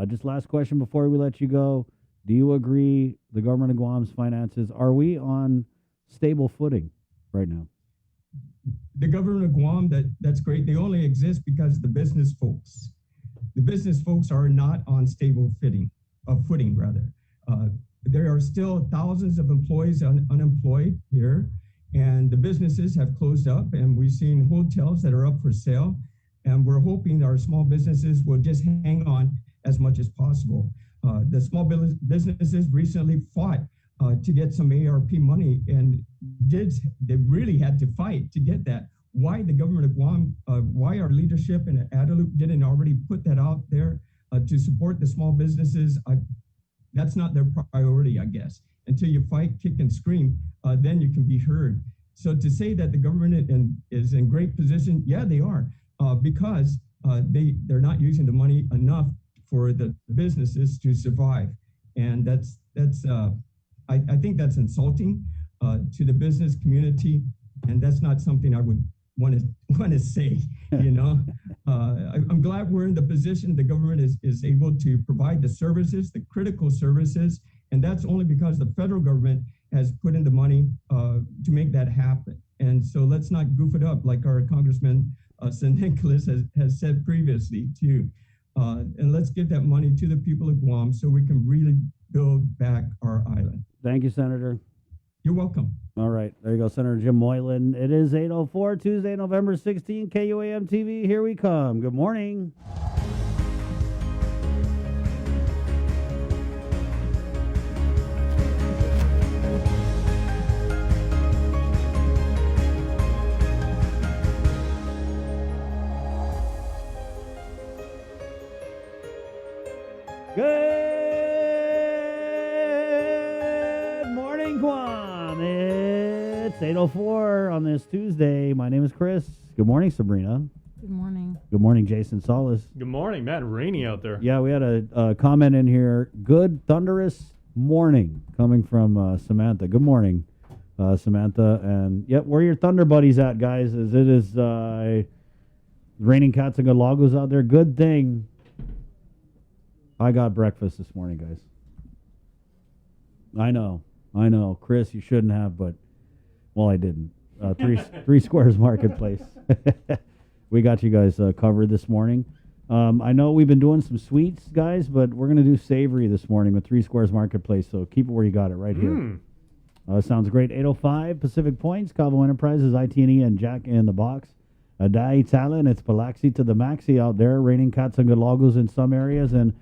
S6: Just last question before we let you go. Do you agree the government of Guam's finances, are we on stable footing right now?
S3: The government of Guam, that's great. They only exist because the business folks are not on stable footing. There are still thousands of employees unemployed here, and the businesses have closed up, and we've seen hotels that are up for sale, and we're hoping our small businesses will just hang on as much as possible. The small businesses recently fought to get some ARP money, and they really had to fight to get that. Why the government of Guam, why our leadership in Adelup didn't already put that out there to support the small businesses, that's not their priority, I guess. Until you fight, kick, and scream, then you can be heard. So to say that the government is in great position, yeah, they are, because they're not using the money enough for the businesses to survive. And I think that's insulting to the business community, and that's not something I would want to say. I'm glad we're in the position the government is able to provide the services, the critical services, and that's only because the federal government has put in the money to make that happen. And so let's not goof it up like our Congressman San Nicolas has said previously too. And let's give that money to the people of Guam so we can really build back our island.
S6: Thank you, Senator.
S3: You're welcome.
S6: All right. There you go, Senator Jim Moylan. It is 8:04, Tuesday, November 16, KUAM TV. Here we come. Good morning. Good morning, Guam. It's 8:04 on this Tuesday. My name is Chris. Good morning, Sabrina.
S4: Good morning.
S6: Good morning, Jason Solis.
S5: Good morning, man. Rainy out there.
S6: Yeah, we had a comment in here. Good thunderous morning coming from Samantha. Good morning, Samantha. And yep, where are your Thunder buddies at, guys? As it is raining cats and good lagos out there. Good thing I got breakfast this morning, guys. I know. Chris, you shouldn't have, but, well, I didn't. Three Squares Marketplace. We got you guys covered this morning. I know we've been doing some sweets, guys, but we're going to do savory this morning with Three Squares Marketplace, so keep it where you got it right here. Sounds great. 8:05 Pacific Points, Cabo Enterprises, IT&E, and Jack in the Box. Adai Talent, it's Palaxi to the Maxi out there, raining cats and good lagos in some areas, and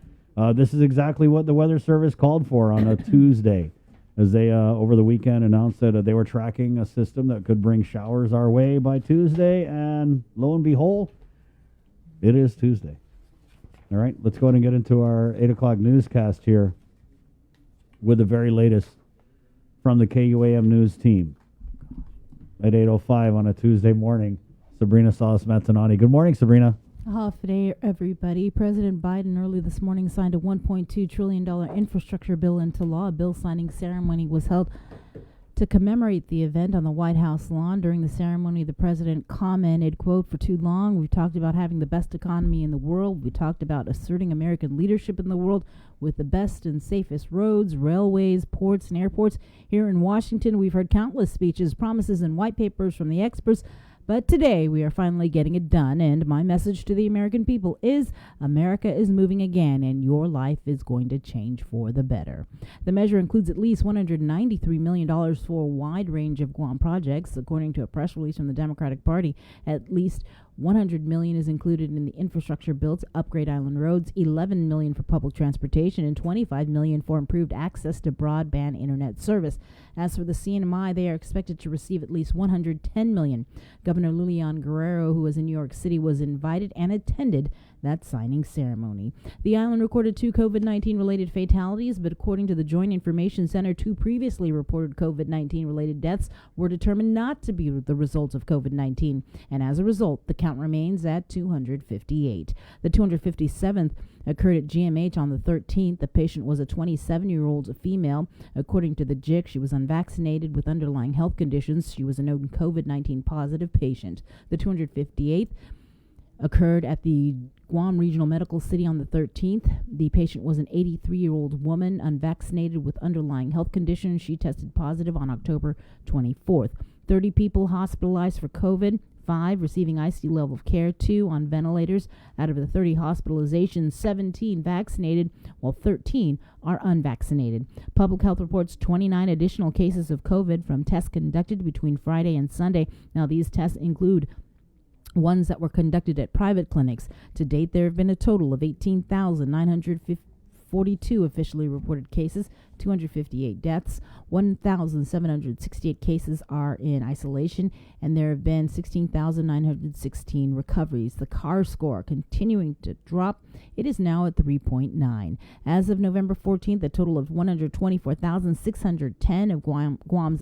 S6: this is exactly what the Weather Service called for on a Tuesday, as they, over the weekend, announced that they were tracking a system that could bring showers our way by Tuesday, and lo and behold, it is Tuesday. All right, let's go ahead and get into our 8 o'clock newscast here with the very latest from the KUAM News team at 8:05 on a Tuesday morning. Sabrina Salas-Mazzanati. Good morning, Sabrina.
S4: Half day, everybody. President Biden early this morning signed a $1.2 trillion infrastructure bill into law. A bill signing ceremony was held to commemorate the event on the White House lawn. During the ceremony, the president commented, quote, "For too long, we've talked about having the best economy in the world. We talked about asserting American leadership in the world with the best and safest roads, railways, ports, and airports. Here in Washington, we've heard countless speeches, promises, and white papers from the experts. But today, we are finally getting it done, and my message to the American people is America is moving again, and your life is going to change for the better." The measure includes at least $193 million for a wide range of Guam projects. According to a press release from the Democratic Party, at least $100 million is included in the infrastructure bill to upgrade island roads, $11 million for public transportation, and $25 million for improved access to broadband internet service. As for the CNMI, they are expected to receive at least $110 million. Governor Lilian Guerrero, who was in New York City, was invited and attended that signing ceremony. The island recorded 2 COVID-19 related fatalities, but according to the Joint Information Center, 2 previously reported COVID-19 related deaths were determined not to be the result of COVID-19, and as a result, the count remains at 258. The 257th occurred at GMH on the 13th. The patient was a 27-year-old female. According to the JIC, she was unvaccinated with underlying health conditions. She was a known COVID-19 positive patient. The 258th occurred at the Guam Regional Medical City on the 13th. The patient was an 83-year-old woman unvaccinated with underlying health conditions. She tested positive on October 24th. 30 people hospitalized for COVID, 5 receiving ICU level of care, 2 on ventilators. Out of the 30 hospitalizations, 17 vaccinated, while 13 are unvaccinated. Public Health reports 29 additional cases of COVID from tests conducted between Friday and Sunday. Now, these tests include ones that were conducted at private clinics. To date, there have been a total of 18,942 officially reported cases, 258 deaths, 1,768 cases are in isolation, and there have been 16,916 recoveries. The CAR score continuing to drop. It is now at 3.9. As of November 14th, a total of 124,610 of Guam's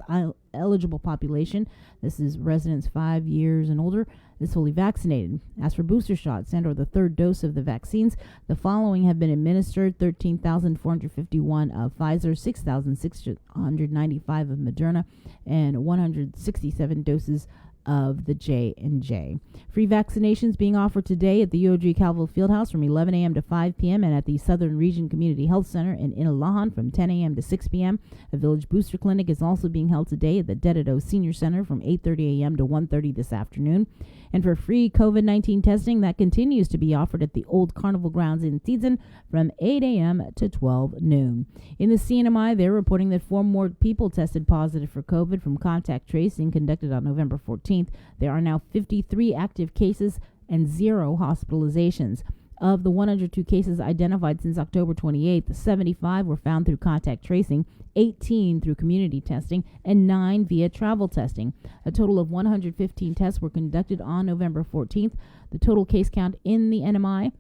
S4: eligible population, this is residents 5 years and older, is fully vaccinated. As for booster shots and or the third dose of the vaccines, the following have been administered: 13,451 of Pfizer, 6,695 of Moderna, and 167 doses of the J&J. Free vaccinations being offered today at the UOG Calvo Fieldhouse from 11 a.m. to 5 p.m. and at the Southern Region Community Health Center in Inalahan from 10 a.m. to 6 p.m. A village booster clinic is also being held today at the Dededo Senior Center from 8:30 a.m. to 1:30 this afternoon. And for free COVID-19 testing, that continues to be offered at the Old Carnival Grounds in Tizen from 8 a.m. to 12 noon. In the CNMI, they're reporting that 4 more people tested positive for COVID from contact tracing conducted on November 14th. There are now 53 active cases and 0 hospitalizations. Of the 102 cases identified since October 28th, 75 were found through contact tracing, 18 through community testing, and 9 via travel testing. A total of 115 tests were conducted on November 14th. The total case count in the NMI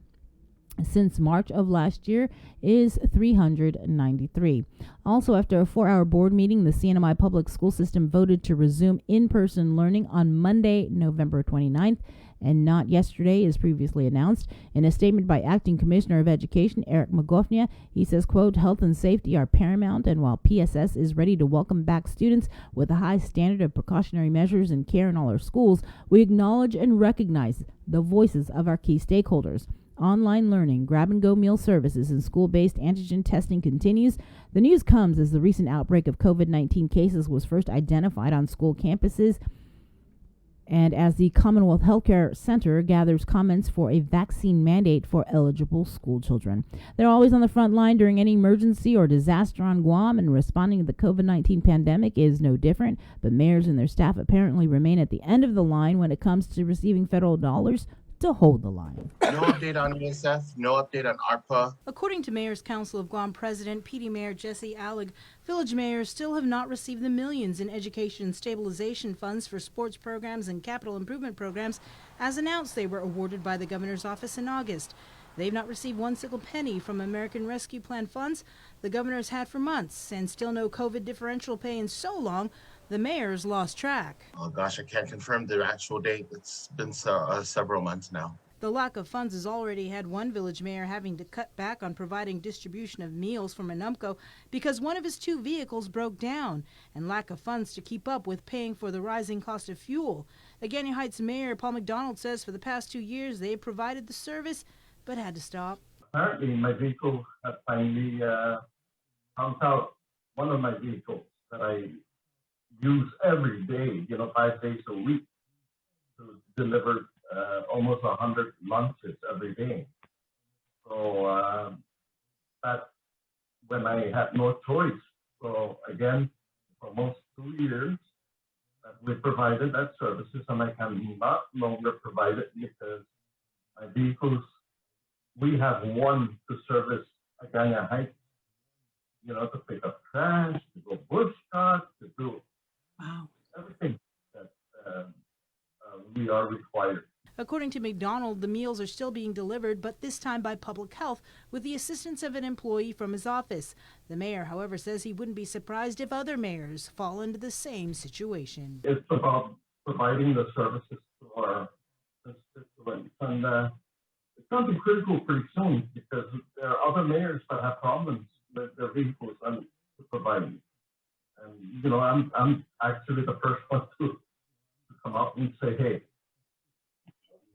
S4: since March of last year is 393. Also, after a 4-hour board meeting, the CNMI public school system voted to resume in-person learning on Monday, November 29th, and not yesterday, as previously announced. In a statement by Acting Commissioner of Education, Eric Magofnia, he says, quote, health and safety are paramount, and while PSS is ready to welcome back students with a high standard of precautionary measures and care in all our schools, we acknowledge and recognize the voices of our key stakeholders. Online learning, grab-and-go meal services, and school-based antigen testing continues. The news comes as the recent outbreak of COVID-19 cases was first identified on school campuses, and as the Commonwealth Healthcare Center gathers comments for a vaccine mandate for eligible school children. They're always on the front line during any emergency or disaster on Guam, and responding to the COVID-19 pandemic is no different, but mayors and their staff apparently remain at the end of the line when it comes to receiving federal dollars to hold the line.
S8: No update on ESF, no update on ARPA.
S9: According to Mayor's Council of Guam President PD Mayor Jesse Allig, village mayors still have not received the millions in education and stabilization funds for sports programs and capital improvement programs as announced they were awarded by the governor's office in August. They've not received one single penny from American Rescue Plan funds the governor's had for months, and still no COVID differential pay in so long the mayor's lost track.
S8: Oh gosh, I can't confirm the actual date. It's been several months now.
S9: The lack of funds has already had one village mayor having to cut back on providing distribution of meals from Anumco because one of his 2 vehicles broke down, and lack of funds to keep up with paying for the rising cost of fuel. Agani Heights Mayor Paul McDonald says for the past 2 years they have provided the service but had to stop.
S10: Apparently my vehicle had finally found out one of my vehicles that I use every day, 5 days a week, to deliver almost 100 lunches every day. So that's when I had no choice. So again, for almost 2 years, we provided that services, and I can not longer provide it because my vehicles, we have one to service Agana Heights, to pick up trash, to go bush cart, to do everything that we are required.
S9: According to McDonald, the meals are still being delivered, but this time by public health with the assistance of an employee from his office. The mayor, however, says he wouldn't be surprised if other mayors fall into the same situation.
S10: It's about providing the services to our constituents, and it's going to be critical pretty soon because there are other mayors that have problems with their vehicles and to provide them. And I'm actually the first one to come up and say, hey,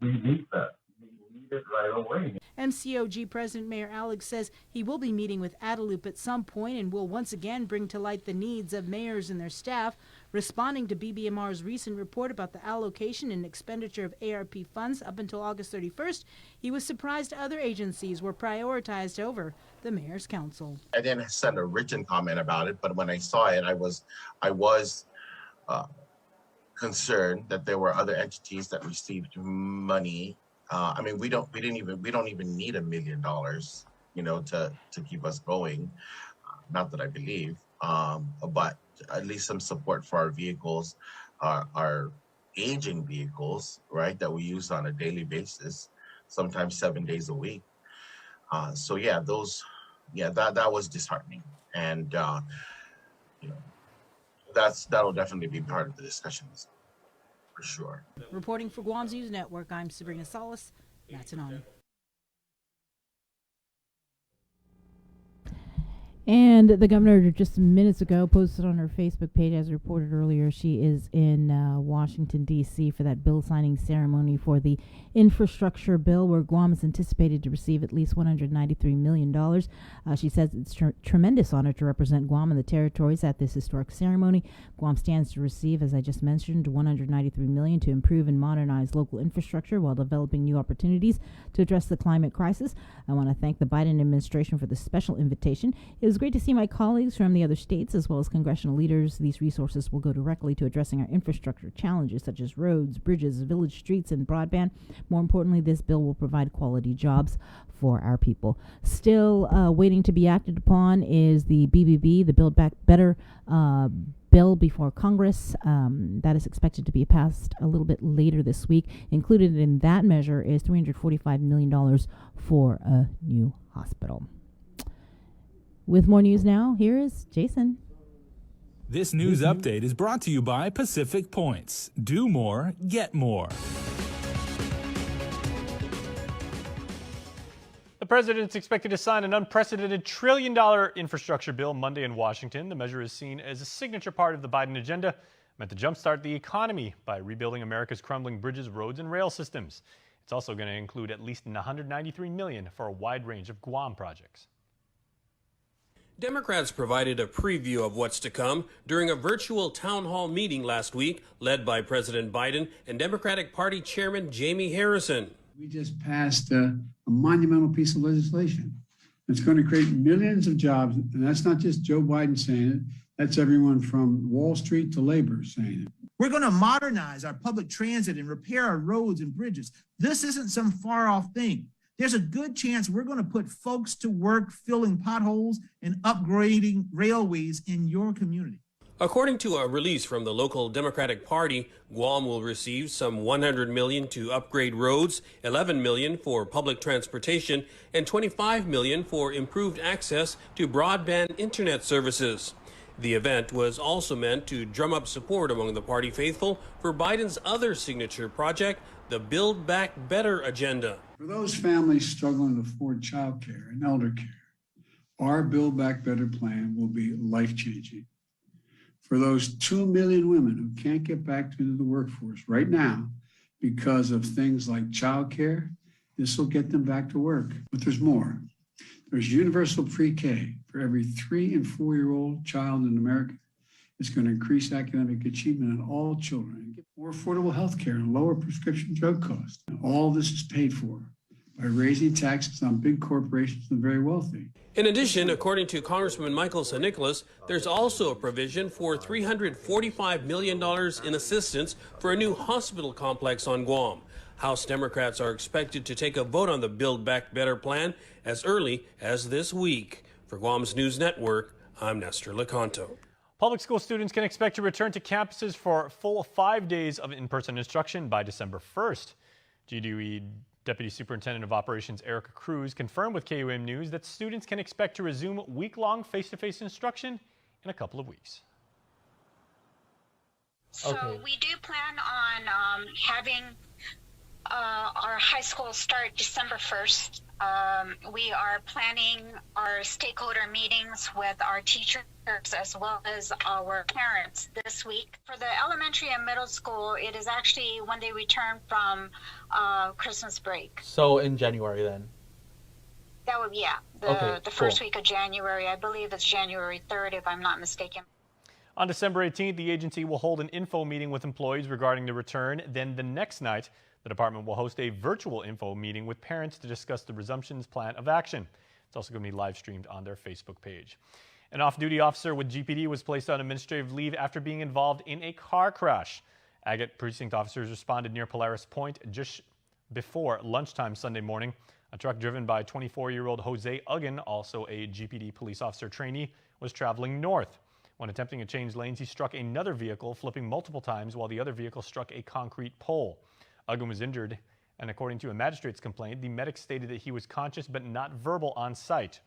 S10: we need that. We need it right away.
S9: MCOG President Mayor Alex says he will be meeting with Adelup at some point and will once again bring to light the needs of mayors and their staff. Responding to BBMR's recent report about the allocation and expenditure of ARP funds up until August 31st, he was surprised other agencies were prioritized over the Mayor's Council.
S8: I didn't send a written comment about it, but when I saw it, I was concerned that there were other entities that received money. We don't even need $1 million, to keep us going. Not that I believe, but at least some support for our vehicles, our aging vehicles, right, that we use on a daily basis, sometimes 7 days a week. That was disheartening, and that'll definitely be part of the discussions, for sure.
S9: Reporting for Guam's News Network, I'm Sabrina Salas, Matanani.
S4: And the governor just minutes ago posted on her Facebook page, as reported earlier, she is in Washington, D.C. for that bill signing ceremony for the infrastructure bill, where Guam is anticipated to receive at least $193 million. She says it's tremendous honor to represent Guam and the territories at this historic ceremony. Guam stands to receive, as I just mentioned, $193 million to improve and modernize local infrastructure while developing new opportunities to address the climate crisis. I want to thank the Biden administration for the special invitation. It was great to see my colleagues from the other states as well as congressional leaders. These resources will go directly to addressing our infrastructure challenges such as roads, bridges, village streets, and broadband. More importantly, this bill will provide quality jobs for our people. Still waiting to be acted upon is the BBB, the Build Back Better bill before Congress. That is expected to be passed a little bit later this week. Included in that measure is $345 million for a new hospital. With more news now, here is Jason.
S7: This news update is brought to you by Pacific Points. Do more, get more.
S5: The president's expected to sign an unprecedented $1 trillion infrastructure bill Monday in Washington. The measure is seen as a signature part of the Biden agenda, meant to jumpstart the economy by rebuilding America's crumbling bridges, roads, and rail systems. It's also going to include at least $193 million for a wide range of Guam projects.
S21: Democrats provided a preview of what's to come during a virtual town hall meeting last week led by President Biden and Democratic Party Chairman Jamie Harrison.
S13: We just passed a monumental piece of legislation. It's going to create millions of jobs, and that's not just Joe Biden saying it. That's everyone from Wall Street to labor saying it.
S15: We're going to modernize our public transit and repair our roads and bridges. This isn't some far-off thing. There's a good chance we're going to put folks to work filling potholes and upgrading railways in your community.
S21: According to a release from the local Democratic Party, Guam will receive some $100 million to upgrade roads, $11 million for public transportation, and $25 million for improved access to broadband internet services. The event was also meant to drum up support among the party faithful for Biden's other signature project, the Build Back Better agenda.
S13: For those families struggling to afford child care and elder care, our Build Back Better plan will be life-changing. For those 2 million women who can't get back into the workforce right now because of things like child care, this will get them back to work. But there's more. There's universal pre-K for every 3 and 4-year-old child in America. It's going to increase academic achievement in all children and get more affordable health care and lower prescription drug costs. And all this is paid for by raising taxes on big corporations and the very wealthy.
S21: In addition, according to Congressman Michael San Nicolas, there's also a provision for $345 million in assistance for a new hospital complex on Guam. House Democrats are expected to take a vote on the Build Back Better plan as early as this week. For Guam's News Network, I'm Nestor Lecanto.
S5: Public school students can expect to return to campuses for a full 5 days of in-person instruction by December 1st. GDOE Deputy Superintendent of Operations Erica Cruz confirmed with KUAM News that students can expect to resume week-long face-to-face instruction in a couple of weeks.
S16: So we do plan on having our high school start December 1st. We are planning our stakeholder meetings with our teachers as well as our parents this week. For the elementary and middle school, it is actually when they return from Christmas break.
S20: So in January then?
S16: That would be, the first week of January. I believe it's January 3rd, if I'm not mistaken.
S5: On December 18th, the agency will hold an info meeting with employees regarding the return. Then the next night, the department will host a virtual info meeting with parents to discuss the resumption's plan of action. It's also going to be live streamed on their Facebook page. An off-duty officer with GPD was placed on administrative leave after being involved in a car crash. Agate precinct officers responded near Polaris Point just before lunchtime Sunday morning. A truck driven by 24-year-old Jose Uggan, also a GPD police officer trainee, was traveling north. When attempting to change lanes, he struck another vehicle, flipping multiple times while the other vehicle struck a concrete pole. Uggan was injured, and according to a magistrate's complaint, the medic stated that he was conscious but not verbal on site.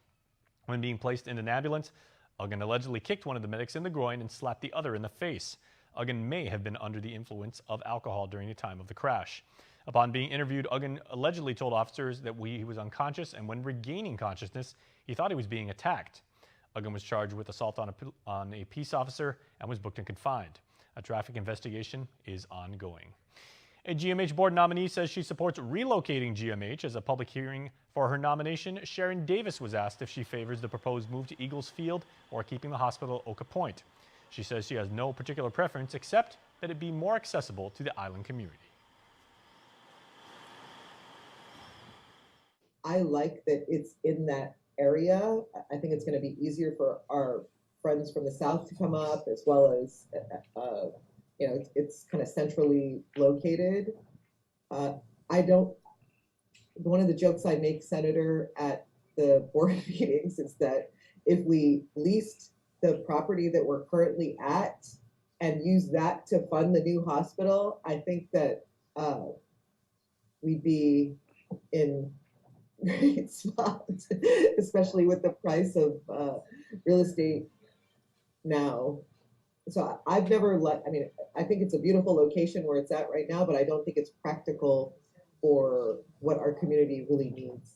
S5: When being placed in an ambulance, Uggan allegedly kicked one of the medics in the groin and slapped the other in the face. Uggan may have been under the influence of alcohol during the time of the crash. Upon being interviewed, Uggan allegedly told officers that he was unconscious, and when regaining consciousness, he thought he was being attacked. Huggan was charged with assault on a peace officer and was booked and confined. A traffic investigation is ongoing. A GMH board nominee says she supports relocating GMH. As a public hearing for her nomination, Sharon Davis was asked if she favors the proposed move to Eagles Field or keeping the hospital at Oka Point. She says she has no particular preference except that it be more accessible to the island community.
S2: I like that it's in that area. I think it's going to be easier for our friends from the south to come up, as well as it's kind of centrally located. One of the jokes I make, Senator, at the board meetings is that if we leased the property that we're currently at and use that to fund the new hospital, I think that we'd be in great spot, especially with the price of real estate now. So I think it's a beautiful location where it's at right now, but I don't think it's practical for what our community really needs.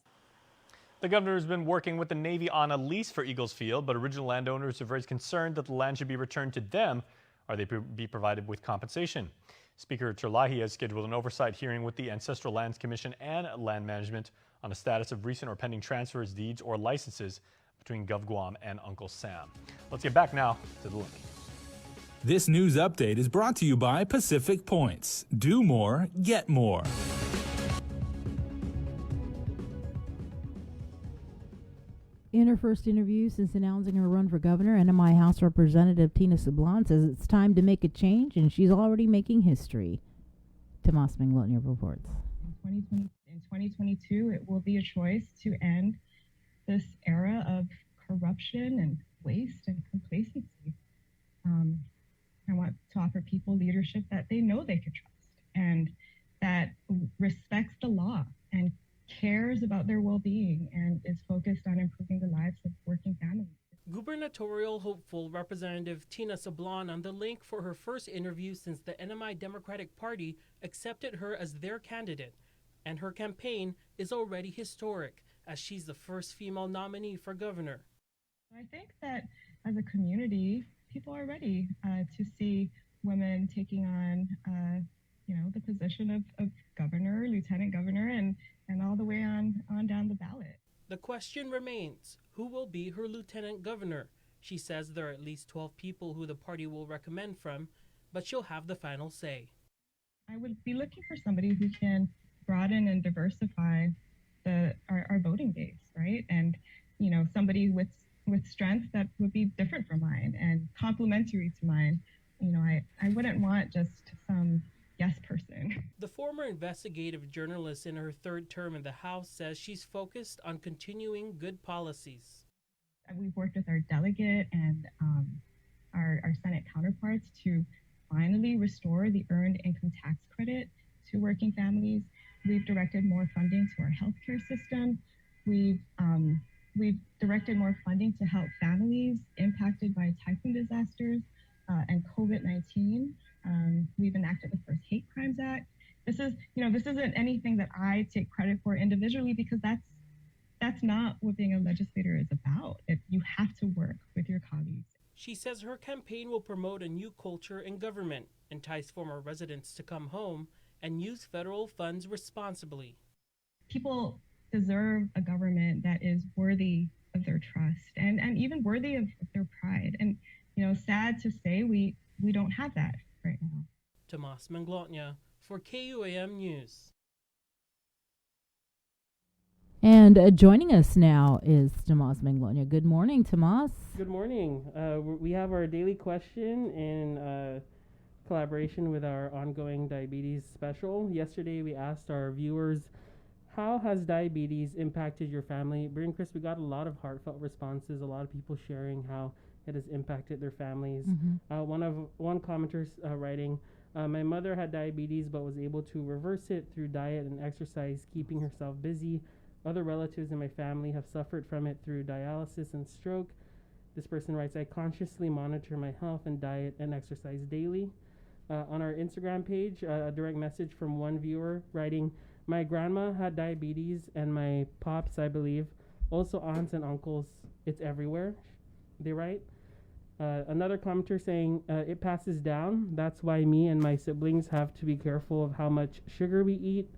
S5: The governor has been working with the Navy on a lease for Eagles Field, but original landowners have raised concern that the land should be returned to them or they be provided with compensation. Speaker Terlahi has scheduled an oversight hearing with the Ancestral Lands Commission and Land Management on the status of recent or pending transfers, deeds, or licenses between GovGuam and Uncle Sam. Let's get back now to the link.
S7: This news update is brought to you by Pacific Points. Do more, get more.
S4: In her first interview since announcing her run for governor, NMI House Representative Tina Sablan says it's time to make a change, and she's already making history. Tomas Manglotnia reports.
S12: In 2022, it will be a choice to end this era of corruption and waste and complacency. I want to offer people leadership that they know they can trust and that respects the law and cares about their well-being and is focused on improving the lives of working families.
S17: Gubernatorial hopeful Representative Tina Sablan on the link for her first interview since the NMI Democratic Party accepted her as their candidate. And her campaign is already historic, as she's the first female nominee for governor.
S12: I think that as a community, people are ready to see women taking on, the position of governor, lieutenant governor, and all the way on down the ballot.
S17: The question remains, who will be her lieutenant governor? She says there are at least 12 people who the party will recommend from, but she'll have the final say.
S12: I would be looking for somebody who can broaden and diversify our voting base, right? And, somebody with strengths that would be different from mine and complementary to mine. I wouldn't want just some yes person.
S17: The former investigative journalist in her third term in the House says she's focused on continuing good policies.
S12: We've worked with our delegate and our Senate counterparts to finally restore the earned income tax credit to working families. We've directed more funding to our healthcare system. We've directed more funding to help families impacted by typhoon disasters and COVID-19. We've enacted the first Hate Crimes Act. This isn't anything that I take credit for individually because that's not what being a legislator is about. You have to work with your colleagues.
S17: She says her campaign will promote a new culture in government, entice former residents to come home, and use federal funds responsibly.
S12: People deserve a government that is worthy of their trust and even worthy of their pride. And, sad to say, we don't have that right now.
S17: Tomas Manglotnia for KUAM News.
S4: And joining us now is Tomas Manglotnia. Good morning, Tomas.
S18: Good morning. We have our daily question in collaboration with our ongoing diabetes special. Yesterday, we asked our viewers, how has diabetes impacted your family? Bryn Chris, we got a lot of heartfelt responses, a lot of people sharing how it has impacted their families. One commenter writing, my mother had diabetes but was able to reverse it through diet and exercise, keeping herself busy. Other relatives in my family have suffered from it through dialysis and stroke. This person writes, I consciously monitor my health and diet and exercise daily. On our Instagram page, a direct message from one viewer writing, my grandma had diabetes and my pops, I believe, also aunts and uncles. It's everywhere. they write. Another commenter saying, it passes down. That's why me and my siblings have to be careful of how much sugar we eat.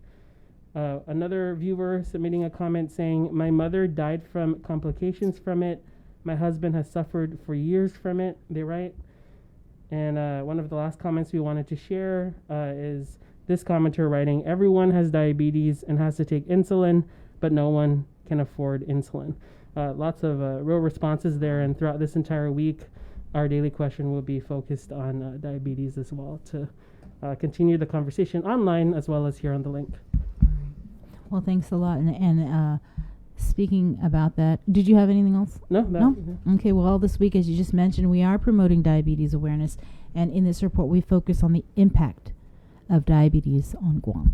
S18: Another viewer submitting a comment saying, my mother died from complications from it. My husband has suffered for years from it, they write. And one of the last comments we wanted to share is this commenter writing, everyone has diabetes and has to take insulin, but no one can afford insulin. Lots of real responses there, and throughout this entire week, our daily question will be focused on diabetes as well, to continue the conversation online as well as here on the link.
S4: Well, thanks a lot. And speaking about that, did you have anything else?
S18: No.
S4: Okay, well, this week, as you just mentioned, we are promoting diabetes awareness. And in this report, we focus on the impact of diabetes on Guam.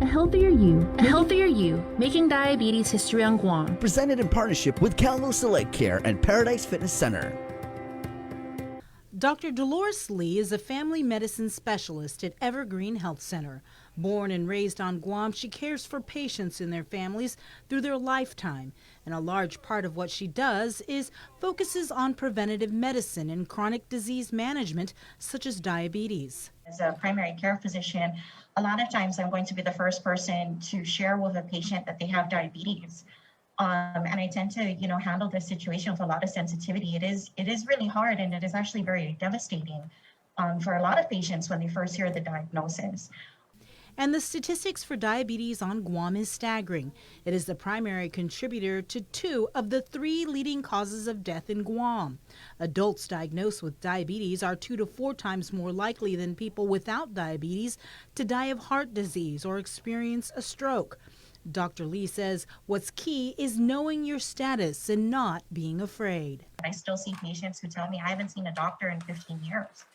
S14: A healthier you, making diabetes history on Guam.
S11: Presented in partnership with Calvo Select Care and Paradise Fitness Center.
S9: Dr. Dolores Lee is a family medicine specialist at Evergreen Health Center. Born and raised on Guam, she cares for patients and their families through their lifetime. And a large part of what she does is focuses on preventative medicine and chronic disease management, such as diabetes.
S19: As a primary care physician, a lot of times I'm going to be the first person to share with a patient that they have diabetes. And I tend to, handle this situation with a lot of sensitivity. It is really hard, and it is actually very devastating for a lot of patients when they first hear the diagnosis.
S9: And the statistics for diabetes on Guam is staggering. It is the primary contributor to 2 of the 3 leading causes of death in Guam. Adults diagnosed with diabetes are 2 to 4 times more likely than people without diabetes to die of heart disease or experience a stroke. Dr. Lee says what's key is knowing your status and not being afraid.
S19: I still see patients who tell me, I haven't seen a doctor in 15 years.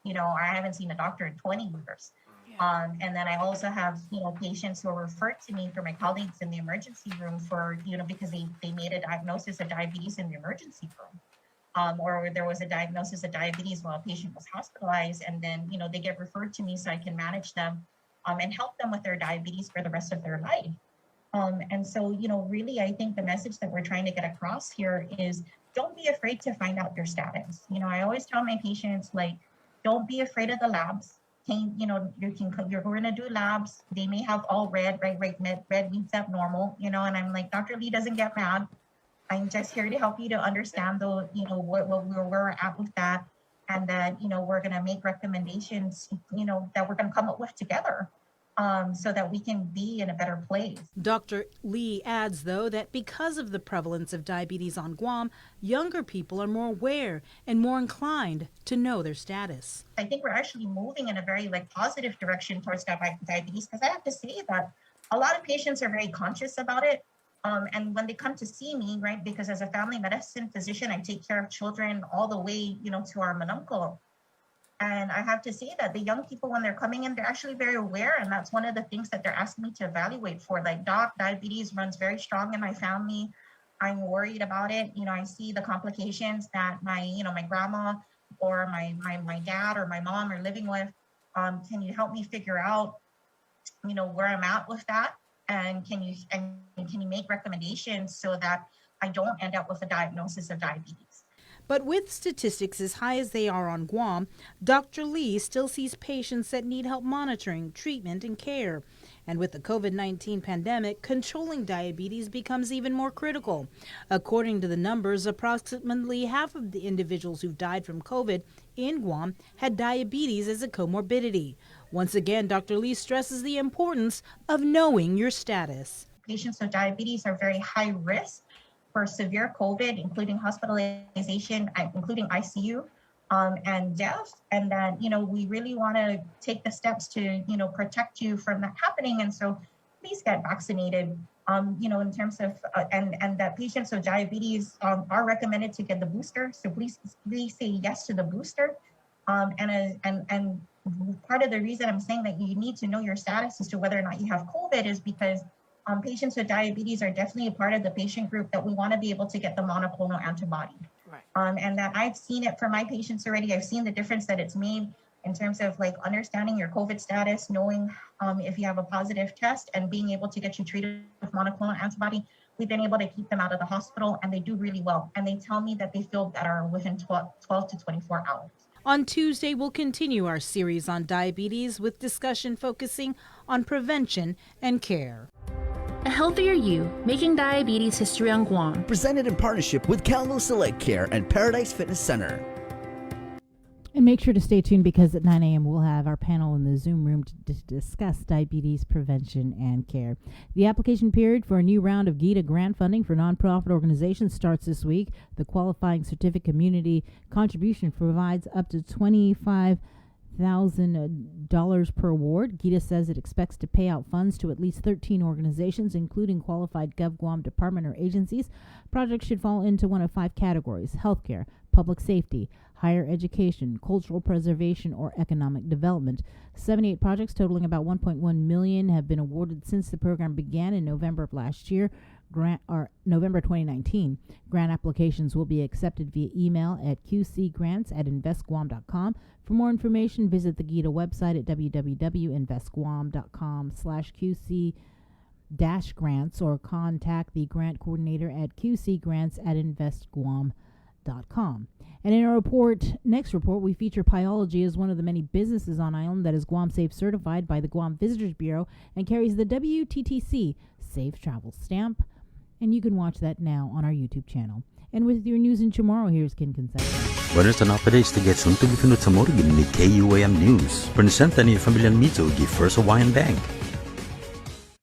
S19: I haven't seen a doctor in 20 years. And then I also have, patients who are referred to me from my colleagues in the emergency room for, because they made a diagnosis of diabetes in the emergency room. Or there was a diagnosis of diabetes while a patient was hospitalized, and then, they get referred to me so I can manage them and help them with their diabetes for the rest of their life. And so, really, I think the message that we're trying to get across here is don't be afraid to find out your status. I always tell my patients, don't be afraid of the labs. You're going to do labs. They may have all red, right? Red means abnormal, and I'm like, Dr. Lee doesn't get mad. I'm just here to help you to understand where we're at with that, and that, we're going to make recommendations, that we're going to come up with together. So that we can be in a better place.
S9: Dr. Lee adds, though, that because of the prevalence of diabetes on Guam, younger people are more aware and more inclined to know their status.
S19: I think we're actually moving in a very positive direction towards diabetes, because I have to say that a lot of patients are very conscious about it. And when they come to see me, right, because as a family medicine physician, I take care of children all the way, to our manunko. And I have to say that the young people, when they're coming in, they're actually very aware. And that's one of the things that they're asking me to evaluate for. Doc, diabetes runs very strong in my family. I'm worried about it. I see the complications that my grandma or my dad or my mom are living with. Can you help me figure out, where I'm at with that? And can you make recommendations so that I don't end up with a diagnosis of diabetes?
S9: But with statistics as high as they are on Guam, Dr. Lee still sees patients that need help monitoring, treatment, and care. And with the COVID-19 pandemic, controlling diabetes becomes even more critical. According to the numbers, approximately half of the individuals who died from COVID in Guam had diabetes as a comorbidity. Once again, Dr. Lee stresses the importance of knowing your status.
S19: Patients with diabetes are very high risk for severe COVID, including hospitalization, including ICU, and death. And that, we really want to take the steps to, protect you from that happening. And so please get vaccinated, in terms of, and that patients with diabetes are recommended to get the booster. So please say yes to the booster. And part of the reason I'm saying that you need to know your status as to whether or not you have COVID is because patients with diabetes are definitely a part of the patient group that we want to be able to get the monoclonal antibody. Right. And that I've seen it for my patients already. I've seen the difference that it's made in terms of understanding your COVID status, knowing if you have a positive test and being able to get you treated with monoclonal antibody we've been able to keep them out of the hospital, and they do really well. And they tell me that they feel better within 12 to 24 hours.
S9: On Tuesday, we'll continue our series on diabetes with discussion focusing on prevention and care.
S14: A healthier you, making diabetes history on Guam.
S11: Presented in partnership with Calvo Select Care and Paradise Fitness Center.
S4: And make sure to stay tuned because at 9 a.m. we'll have our panel in the Zoom room to discuss diabetes prevention and care. The application period for a new round of GITA grant funding for nonprofit organizations starts this week. The qualifying certificate community contribution provides up to $25,000 per award. GITA says it expects to pay out funds to at least 13 organizations, including qualified GovGuam department or agencies. Projects should fall into one of 5 categories: healthcare, public safety, higher education, cultural preservation, or economic development. 78 projects totaling about $1.1 million have been awarded since the program began in November of last year, November 2019. Grant applications will be accepted via email at qcgrants@investguam.com. For more information, visit the GITA website at www.investguam.com/qc-grants or contact the grant coordinator at qcgrants@investguam.com. And in our next report, we feature Pyology as one of the many businesses on island that is Guam Safe certified by the Guam Visitors Bureau and carries the WTTC Safe Travel stamp. And you can watch that now on our YouTube channel. And with your news in tomorrow, here's Ken Concepcion.
S20: Buenos updates to get some to be sa morgan ni KUAM News. Presenta ni Familian Mizo gi First Hawaiian Bank.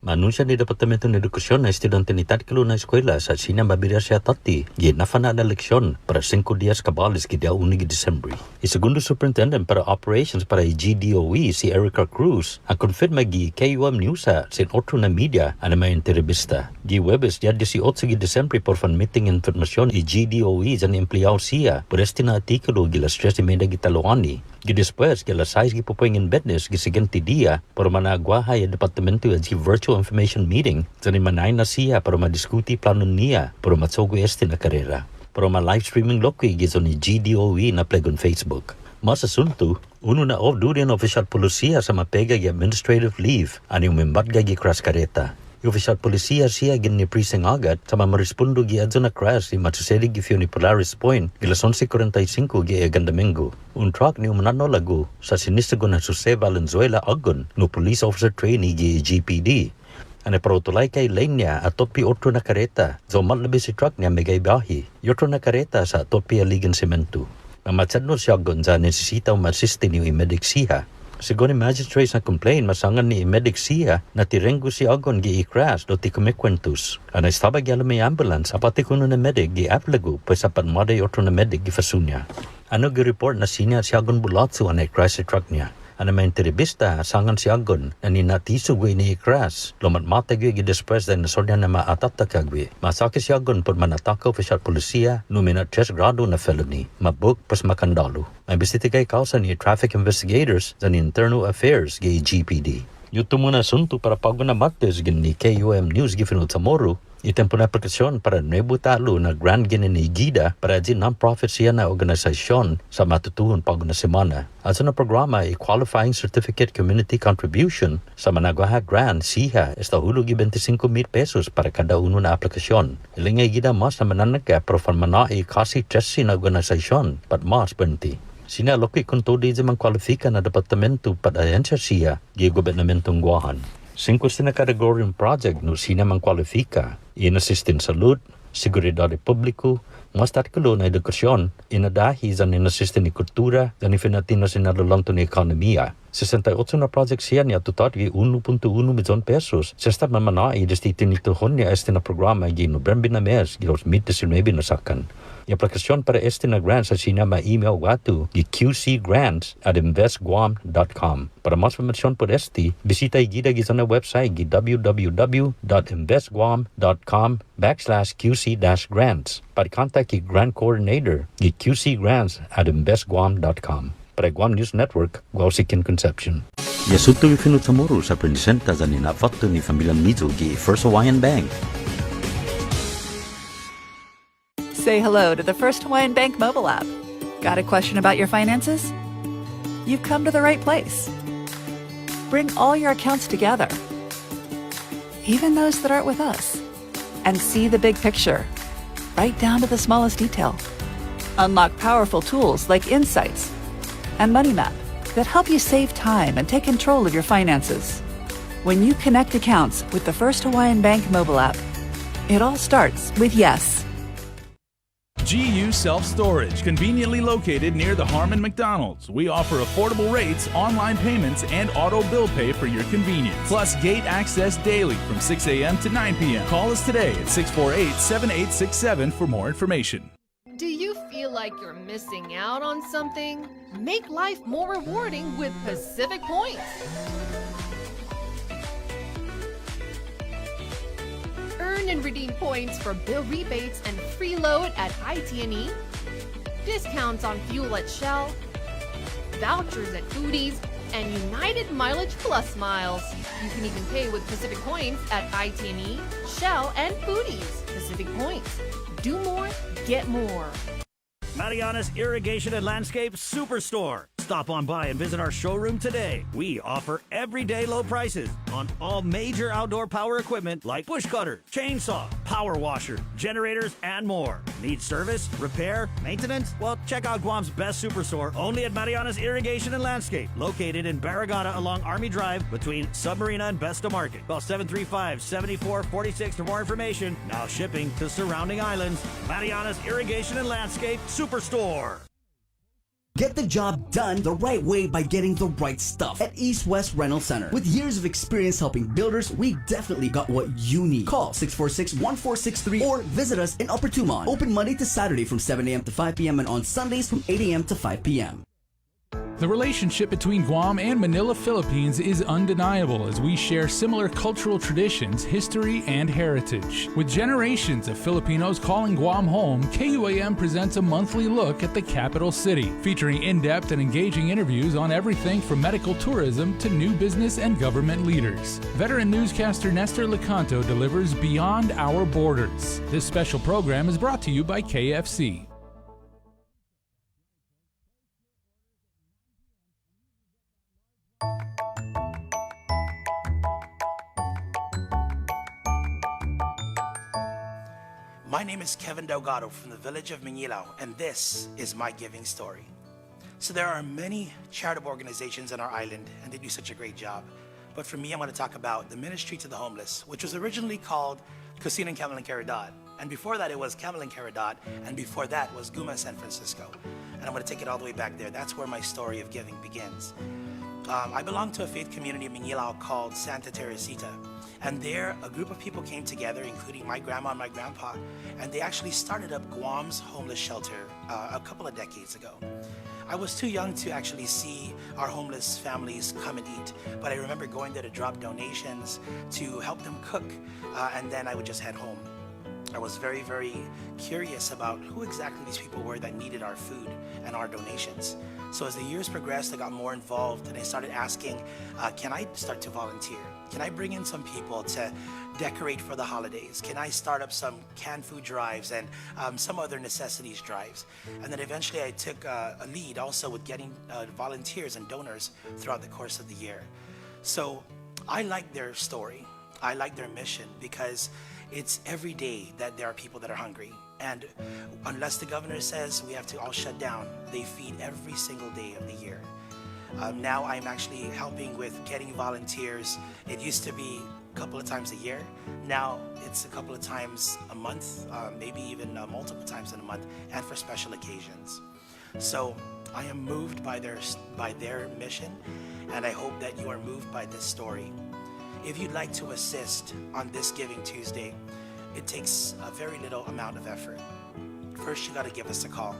S20: Manunsya ni Departamento ng Edukasyon na estudyante ni Tatkalo na eskwela sa Sinambabira siya tati ginafana na leksyon para 5 dias kabalis gida 1 de Disyembre. Segundo Superintendent para Operations para GDOE si Erica Cruz ang confirma gi KUAM News sa otro na media ana may entrevista. Gi Webes dia 18 de Disyembre por fan meeting informasyon i GDOE jan empleyado siya por este na artikulo gi las 3:30 gitalawani. Gi después que las 6 gipupuingin business gi siguiente dia por managwahay ang departamento at virtual information meeting sa ni manay na siya para madiskuti plano niya para matsogo este na karera. Para ma-live streaming loki gizo ni GDOE na pleg on Facebook. Mas asunto, uno na off-duty ang official polisiya sa mapega gi administrative leave ani umimbatga gi crash kareta. Official polisiya siya gin ni precinct agad sa mamarespondo gi adzo na crash si Matsuseli gi Fioni Polaris Point gilas 11:45 gi Domingo. Un truck ni umanano lago sa sinisago na Jose Valenzuela Agon no police officer trainee gi GPD. Ane parotulay kay lane niya at topi otro na kareta. So malabi si truck niya megay bahi. Yotro na kareta sa topi aligan semento. Mamatsad no siya gonza nesisita umasiste ni medic siya. Según ni magistrate na complain, masangan ni medic siya na tirenggo si Agon gi i-crash do ti kumikwentus. Ana estaba gi alam may ambulance apati kuno na medic gi aplago pues apan maday otro na medic gi fasunya. Ano gi report na sinya si Agon bulatsu anay crash si truck niya. Ana may entrevista sangan si Agon na ninatiso gwi ni i-crash. Lomat-mata gwi gi después na nasodya na maatataka gwi. Masaki si Agon por manataka official polisiya numina 3 grado na felony. Mabuk pas makandalo. May bisiti kay kausa ni traffic investigators sa internal affairs gi GPD. Yuto muna asunto para pagod na martes gin ni KUAM News gifinod sa Moro. Itempo na aplikasyon para nuevo talo na Grand Ginini Gida para di non-profit siya na organisasyon sa matutuhon pagod na semana. At na programa i-qualifying certificate community contribution sa Managwaha Grand siya esta hulog 25,000 pesos para kada uno na aplikasyon. Ilingay gida mas na mananaga pero fan mana i-kasi 13 na organisasyon pat mas 20. Sina loki kung todi di mangkwalifika na departamento pat ahensya siya di gobernamentong Guahan. 5 sina kategoryang project no sina mangkwalifika. In-assistin salud, seguridad publiko, mas tatkulo na edukasyon, inadahi zan in-assistin ni kultura, zan ifinatin na sinalulanto ni ekonomiya. 68 na project siya niya tutat gi 1.1 milyon pesos. Sa start na manai, destito nitohon niya este na programa gi November na mes, gi 2019 na sakan. Aplikasyon para este na grants sa sina ma-email watu gi qcgrants@investguam.com. Para mas informasyon por este, bisita gida gi sa website gi www.investguam.com/qc-grants. Para contact gi grant coordinator gi qcgrants@investguam.com. Para Guam News Network, Guausikin Concepcion. Yasuto gifinod sa Moro sa presenta sa ninafakto ni Familian Mizo gi First Hawaiian Bank.
S22: Say hello to the First Hawaiian Bank mobile app. Got a question about your finances? You've come to the right place. Bring all your accounts together, even those that aren't with us, and see the big picture, right down to the smallest detail. Unlock powerful tools like Insights and Money Map that help you save time and take control of your finances. When you connect accounts with the First Hawaiian Bank mobile app, it all starts with yes.
S7: GU Self-Storage, conveniently located near the Harmon McDonald's. We offer affordable rates, online payments, and auto bill pay for your convenience. Plus gate access daily from 6 a.m. to 9 p.m. Call us today at 648-7867 for more information.
S1: Do you feel like you're missing out on something? Make life more rewarding with Pacific Points. Earn and redeem points for bill rebates and free load at IT&E, discounts on fuel at Shell, vouchers at Foodies, and United Mileage Plus miles. You can even pay with Pacific Points at IT&E, Shell, and Foodies. Pacific Points. Do more, get more.
S3: Mariana's Irrigation and Landscape Superstore. Stop on by and visit our showroom today. We offer everyday low prices on all major outdoor power equipment like bush cutters, chainsaw, power washers, generators, and more. Need service, repair, maintenance? Well, check out Guam's best superstore only at Mariana's Irrigation and Landscape, located in Barragata along Army Drive between Submarina and Besta Market. Call 735-7446 for more information. Now shipping to surrounding islands. Mariana's Irrigation and Landscape Superstore.
S11: Get the job done the right way by getting the right stuff at East West Rental Center. With years of experience helping builders, we definitely got what you need. Call 646-1463 or visit us in Upper Tumon. Open Monday to Saturday from 7 a.m. to 5 p.m. and on Sundays from 8 a.m. to 5 p.m.
S7: The relationship between Guam and Manila, Philippines is undeniable as we share similar cultural traditions, history, and heritage. With generations of Filipinos calling Guam home, KUAM presents a monthly look at the capital city, featuring in-depth and engaging interviews on everything from medical tourism to new business and government leaders. Veteran newscaster Nestor Lecanto delivers Beyond Our Borders. This special program is brought to you by KFC.
S23: My name is Kevin Delgado from the village of Manilao, and this is my giving story. So there are many charitable organizations on our island, and they do such a great job. But for me, I'm going to talk about the Ministry to the Homeless, which was originally called Kusina and Camel and Caridad. And before that, it was Camel and Caridad, and before that was Guma San Francisco. And I'm going to take it all the way back there. That's where my story of giving begins. I belong to a faith community in Manilao called Santa Teresita. And there, a group of people came together, including my grandma and my grandpa, and they actually started up Guam's homeless shelter a couple of decades ago. I was too young to actually see our homeless families come and eat, but I remember going there to drop donations, to help them cook, and then I would just head home. I was very, very curious about who exactly these people were that needed our food and our donations. So as the years progressed, I got more involved and I started asking, can I start to volunteer? Can I bring in some people to decorate for the holidays? Can I start up some canned food drives and some other necessities drives? And then eventually I took a lead also with getting volunteers and donors throughout the course of the year. So I like their story. I like their mission because it's every day that there are people that are hungry. And unless the governor says we have to all shut down, they feed every single day of the year. Now I'm actually helping with getting volunteers. It used to be a couple of times a year. Now it's a couple of times a month, maybe even multiple times in a month, and for special occasions. So I am moved by their mission, and I hope that you are moved by this story. If you'd like to assist on this Giving Tuesday, it takes a very little amount of effort. First, you got to give us a call.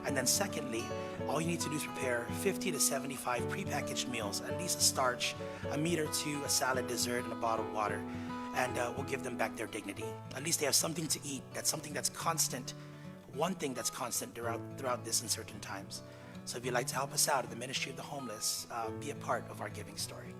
S23: And then secondly, all you need to do is prepare 50 to 75 prepackaged meals, at least a starch, a meat or two, a salad, dessert, and a bottle of water. And we'll give them back their dignity. At least they have something to eat. That's something that's constant, one thing that's constant throughout this uncertain times. So if you'd like to help us out at the Ministry of the Homeless, be a part of our giving story.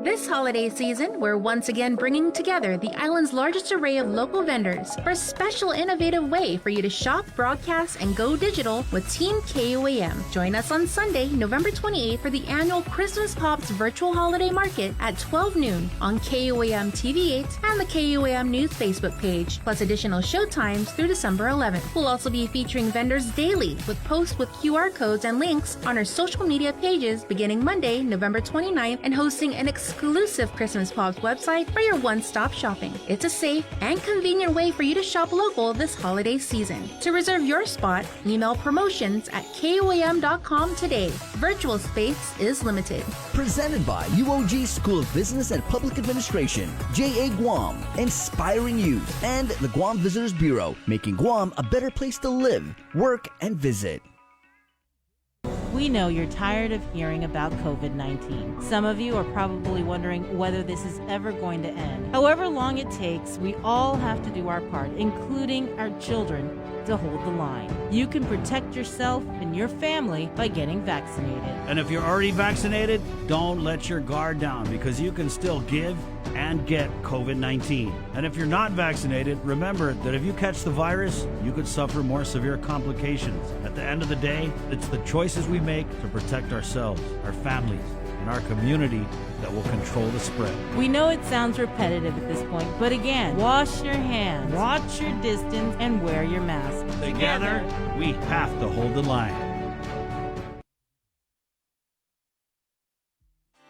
S14: This holiday season, we're once again bringing together the island's largest array of local vendors for a special innovative way for you to shop, broadcast, and go digital with Team KUAM. Join us on Sunday, November 28th for the annual Christmas Pops Virtual Holiday Market at 12 noon on KUAM TV8 and the KUAM News Facebook page, plus additional show times through December 11th. We'll also be featuring vendors daily with posts with QR codes and links on our social media pages beginning Monday, November 29th, and hosting an exclusive Christmas Pops website for your one-stop shopping. It's a safe and convenient way for you to shop local this holiday season. To reserve your spot, email promotions@kuam.com today. Virtual space is limited.
S11: Presented by UOG School of Business and Public Administration, JA Guam, inspiring youth, and the Guam Visitors Bureau, making Guam a better place to live, work, and visit.
S4: We know you're tired of hearing about COVID-19. Some of you are probably wondering whether this is ever going to end. However long it takes, we all have to do our part, including our children, to hold the line. You can protect yourself and your family by getting vaccinated.
S3: And if you're already vaccinated, don't let your guard down because you can still give and get COVID-19. And if you're not vaccinated, remember that if you catch the virus, you could suffer more severe complications. At the end of the day, it's the choices we make to protect ourselves, our families, and our community that will control the spread.
S4: We know it sounds repetitive at this point, but again, wash your hands, watch your distance, and wear your mask.
S3: Together, we have to hold the line.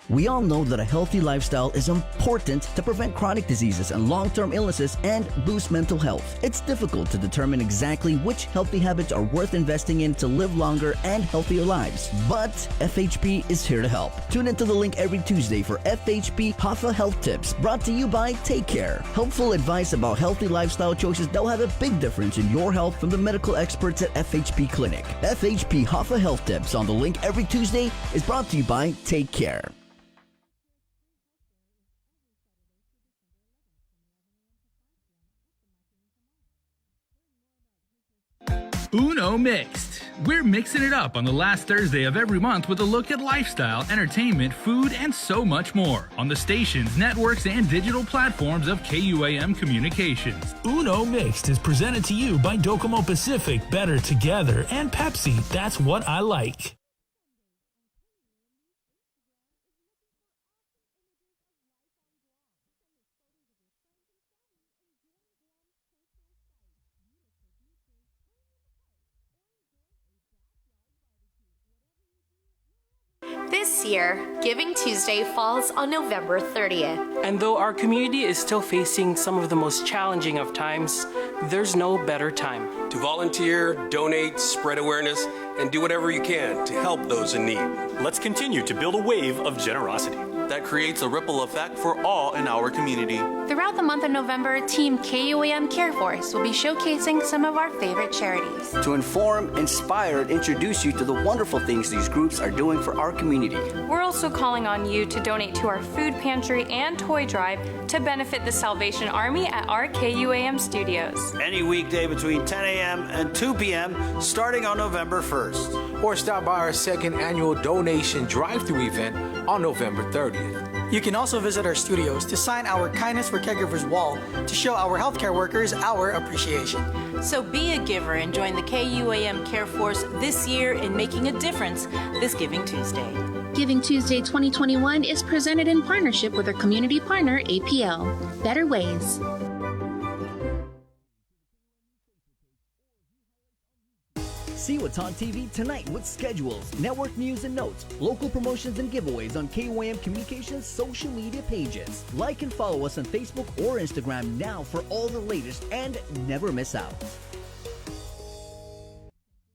S11: We all know that a healthy lifestyle is important to prevent chronic diseases and long-term illnesses and boost mental health. It's difficult to determine exactly which healthy habits are worth investing in to live longer and healthier lives. But FHP is here to help. Tune into the link every Tuesday for FHP HAFA Health Tips, brought to you by Take Care. Helpful advice about healthy lifestyle choices that will have a big difference in your health from the medical experts at FHP Clinic. FHP HAFA Health Tips on the link every Tuesday is brought to you by Take Care.
S7: Uno Mixed. We're mixing it up on the last Thursday of every month with a look at lifestyle, entertainment, food, and so much more on the stations, networks, and digital platforms of KUAM Communications.
S6: Uno Mixed is presented to you by Docomo Pacific, Better Together, and Pepsi. That's what I like.
S8: This year, Giving Tuesday falls on November 30th.
S17: And though our community is still facing some of the most challenging of times, there's no better time
S21: to volunteer, donate, spread awareness, and do whatever you can to help those in need.
S10: Let's continue to build a wave of generosity
S24: that creates a ripple effect for all in our community.
S8: Throughout the month of November, Team KUAM Care Force will be showcasing some of our favorite charities.
S11: To inform, inspire, and introduce you to the wonderful things these groups are doing for our community.
S25: We're also calling on you to donate to our food pantry and toy drive to benefit the Salvation Army at our KUAM studios.
S3: Any weekday between 10 a.m. and 2 p.m. starting on November 1st.
S26: Or stop by our second annual donation drive-thru event on November 30th.
S27: You can also visit our studios to sign our Kindness for Caregivers wall to show our healthcare workers our appreciation.
S9: So be a giver and join the KUAM Care Force this year in making a difference this Giving Tuesday.
S14: Giving Tuesday 2021 is presented in partnership with our community partner, APL. Better Ways.
S11: See what's on TV tonight with schedules, network news and notes, local promotions and giveaways on KUAM Communications social media pages. Like and follow us on Facebook or Instagram now for all the latest and never miss out.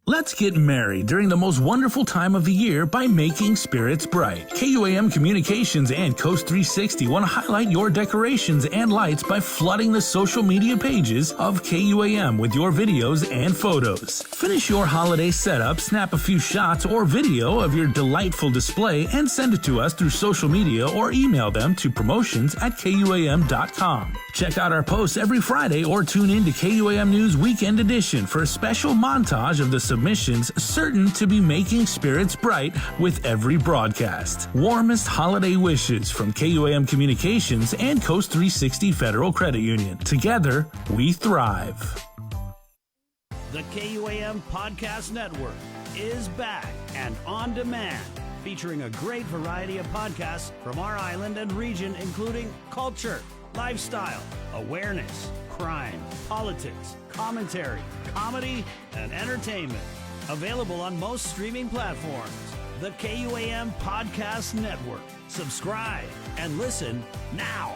S6: Let's get merry during the most wonderful time of the year by making spirits bright. KUAM Communications and Coast 360 want to highlight your decorations and lights by flooding the social media pages of KUAM with your videos and photos. Finish your holiday setup, snap a few shots or video of your delightful display, and send it to us through social media or email them to promotions@kuam.com. Check out our posts every Friday or tune in to KUAM News Weekend Edition for a special montage of the submissions certain to be making spirits bright with every broadcast. Warmest holiday wishes from KUAM Communications and Coast 360 Federal Credit Union. Together, we thrive.
S3: The KUAM Podcast Network is back and on demand, featuring a great variety of podcasts from our island and region, including culture, lifestyle, awareness, crime, politics, commentary, comedy, and entertainment. Available on most streaming platforms. The KUAM Podcast Network. Subscribe and listen now.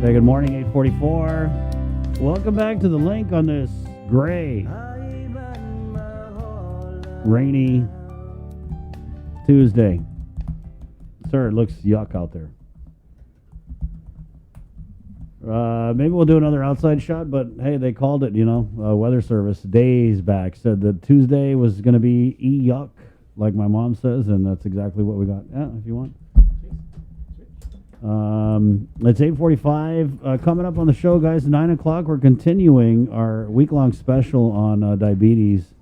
S2: Hey, good morning, 844. Welcome back to The Link on this gray, rainy Tuesday. Sir, it looks yuck out there. Maybe we'll do another outside shot, but hey, they called it, Weather Service days back said that Tuesday was going to be yuck, like my mom says, and that's exactly what we got. Yeah, if you want. It's 8:45. Coming up on the show, guys, 9 o'clock, we're continuing our week-long special on diabetes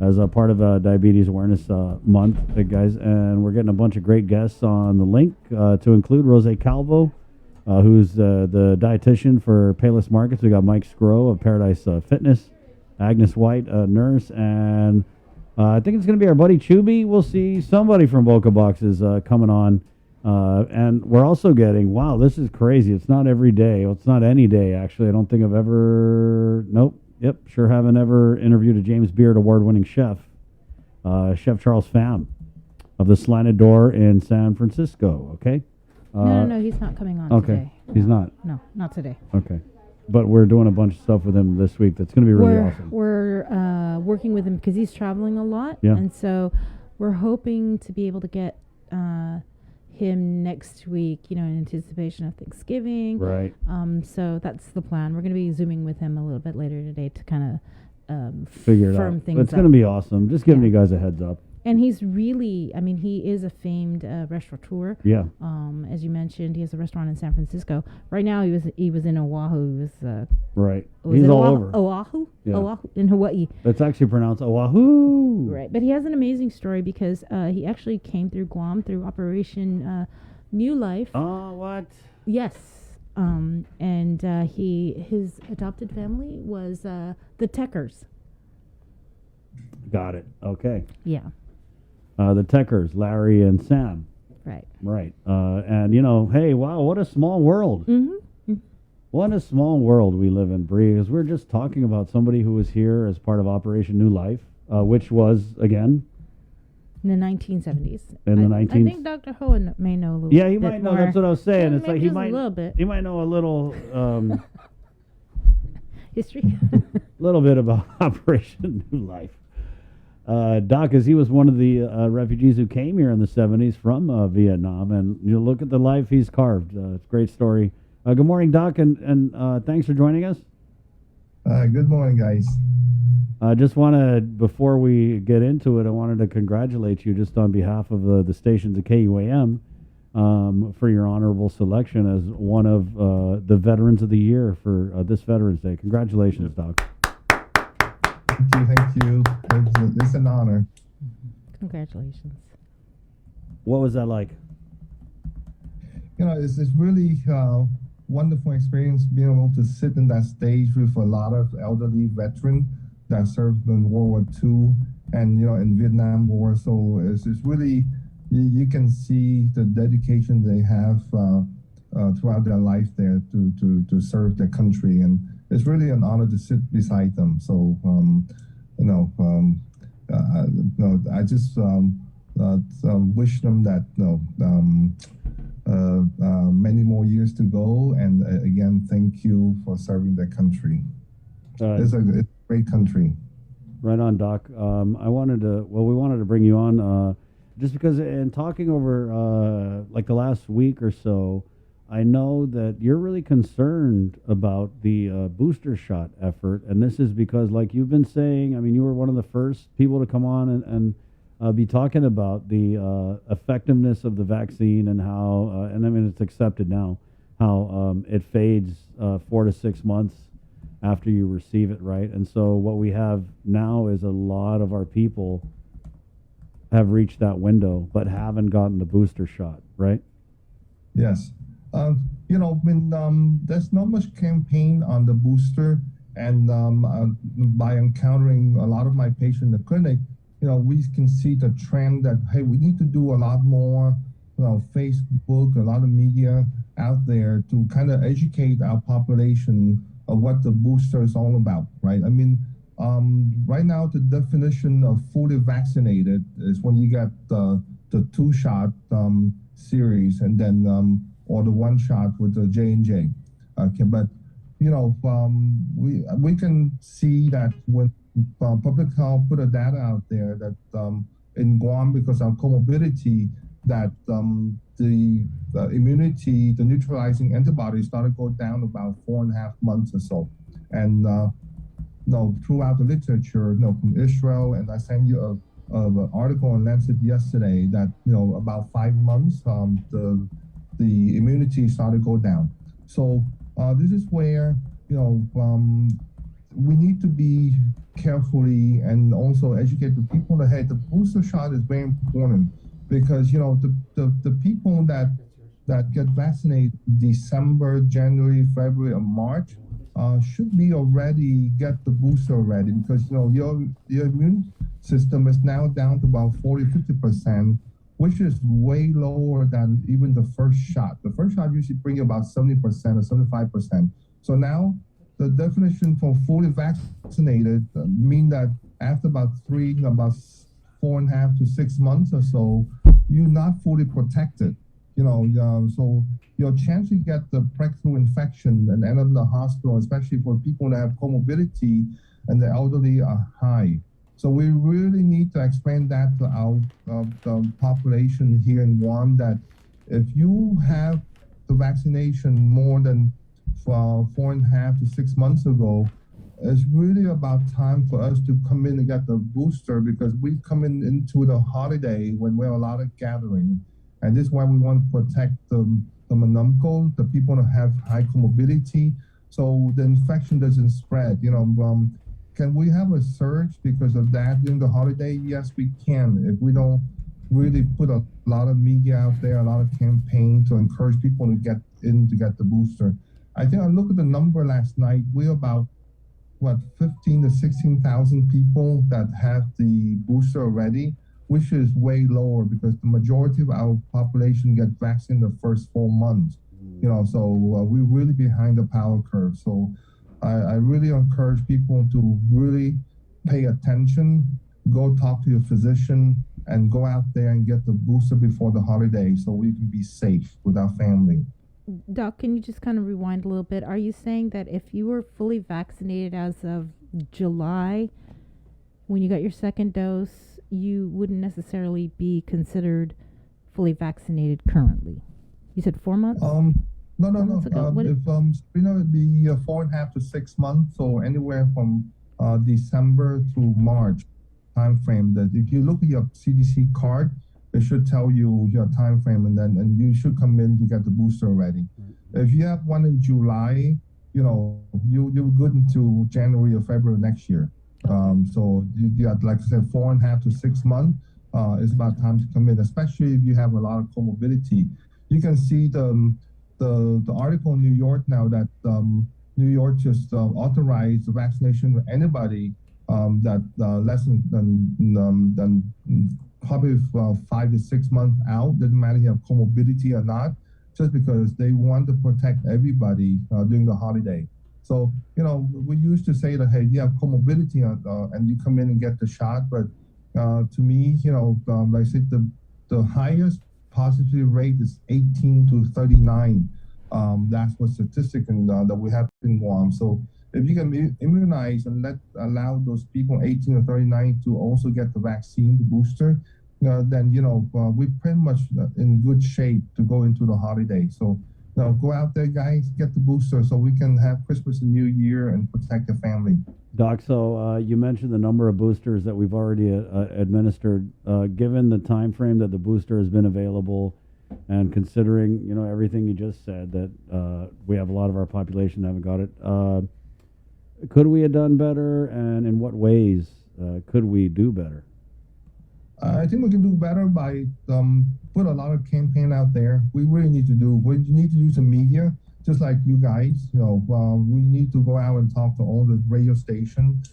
S2: as a part of Diabetes Awareness Month, guys, and we're getting a bunch of great guests on The Link to include Rose Calvo, who's the dietitian for Payless Markets. We got Mike Scrow of Paradise Fitness, Agnes White, nurse, and I think it's going to be our buddy Chubby. We'll see somebody from Boca Boxes coming on. And we're also getting, wow, this is crazy. It's not every day. Well, it's not any day, actually. I don't think I've ever, sure haven't ever interviewed a James Beard award-winning chef, Chef Charles Pham of the Slanted Door in San Francisco, okay?
S4: No, he's not coming on today.
S2: He's not?
S4: No, not today.
S2: Okay. But we're doing a bunch of stuff with him this week that's going to be really awesome.
S4: We're working with him because he's traveling a lot.
S2: Yeah.
S4: And so we're hoping to be able to get him next week, in anticipation of Thanksgiving.
S2: Right.
S4: So that's the plan. We're going to be Zooming with him a little bit later today to kind of
S2: figure it
S4: firm
S2: out.
S4: things
S2: It's
S4: up.
S2: going to be awesome. Just giving you guys a heads up.
S4: And he's really, he is a famed restaurateur.
S2: Yeah.
S4: As you mentioned, he has a restaurant in San Francisco. Right now, he was in Oahu. He was
S2: right. He's all over.
S4: Oahu?
S2: Yeah.
S4: Oahu in Hawaii.
S2: It's actually pronounced Oahu.
S4: Right. But he has an amazing story because he actually came through Guam through Operation New Life.
S2: Oh, what?
S4: Yes. And his adopted family was the Techers.
S2: Got it. Okay.
S4: Yeah.
S2: The Techers, Larry and Sam.
S4: Right.
S2: Right. And, hey, wow, what a small world.
S4: Mm-hmm.
S2: What a small world we live in, Bree. Because we're just talking about somebody who was here as part of Operation New Life, which was, again...
S4: in the 1970s.
S2: In the 19...
S4: I think Dr. Hohen may know a little bit.
S2: Yeah, he might know.
S4: More.
S2: That's what I was saying. It's like
S4: a little bit.
S2: He might know a little...
S4: history?
S2: little bit about Operation New Life. Doc, as he was one of the refugees who came here in the 70s from Vietnam, and you look at the life he's carved. It's a great story. Good morning, Doc, and thanks for joining us.
S5: Good morning, guys.
S2: I just want to, before we get into it, I wanted to congratulate you just on behalf of the stations at KUAM for your honorable selection as one of the Veterans of the Year for this Veterans Day. Congratulations, Doc.
S5: Thank you. It's an honor.
S4: Congratulations.
S2: What was that like?
S5: It's really wonderful experience being able to sit in that stage with a lot of elderly veterans that served in World War II and, in Vietnam War. So it's really, you can see the dedication they have throughout their life there to serve their country. And it's really an honor to sit beside them. So, I just wish them that many more years to go. And again, thank you for serving the country. It's a great country.
S2: Right on, Doc. We wanted to bring you on just because in talking over like the last week or so, I know that you're really concerned about the booster shot effort. And this is because, like you've been saying, I mean, you were one of the first people to come on and be talking about the effectiveness of the vaccine and how, and I mean, it's accepted now, how it fades 4 to 6 months after you receive it, right? And so what we have now is a lot of our people have reached that window but haven't gotten the booster shot, right?
S5: Yes. When there's not much campaign on the booster, and by encountering a lot of my patients in the clinic, we can see the trend that, hey, we need to do a lot more, Facebook, a lot of media out there to kind of educate our population of what the booster is all about, right? I mean, right now the definition of fully vaccinated is when you get the 2-shot series and then or the 1 shot with the J&J. Okay, but we can see that when public health put a data out there that in Guam, because of comorbidity, that the immunity, the neutralizing antibodies started to go down about 4.5 months or so. And throughout the literature, from Israel, and I sent you an article in Lancet yesterday that about 5 months, the immunity started to go down. So this is where we need to be carefully and also educate the people that, hey, the booster shot is very important, because the people that get vaccinated December, January, February, or March should be already get the booster already, because your immune system is now down to about 40-50%, which is way lower than even the first shot. The first shot usually bring you about 70% or 75%. So now the definition for fully vaccinated mean that after about 4.5 to 6 months or so, you're not fully protected. So your chance to get the breakthrough infection and end up in the hospital, especially for people that have comorbidity and the elderly, are high. So we really need to explain that to our the population here in Guam, that if you have the vaccination more than 4.5 to 6 months ago, it's really about time for us to come in and get the booster, because we come into the holiday when we have a lot of gathering. And this is why we want to protect the manumco, the people that have high comorbidity, so the infection doesn't spread. Can we have a surge because of that during the holiday? Yes, we can. If we don't really put a lot of media out there, a lot of campaign to encourage people to get in to get the booster. I think I looked at the number last night. We're about 15 to 16,000 people that have the booster already, which is way lower because the majority of our population get vaccinated the first 4 months. So we're really behind the power curve. So I really encourage people to really pay attention, go talk to your physician, and go out there and get the booster before the holiday so we can be safe with our family.
S4: Doc, can you just kind of rewind a little bit? Are you saying that if you were fully vaccinated as of July, when you got your second dose, you wouldn't necessarily be considered fully vaccinated currently? You said 4 months?
S5: No. It'd be 4.5 to 6 months, so anywhere from December to March time frame. That if you look at your CDC card, it should tell you your time frame, and you should come in to get the booster already. If you have one in July, you're good until January or February next year. So you got, like I said, 4.5 to 6 months. It's about time to come in, especially if you have a lot of comorbidity. You can see the article in New York now that New York just authorized the vaccination for anybody that less than probably 5 to 6 months out. Doesn't matter if you have comorbidity or not, just because they want to protect everybody during the holiday. So, we used to say that, hey, you have comorbidity and you come in and get the shot, but To me, like I said, the highest positivity rate is 18 to 39. That's what statistic that we have in Guam. So if you can immunize and allow those people 18 to 39 to also get the vaccine, the booster, then we're pretty much in good shape to go into the holiday. So go out there, guys, get the booster so we can have Christmas and New Year and protect the family.
S2: Doc, so you mentioned the number of boosters that we've already administered. Given the time frame that the booster has been available, and considering everything you just said, that we have a lot of our population that haven't got it, could we have done better, and in what ways could we do better?
S5: I think we can do better by put a lot of campaign out there. We really need to use the media, just like you guys. We need to go out and talk to all the radio stations,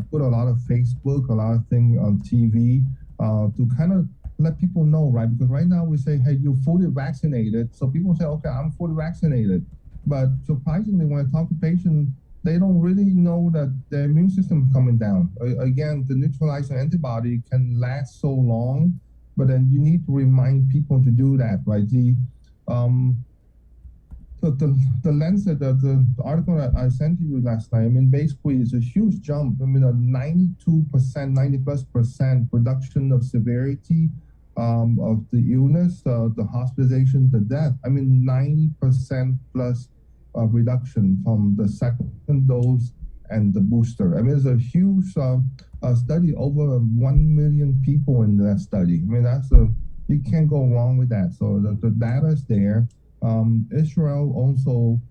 S5: put a lot of Facebook, a lot of things on TV to kind of let people know, right? Because right now we say, hey, you're fully vaccinated. So people say, okay, I'm fully vaccinated. But surprisingly, when I talk to patients, they don't really know that their immune system is coming down. Again, the neutralizing antibody can last so long, but then you need to remind people to do that, right? The Lancet, the article that I sent to you last night, basically it's a huge jump. A 92%, 90+% reduction of severity of the illness, the hospitalization, the death. 90% plus reduction from the second dose and the booster. It's a huge study, over 1 million people in that study. You can't go wrong with that. So the data is there. Israel also,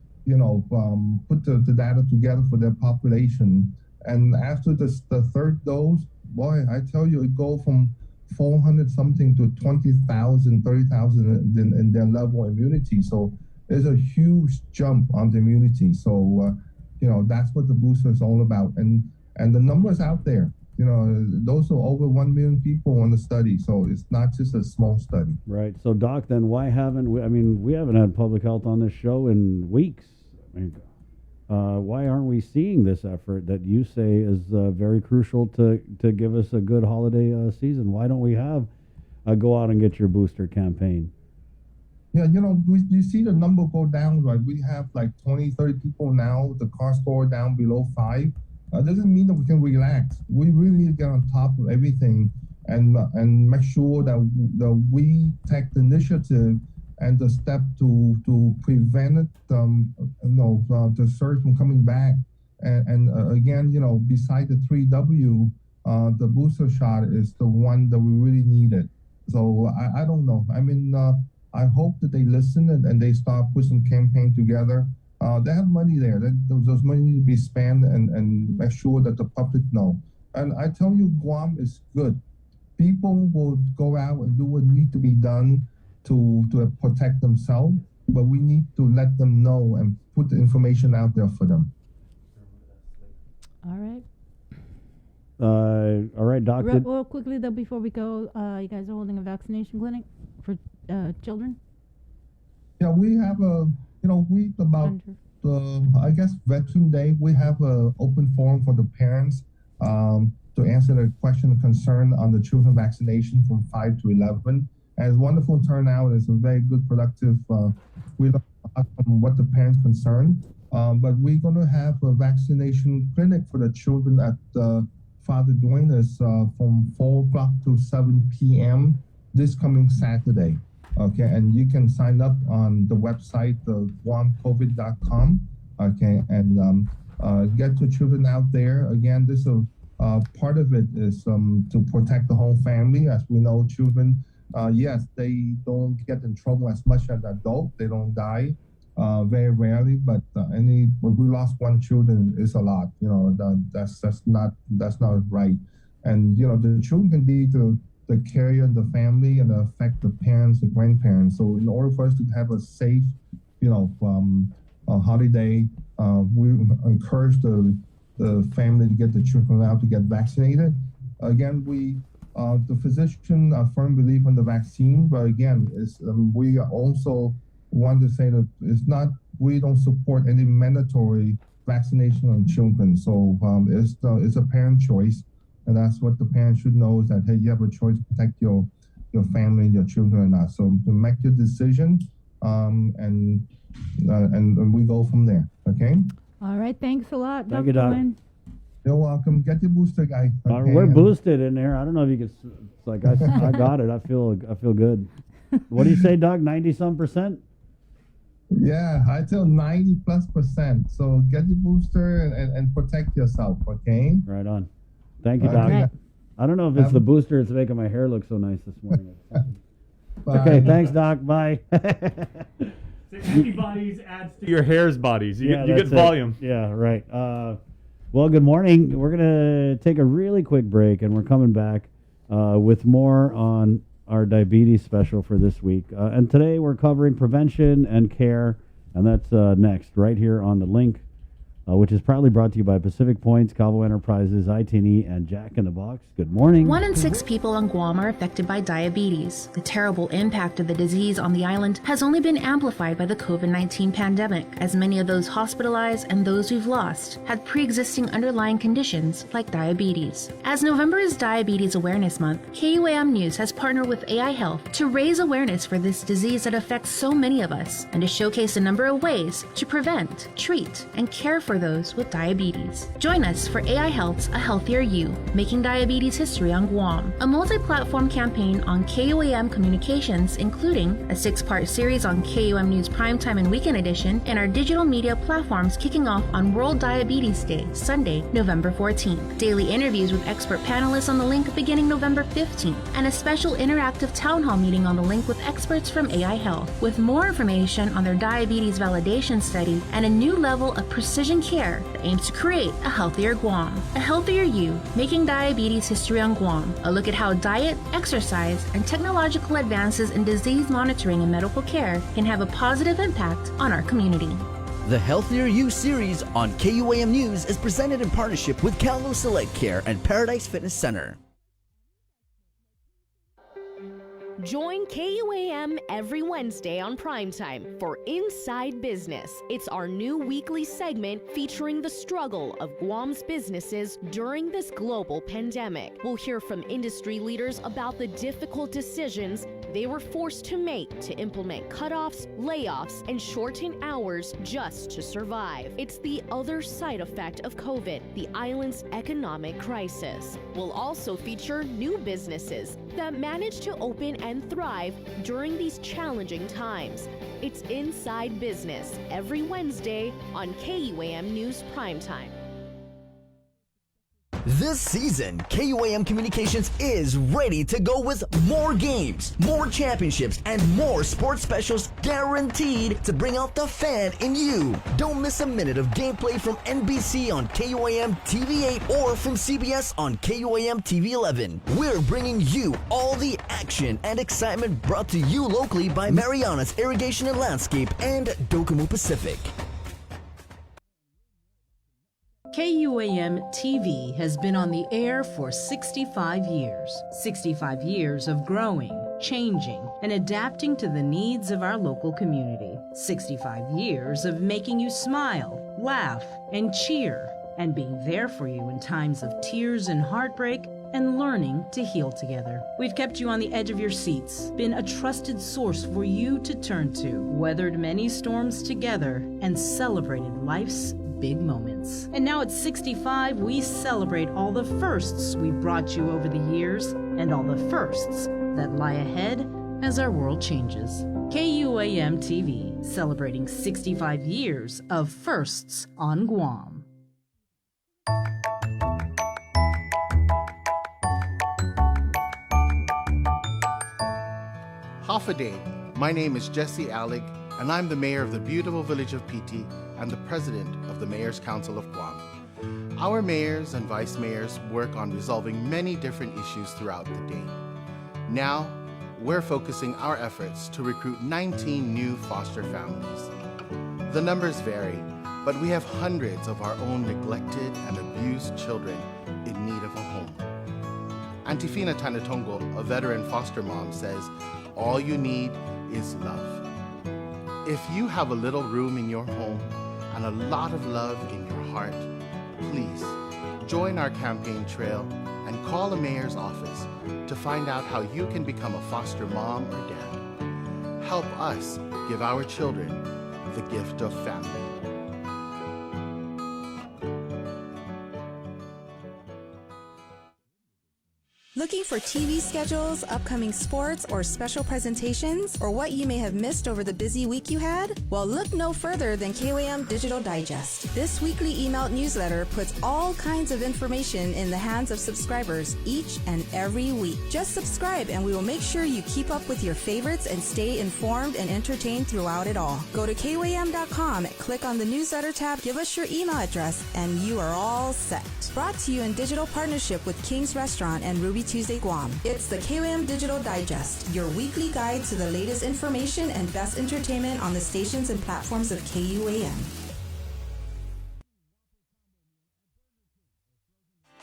S5: put the data together for their population. And after the third dose, boy, I tell you, it go from 400 something to 20,000, 30,000 in their level of immunity. So there's a huge jump on the immunity. So, that's what the booster is all about. And the numbers out there, those are over 1 million people on the study. So it's not just a small study.
S2: Right. So, Doc, then why haven't we, we haven't had public health on this show in weeks. Why aren't we seeing this effort that you say is very crucial to give us a good holiday season? Why don't we have a go out and get your booster campaign?
S5: Yeah, you see the number go down, right? We have like 20, 30 people now, the CAR score down below 5. Doesn't mean that we can relax. We really need to get on top of everything and make sure that we take the initiative and the step to prevent it, the surge from coming back. And again, beside the 3W, the booster shot is the one that we really needed. So I don't know. I hope that they listen and they start putting some campaign together. They have money there. Those money need to be spent and make sure that the public know. And I tell you, Guam is good. People will go out and do what needs to be done to protect themselves, but we need to let them know and put the information out there for them.
S4: All right.
S2: All right, Doc.
S4: Real quickly, though, before we go, you guys are holding a vaccination clinic for children?
S5: Yeah, we have I guess Veteran Day, we have an open forum for the parents to answer the question of concern on the children vaccination from 5 to 11. And it's wonderful turnout. It's a very good, productive. We learn a lot from what the parents concern. But we're going to have a vaccination clinic for the children at Father Duenas from 4 o'clock to 7 p.m. this coming Saturday. Okay, and you can sign up on the website, guamcovid.com. Okay, and get the children out there. Again, this part of it is to protect the whole family. As we know, children, yes, they don't get in trouble as much as adults. They don't die very rarely, but we lost one children is a lot. That's not right. And the children can be the carrier in the family and affect the parents, the grandparents. So in order for us to have a safe, holiday, we encourage the family to get the children out to get vaccinated. Again, the physician are firm belief in the vaccine, but again, we also want to say that we don't support any mandatory vaccination on children. So it's a parent choice. And that's what the parents should know is that, hey, you have a choice to protect your family, your children or not. So to make your decision, and we go from there. Okay.
S4: All right. Thanks a lot,
S2: Thank
S4: Dr.
S2: you, Doc.
S4: Nguyen.
S5: You're welcome. Get your booster, guy. Okay?
S2: We're boosted in there. I don't know if you could. It's like I got it. I feel good. What do you say, Doc? 90-some%?
S5: Yeah, I tell 90+%. So get your booster and protect yourself. Okay.
S2: Right on. Thank you, Doc.
S5: Okay.
S2: I don't know if it's the booster. It's making my hair look so nice this morning. Okay. Thanks, Doc. Bye.
S12: Antibodies adds to your hair's bodies. You get
S2: that's
S12: volume.
S2: It. Yeah, right. Well, good morning. We're going to take a really quick break, and we're coming back with more on our diabetes special for this week. And today we're covering prevention and care, and that's next, right here on The Link, which is proudly brought to you by Pacific Points, Calvo Enterprises, ITNE, and Jack in the Box. Good morning.
S14: 1 in 6 people on Guam are affected by diabetes. The terrible impact of the disease on the island has only been amplified by the COVID-19 pandemic, as many of those hospitalized and those we've lost had pre-existing underlying conditions like diabetes. As November is Diabetes Awareness Month, KUAM News has partnered with AI Health to raise awareness for this disease that affects so many of us and to showcase a number of ways to prevent, treat, and care for those with diabetes. Join us for AI Health's A Healthier You, Making Diabetes History on Guam, a multi-platform campaign on KUAM Communications, including a 6-part series on KUAM News Primetime and Weekend Edition, and our digital media platforms kicking off on World Diabetes Day, Sunday, November 14th. Daily interviews with expert panelists on The Link beginning November 15th, and a special interactive town hall meeting on The Link with experts from AI Health, with more information on their diabetes validation study and a new level of precision care that aims to create a healthier Guam. A Healthier You, Making Diabetes History on Guam. A look at how diet, exercise, and technological advances in disease monitoring and medical care can have a positive impact on our community.
S11: The Healthier You series on KUAM News is presented in partnership with Calvo Select Care and Paradise Fitness Center.
S13: Join KUAM every Wednesday on Primetime for Inside Business. It's our new weekly segment featuring the struggle of Guam's businesses during this global pandemic. We'll hear from industry leaders about the difficult decisions they were forced to make to implement cutoffs, layoffs, and shorten hours just to survive. It's the other side effect of COVID, the island's economic crisis. We'll also feature new businesses that managed to open and thrive during these challenging times. It's Inside Business every Wednesday on KUAM News Primetime.
S11: This season, KUAM Communications is ready to go with more games, more championships, and more sports specials guaranteed to bring out the fan in you. Don't miss a minute of gameplay from NBC on KUAM TV 8 or from CBS on KUAM TV 11. We're bringing you all the action and excitement brought to you locally by Marianas Irrigation and Landscape and Dokumu Pacific.
S15: KUAM TV has been on the air for 65 years. 65 years of growing, changing, and adapting to the needs of our local community. 65 years of making you smile, laugh, and cheer, and being there for you in times of tears and heartbreak, and learning to heal together. We've kept you on the edge of your seats, been a trusted source for you to turn to, weathered many storms together, and celebrated life's big moments. And now at 65, we celebrate all the firsts we brought you over the years and all the firsts that lie ahead as our world changes. KUAM TV, celebrating 65 years of firsts on Guam.
S16: Half a day. My name is Jesse Allig, and I'm the mayor of the beautiful village of Piti and the president of the Mayor's Council of Guam. Our mayors and vice mayors work on resolving many different issues throughout the day. Now, we're focusing our efforts to recruit 19 new foster families. The numbers vary, but we have hundreds of our own neglected and abused children in need of a home. Auntie Fina Tanatongo, a veteran foster mom, says, all you need is love. If you have a little room in your home and a lot of love in your heart, please join our campaign trail and call a mayor's office to find out how you can become a foster mom or dad. Help us give our children the gift of family.
S1: Looking for TV schedules, upcoming sports, or special presentations, or what you may have missed over the busy week you had? Well, look no further than KOAM Digital Digest. This weekly emailed newsletter puts all kinds of information in the hands of subscribers each and every week. Just subscribe and we will make sure you keep up with your favorites and stay informed and entertained throughout it all. Go to KOAM.com, click on the newsletter tab, give us your email address, and you are all set. Brought to you in digital partnership with King's Restaurant and Ruby Tuesday Guam. It's the KOAM Digital Digest, your weekly guide to the latest information and best entertainment on the stations and platforms of KUAM.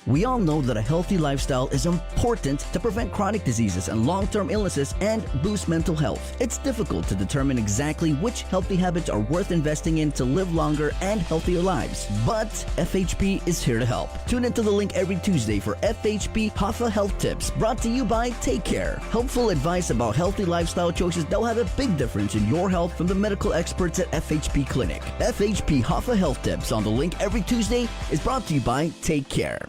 S11: We all know that a healthy lifestyle is important to prevent chronic diseases and long-term illnesses and boost mental health. It's difficult to determine exactly which healthy habits are worth investing in to live longer and healthier lives. But FHP is here to help. Tune into the link every Tuesday for FHP Hoffa Health Tips, brought to you by Take Care. Helpful advice about healthy lifestyle choices that will have a big difference in your health from the medical experts at FHP Clinic. FHP Hoffa Health Tips on the link every Tuesday is brought to you by Take Care.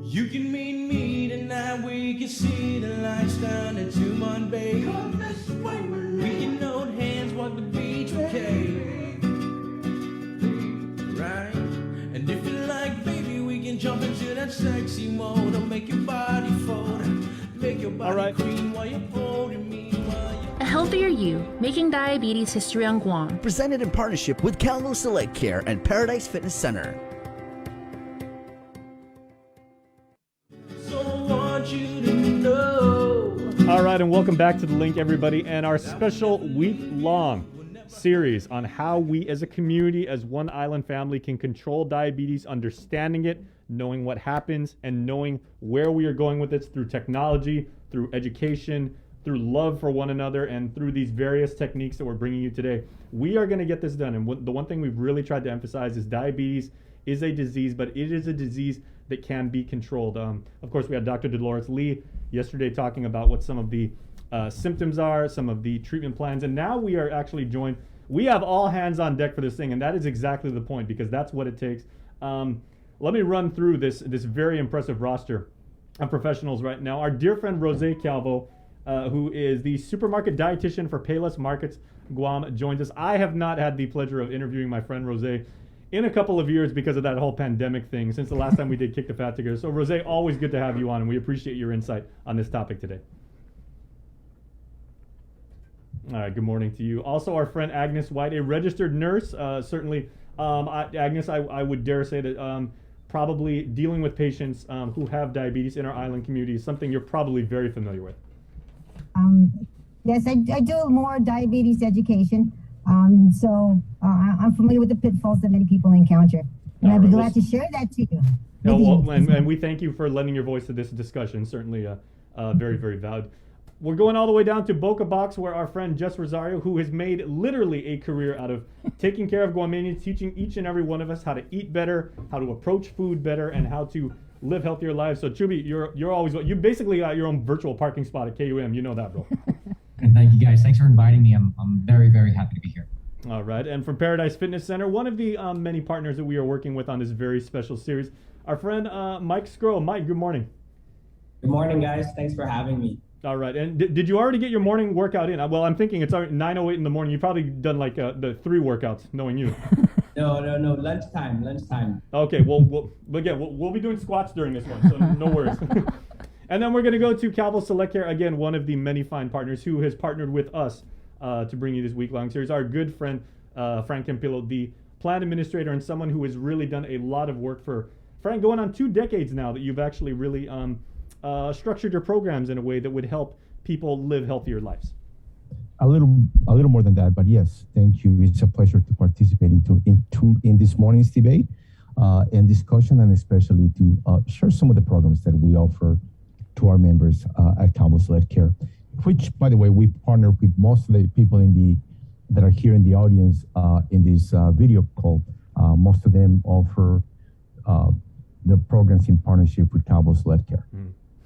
S7: You can meet me tonight, we can see the lights down at Tumon Bay. We can hold hands, walk the beach with Kay. Right? And if you like, baby, we can jump into that sexy mode. I'll make your body fold, make your body cream while you're holding me.
S14: A healthier you, making diabetes history on Guam.
S11: Presented in partnership with Calvo Select Care and Paradise Fitness Center.
S12: All right, and welcome back to The Link, everybody, and our special week-long series on how we as a community, as one island family, can control diabetes, understanding it, knowing what happens, and knowing where we are going with this through technology, through education, through love for one another, and through these various techniques that we're bringing you today. We are going to get this done, and the one thing we've really tried to emphasize is diabetes is a disease, but it is a disease that can be controlled. Of course, we had Dr. Dolores Lee yesterday talking about what some of the symptoms are, some of the treatment plans, and now we are actually joined. We have all hands on deck for this thing, and that is exactly the point, because that's what it takes. Let me run through this very impressive roster of professionals right now. Our dear friend Rose Calvo, who is the supermarket dietitian for Payless Markets Guam, joins us. I have not had the pleasure of interviewing my friend Rose in a couple of years because of that whole pandemic thing since the last time we did Kick the Fat together. So Rose, always good to have you on, and we appreciate your insight on this topic today. All right, good morning to you. Also, our friend Agnes White, a registered nurse. Certainly, Agnes, I would dare say that probably dealing with patients who have diabetes in our island community is something you're probably very familiar with.
S18: Yes, I do more diabetes education. So I'm familiar with the pitfalls that many people encounter. And I'd be glad to share that to you.
S12: And we thank you for lending your voice to this discussion. Certainly very, very valid. We're going all the way down to Boca Box, where our friend Jess Rosario, who has made literally a career out of taking care of Guamanians, teaching each and every one of us how to eat better, how to approach food better, and how to live healthier lives. So Chubi, you're always, you basically got your own virtual parking spot at KUM. You know that, bro.
S10: Thank you guys. Thanks for inviting me. I'm very, very happy to be here.
S12: All right. And from Paradise Fitness Center, one of the many partners that we are working with on this very special series, our friend Mike Scroll. Mike, good morning.
S17: Good morning, guys. Thanks for having me.
S12: All right. And did you already get your morning workout in? Well, I'm thinking it's 9:08 in the morning. You've probably done like the 3 workouts, knowing you.
S17: No. Lunchtime.
S12: Okay. Well, we'll be doing squats during this one, so no worries. And then we're going to go to Calvo Select Care, again, one of the many fine partners who has partnered with us to bring you this week-long series. Our good friend, Frank Campillo, the plan administrator and someone who has really done a lot of work for, Frank, going on 2 decades now that you've actually really structured your programs in a way that would help people live healthier lives.
S19: A little more than that, but yes, thank you. It's a pleasure to participate in this morning's debate and discussion, and especially to share some of the programs that we offer to our members at Calvo Select Care, which, by the way, we partner with most of the people that are here in the audience in this video call. Most of them offer their programs in partnership with Calvo Select Care.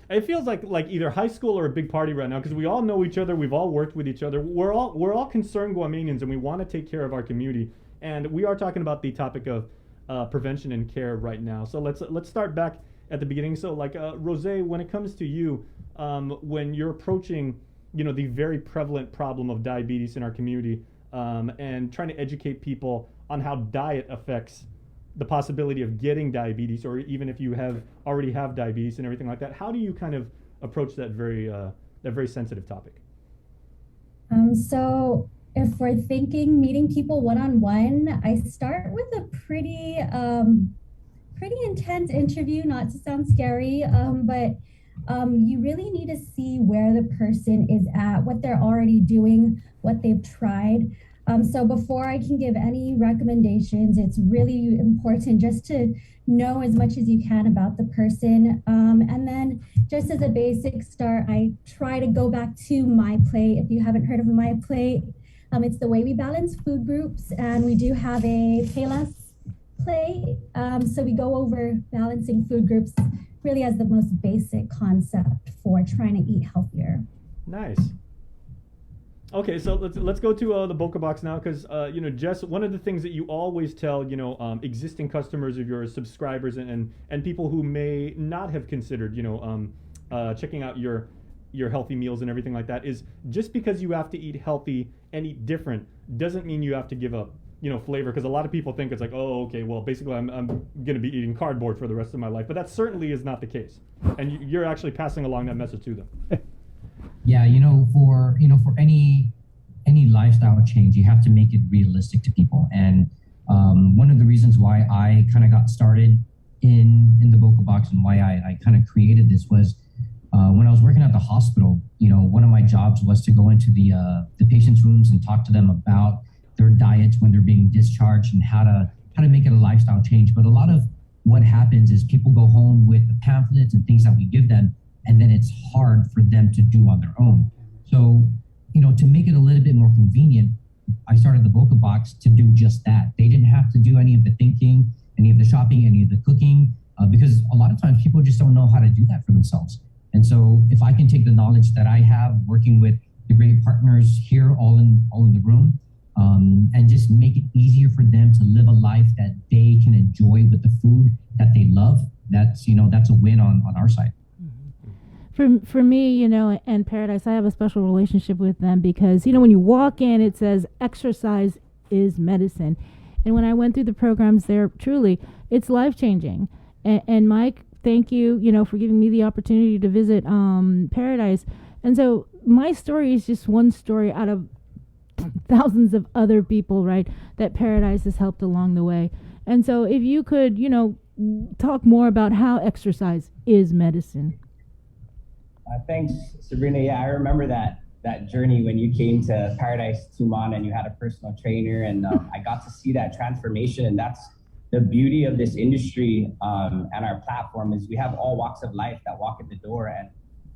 S12: It feels like either high school or a big party right now, because we all know each other, we've all worked with each other. We're all concerned Guamanians, and we want to take care of our community. And we are talking about the topic of prevention and care right now. So let's start back at the beginning. So Rose, when it comes to you, when you're approaching, the very prevalent problem of diabetes in our community, and trying to educate people on how diet affects the possibility of getting diabetes, or even if you already have diabetes and everything like that, how do you kind of approach that very sensitive topic?
S20: So if we're thinking meeting people one-on-one, I start with a pretty intense interview, not to sound scary, but you really need to see where the person is at, what they're already doing, what they've tried. So before I can give any recommendations, it's really important just to know as much as you can about the person. And then just as a basic start, I try to go back to My Plate. If you haven't heard of My Plate, it's the way we balance food groups, and we do have a Payless plate. So we go over balancing food groups really as the most basic concept for trying to eat healthier.
S12: Nice. Okay, so let's go to the Boca Box now, because Jess, one of the things that you always tell existing customers of yours, subscribers, and people who may not have considered checking out your healthy meals and everything like that, is just because you have to eat healthy and eat different doesn't mean you have to give up flavor, because a lot of people think it's like, oh, okay, well, basically I'm going to be eating cardboard for the rest of my life, but that certainly is not the case, and you're actually passing along that message to them.
S10: Yeah, for any lifestyle change, you have to make it realistic to people. And one of the reasons why I kind of got started in the Boca Box and why I kind of created this was when I was working at the hospital. One of my jobs was to go into the patients' rooms and talk to them about their diets when they're being discharged and how to make it a lifestyle change. But a lot of what happens is people go home with the pamphlets and things that we give them, and then it's hard for them to do on their own. So, to make it a little bit more convenient, I started the Boca Box to do just that. They didn't have to do any of the thinking, any of the shopping, any of the cooking, because a lot of times people just don't know how to do that for themselves. And so if I can take the knowledge that I have working with the great partners here all in the room, and just make it easier for them to live a life that they can enjoy with the food that they love, that's a win on our side.
S4: For me, and Paradise, I have a special relationship with them because, when you walk in, it says exercise is medicine. And when I went through the programs there, truly, it's life-changing. And Mike, thank you, for giving me the opportunity to visit Paradise. And so my story is just one story out of thousands of other people, right, that Paradise has helped along the way. And so if you could, talk more about how exercise is medicine.
S17: Thanks, Sabrina. Yeah, I remember that journey when you came to Paradise Tumon and you had a personal trainer, and I got to see that transformation. And that's the beauty of this industry and our platform is we have all walks of life that walk in the door. And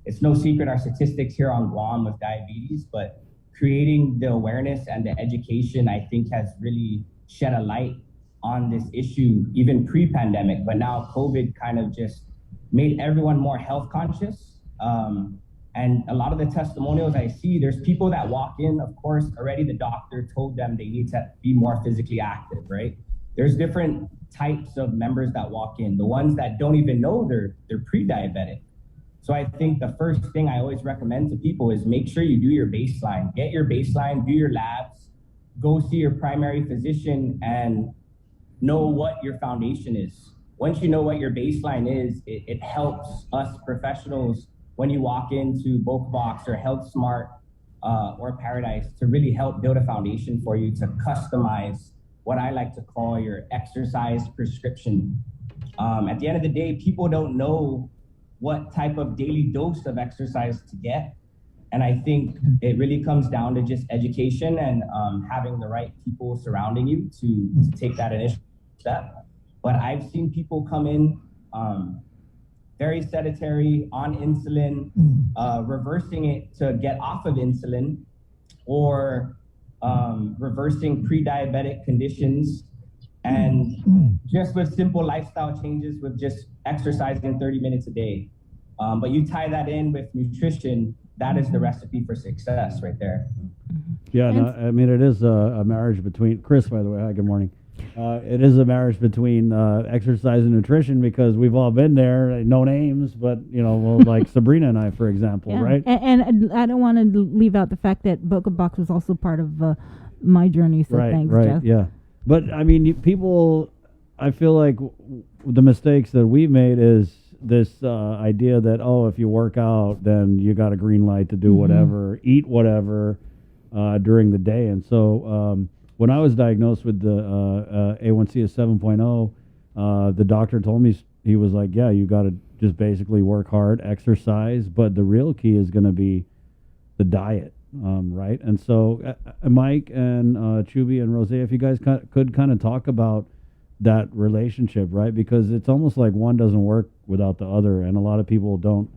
S17: it's no secret our statistics here on Guam with diabetes, but creating the awareness and the education, I think, has really shed a light on this issue, even pre-pandemic. But now COVID kind of just made everyone more health conscious. And a lot of the testimonials I see, there's people that walk in, of course, already the doctor told them they need to be more physically active, right? There's different types of members that walk in, the ones that don't even know they're pre-diabetic. So I think the first thing I always recommend to people is make sure you do your baseline, get your baseline, do your labs, go see your primary physician and know what your foundation is. Once you know what your baseline is, it helps us professionals when you walk into BocaBox or Health Smart or Paradise to really help build a foundation for you to customize what I like to call your exercise prescription. At the end of the day, people don't know what type of daily dose of exercise to get. And I think it really comes down to just education and having the right people surrounding you to take that initial step. But I've seen people come in very sedentary, on insulin, reversing it to get off of insulin, or reversing pre-diabetic conditions, and just with simple lifestyle changes with just exercising 30 minutes a day. But you tie that in with nutrition, that is the recipe for success right there.
S2: Yeah, no, I mean, it is a marriage between, Chris, by the way, hi, good morning. It is a marriage between exercise and nutrition, because we've all been there, no names, but, you know, well, like Sabrina and I, for example,
S4: Yeah.
S2: right?
S4: And I don't want to leave out the fact that BocaBox was also part of my journey, so thanks, Jeff.
S2: Yeah. But, I mean, people, I feel like the mistakes that we've made is this idea that, oh, if you work out, then you got a green light to do whatever, eat whatever during the day. And so when I was diagnosed with the A1C of 7.0, the doctor told me, he was like, yeah, you got to just basically work hard, exercise, but the real key is going to be the diet, right? And so Mike and Chubby and Rose, if you guys could kind of talk about that relationship, right? Because it's almost like one doesn't work without the other, and a lot of people don't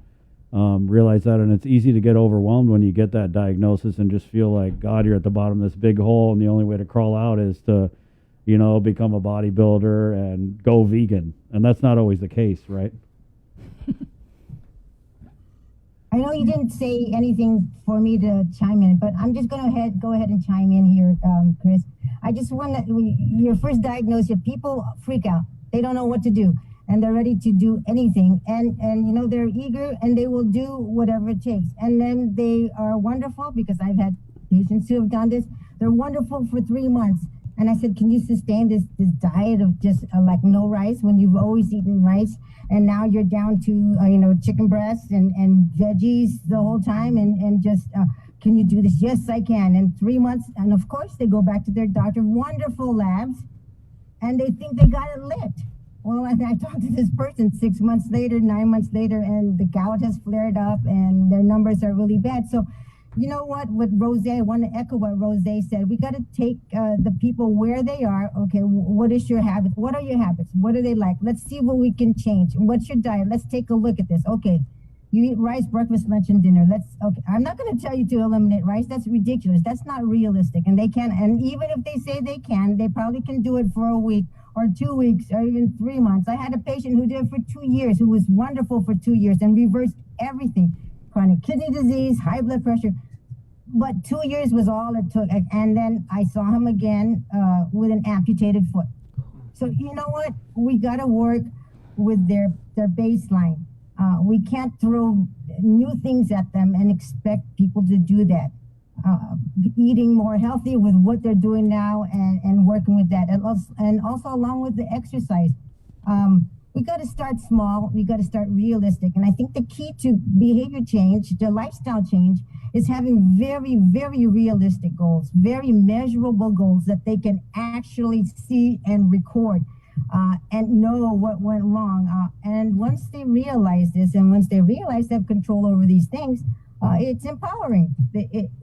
S2: realize that, and it's easy to get overwhelmed when you get that diagnosis and just feel like, God, you're at the bottom of this big hole, and the only way to crawl out is to, you know, become a bodybuilder and go vegan, and that's not always the case, right?
S18: I know you didn't say anything for me to chime in, but I'm just going to go ahead and chime in here, Chris. I just want to, your first diagnosis, people freak out. They don't know what to do, and they're ready to do anything. And you know, they're eager, and they will do whatever it takes. And then they are wonderful, because I've had patients who have done this. They're wonderful for 3 months. And I said, can you sustain this diet of just like no rice when you've always eaten rice? And now you're down to, you know, chicken breasts and veggies the whole time, and just, can you do this? Yes, I can. In 3 months, and of course they go back to their doctor, wonderful labs, and they think they got it lit. Well, and I talked to this person 6 months later, 9 months later, and the gout has flared up and their numbers are really bad. So, you know what Rose, I want to echo what Rose said. We got to take the people where they are. Okay, what is your habit? What are your habits? What do they like? Let's see what we can change. What's your diet? Let's take a look at this. Okay, you eat rice, breakfast, lunch, and dinner. Okay, I'm not going to tell you to eliminate rice. That's ridiculous. That's not realistic. And they can, and even if they say they can, they probably can do it for a week or 2 weeks or even 3 months. I had a patient who did it for 2 years, who was wonderful for 2 years and reversed everything. Chronic kidney disease, high blood pressure. But 2 years was all it took. And then I saw him again with an amputated foot. So you know what? We got to work with their baseline. We can't throw new things at them and expect people to do that. Eating more healthy with what they're doing now, and working with that. And also along with the exercise. We got to start small. We got to start realistic. And I think the key to behavior change, the lifestyle change, is having very, very realistic goals, very measurable goals that they can actually see and record, and know what went wrong. And once they realize this, and once they realize they have control over these things, it's empowering.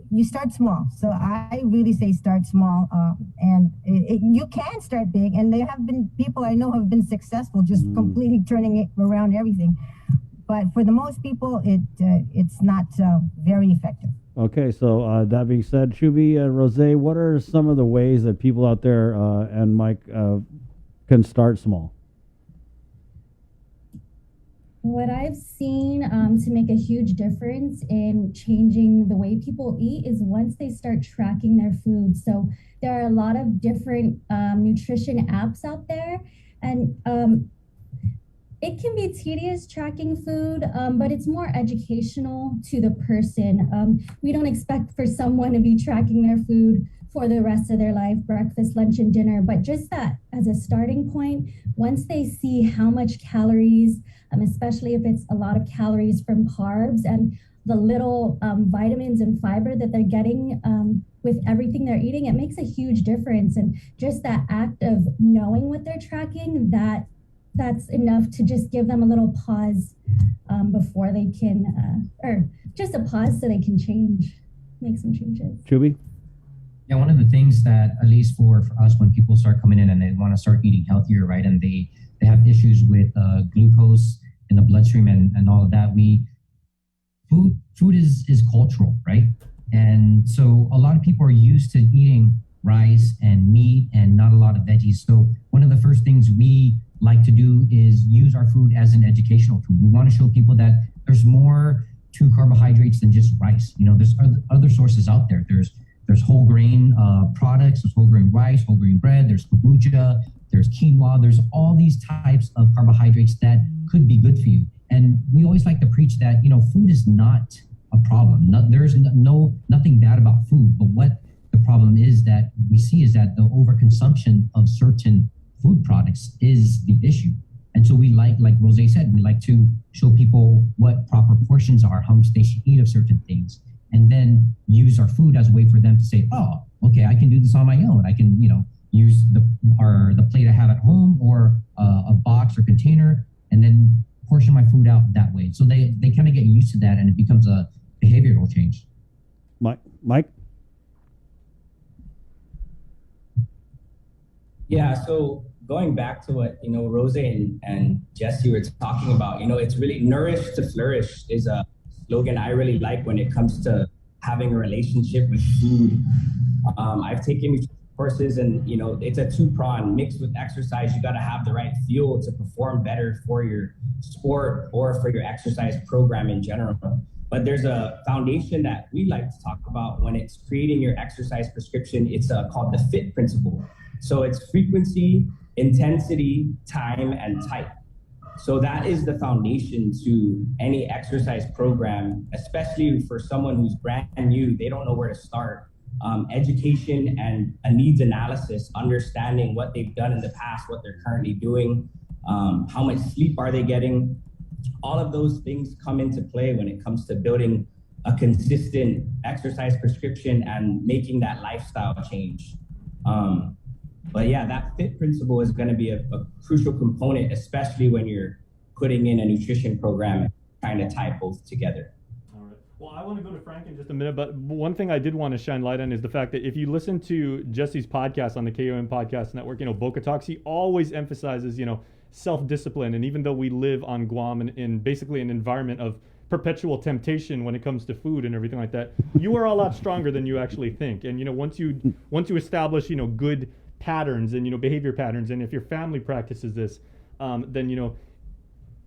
S18: You start small. So I really say start small, and you can start big. And there have been people I know have been successful, just completely turning it around everything. but for the most people, it's not very effective.
S2: Okay, so that being said, Shubi, Rose, what are some of the ways that people out there and Mike can start small?
S20: What I've seen to make a huge difference in changing the way people eat is once they start tracking their food. So there are a lot of different nutrition apps out there, and it can be tedious tracking food, but it's more educational to the person. We don't expect for someone to be tracking their food for the rest of their life, breakfast, lunch, and dinner, but just that as a starting point, once they see how much calories, especially if it's a lot of calories from carbs and the little vitamins and fiber that they're getting with everything they're eating, it makes a huge difference. And just that act of knowing what they're tracking, that's enough to just give them a little pause before they can, or just a pause so they can make some changes.
S2: Chubi?
S10: Yeah, one of the things that, at least for us, when people start coming in and they want to start eating healthier, right, and they have issues with glucose in the bloodstream and all of that, food is cultural, right? And so a lot of people are used to eating rice and meat and not a lot of veggies. So one of the first things we like to do is use our food as an educational tool. We want to show people that there's more to carbohydrates than just rice. You know, there's other sources out there. There's whole grain products, there's whole grain rice, whole grain bread, there's kombucha, there's quinoa, there's all these types of carbohydrates that could be good for you. And we always like to preach that, you know, food is not a problem. There's nothing bad about food, but what the problem is that we see is that the overconsumption of certain food products is the issue. And so we like Rose said, we like to show people what proper portions are, how much they should eat of certain things, and then use our food as a way for them to say, oh, okay, I can do this on my own. I can, you know, use the plate I have at home or a box or container, and then portion my food out that way. So they kind of get used to that, and it becomes a behavioral change.
S2: Mike?
S17: Yeah, so going back to what, you know, Rose and Jesse were talking about, you know, it's really nourish to flourish is a slogan I really like when it comes to having a relationship with food. I've taken courses and, you know, it's a two-prong mixed with exercise. You got to have the right fuel to perform better for your sport or for your exercise program in general. But there's a foundation that we like to talk about when it's creating your exercise prescription. It's called the FIT principle. So it's frequency, intensity, time, and type. So that is the foundation to any exercise program, especially for someone who's brand new. They don't know where to start. Education and a needs analysis, understanding what they've done in the past, what they're currently doing, how much sleep are they getting. All of those things come into play when it comes to building a consistent exercise prescription and making that lifestyle change. But yeah, that FIT principle is going to be a crucial component, especially when you're putting in a nutrition program and trying to tie both together.
S12: All right. Well, I want to go to Frank in just a minute, but one thing I did want to shine light on is the fact that if you listen to Jesse's podcast on the KOM Podcast Network, you know, Boca Talks, he always emphasizes, you know, self-discipline. And even though we live on Guam in basically an environment of perpetual temptation when it comes to food and everything like that, you are a lot stronger than you actually think. And, you know, once you establish, you know, good patterns and, you know, behavior patterns, and if your family practices this, then, you know,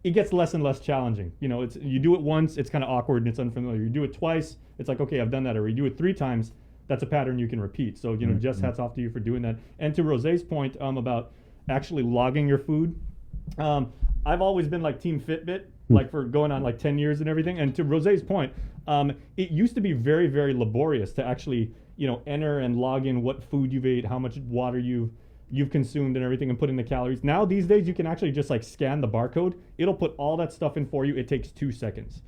S12: it gets less and less challenging. You know, you do it once, it's kind of awkward and it's unfamiliar. You do it twice, it's like, okay, I've done that already. You do it 3 times, that's a pattern you can repeat. So, you know, Jess, hats off to you for doing that. And to Rose's point about actually logging your food, I've always been like Team Fitbit, like for going on like 10 years and everything. And to Rose's point, it used to be very, very laborious to actually, you know, enter and log in what food you've ate, how much water you've consumed and everything, and put in the calories. Now these days you can actually just like scan the barcode. It'll put all that stuff in for you. It takes 2 seconds.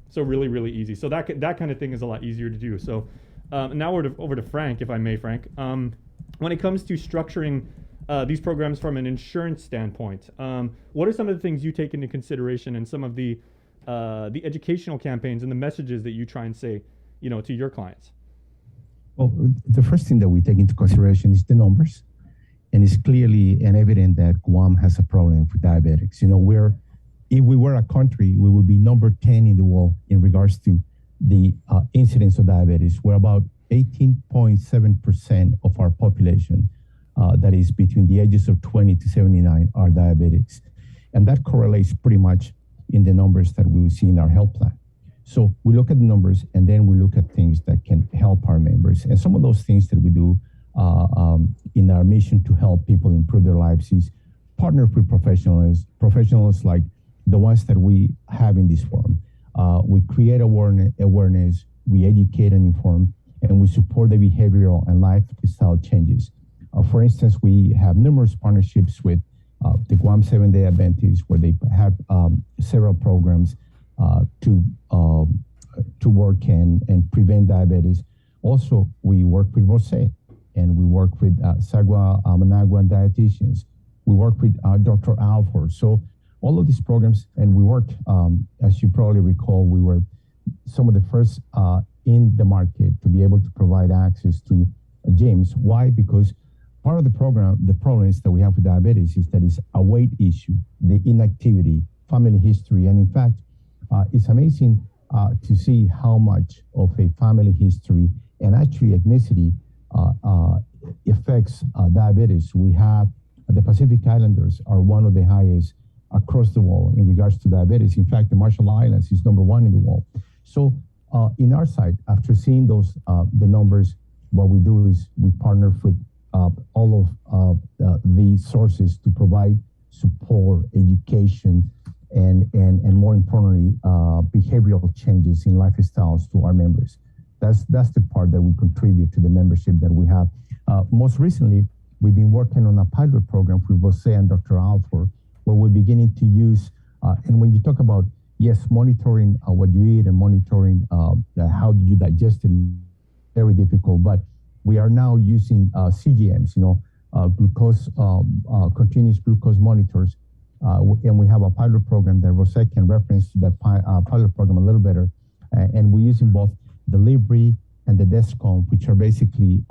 S12: So really, really easy. So that kind of thing is a lot easier to do. So now we're over to Frank, if I may, Frank. When it comes to structuring these programs from an insurance standpoint, what are some of the things you take into consideration and some of the educational campaigns and the messages that you try and say, you know, to your clients?
S19: Well, the first thing that we take into consideration is the numbers. And it's clearly and evident that Guam has a problem with diabetics. You know, we're if we were a country, we would be number 10 in the world in regards to the incidence of diabetes. We're about 18.7% of our population, that is between the ages of 20 to 79, are diabetics. And that correlates pretty much in the numbers that we see in our health plan. So we look at the numbers, and then we look at things that can help our members. And some of those things that we do in our mission to help people improve their lives is partner with professionals like the ones that we have in this forum. We create awareness, we educate and inform, and we support the behavioral and lifestyle changes. For instance, we have numerous partnerships with the Guam 7-Day Adventists, where they have several programs to work and prevent diabetes. Also, we work with Rose, and we work with Sagua Managua dietitians. We work with Dr. Alford. So all of these programs, and we worked, as you probably recall, we were some of the first in the market to be able to provide access to gyms. Why? Because part of the problems that we have with diabetes is that it's a weight issue, the inactivity, family history, and in fact, it's amazing to see how much of a family history and actually ethnicity affects diabetes. We have the Pacific Islanders are one of the highest across the world in regards to diabetes. In fact, the Marshall Islands is number 1 in the world. So in our side, after seeing those the numbers, what we do is we partner with all of the sources to provide support, education, and more importantly, behavioral changes in lifestyles to our members. That's the part that we contribute to the membership that we have. Most recently, we've been working on a pilot program with Jose and Dr. Alford, where we're beginning to use, and when you talk about, yes, monitoring what you eat and monitoring how do you digest it, very difficult, but we are now using CGMs, glucose, continuous glucose monitors, and we have a pilot program that Rose can reference to that pilot program a little better, and we're using both the Libre and the Dexcom, which are basically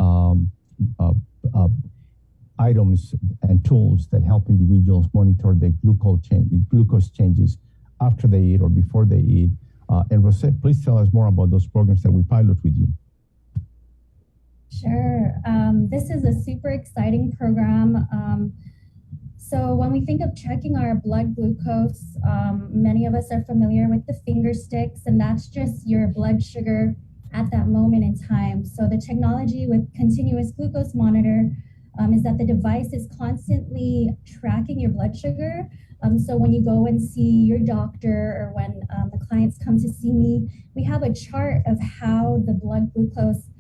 S19: items and tools that help individuals monitor their glucose changes after they eat or before they eat. And Rose, please tell us more about those programs that we pilot with you.
S20: Sure. This is a super exciting program. So when we think of checking our blood glucose, many of us are familiar with the finger sticks, and that's just your blood sugar at that moment in time. So the technology with continuous glucose monitor is that the device is constantly tracking your blood sugar. So when you go and see your doctor, or when the clients come to see me, we have a chart of how the blood glucose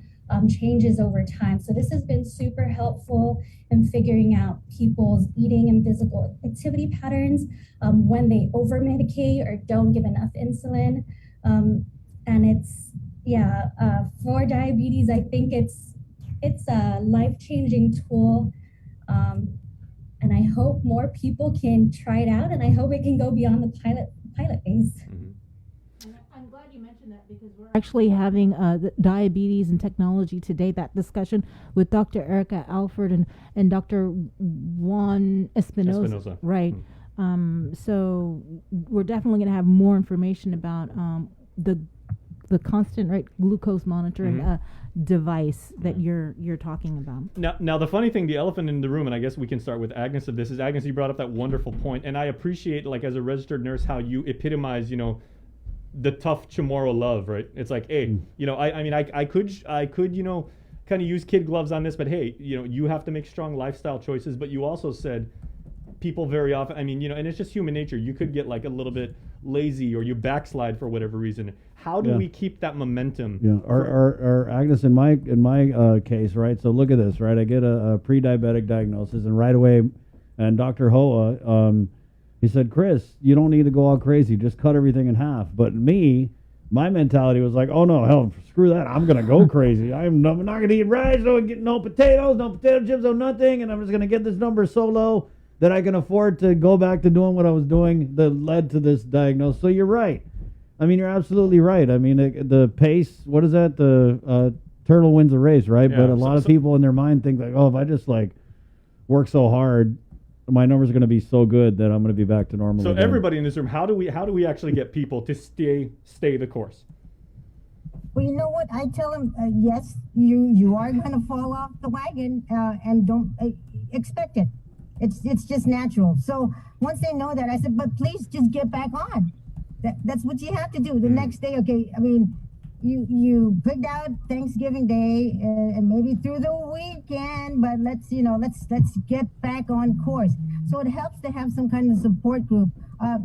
S20: changes over time. So this has been super helpful in figuring out people's eating and physical activity patterns when they over-medicate or don't give enough insulin. And it's, for diabetes, I think it's a life-changing tool. And I hope more people can try it out, and I hope it can go beyond the pilot phase.
S4: I'm glad you mentioned that, because we're actually having the diabetes and technology today, that discussion with Dr. Erica Alford and Dr. Juan Espinosa. Right. So we're definitely going to have more information about the constant glucose monitoring device that you're talking about.
S12: Now the funny thing, the elephant in the room, and I guess we can start with Agnes of this, is Agnes, you brought up that wonderful point, and I appreciate, as a registered nurse, how you epitomize, the tough Chamorro love, right? It's like, hey, I could, kind of use kid gloves on this, but hey, you have to make strong lifestyle choices. But you also said people very often, and it's just human nature. You could get a little bit lazy, or you backslide for whatever reason. How do we keep that momentum?
S2: Yeah, or Agnes, in my case, right? So look at this, right? I get a pre-diabetic diagnosis, and right away, and Dr. Hoa, he said, Chris, you don't need to go all crazy. Just cut everything in half. But my mentality was like, oh, no, hell, screw that. I'm going to go crazy. I'm not going to eat rice, no potatoes, no potato chips, no nothing. And I'm just going to get this number so low that I can afford to go back to doing what I was doing that led to this diagnosis. So you're right. You're absolutely right. The pace, what is that? The turtle wins the race, right? Yeah, but a lot of people in their mind think if I just work so hard, my numbers are going to be so good that I'm going to be back to normal.
S12: So
S2: again.
S12: everybody in this room, how do we actually get people to stay the course?
S18: Well, you know what? I tell them, yes, you are going to fall off the wagon, and don't expect it. It's just natural. So once they know that, I said, but please just get back on. That's what you have to do. The next day, okay, I mean, you picked out Thanksgiving Day and maybe through the weekend, but let's get back on course. So it helps to have some kind of support group.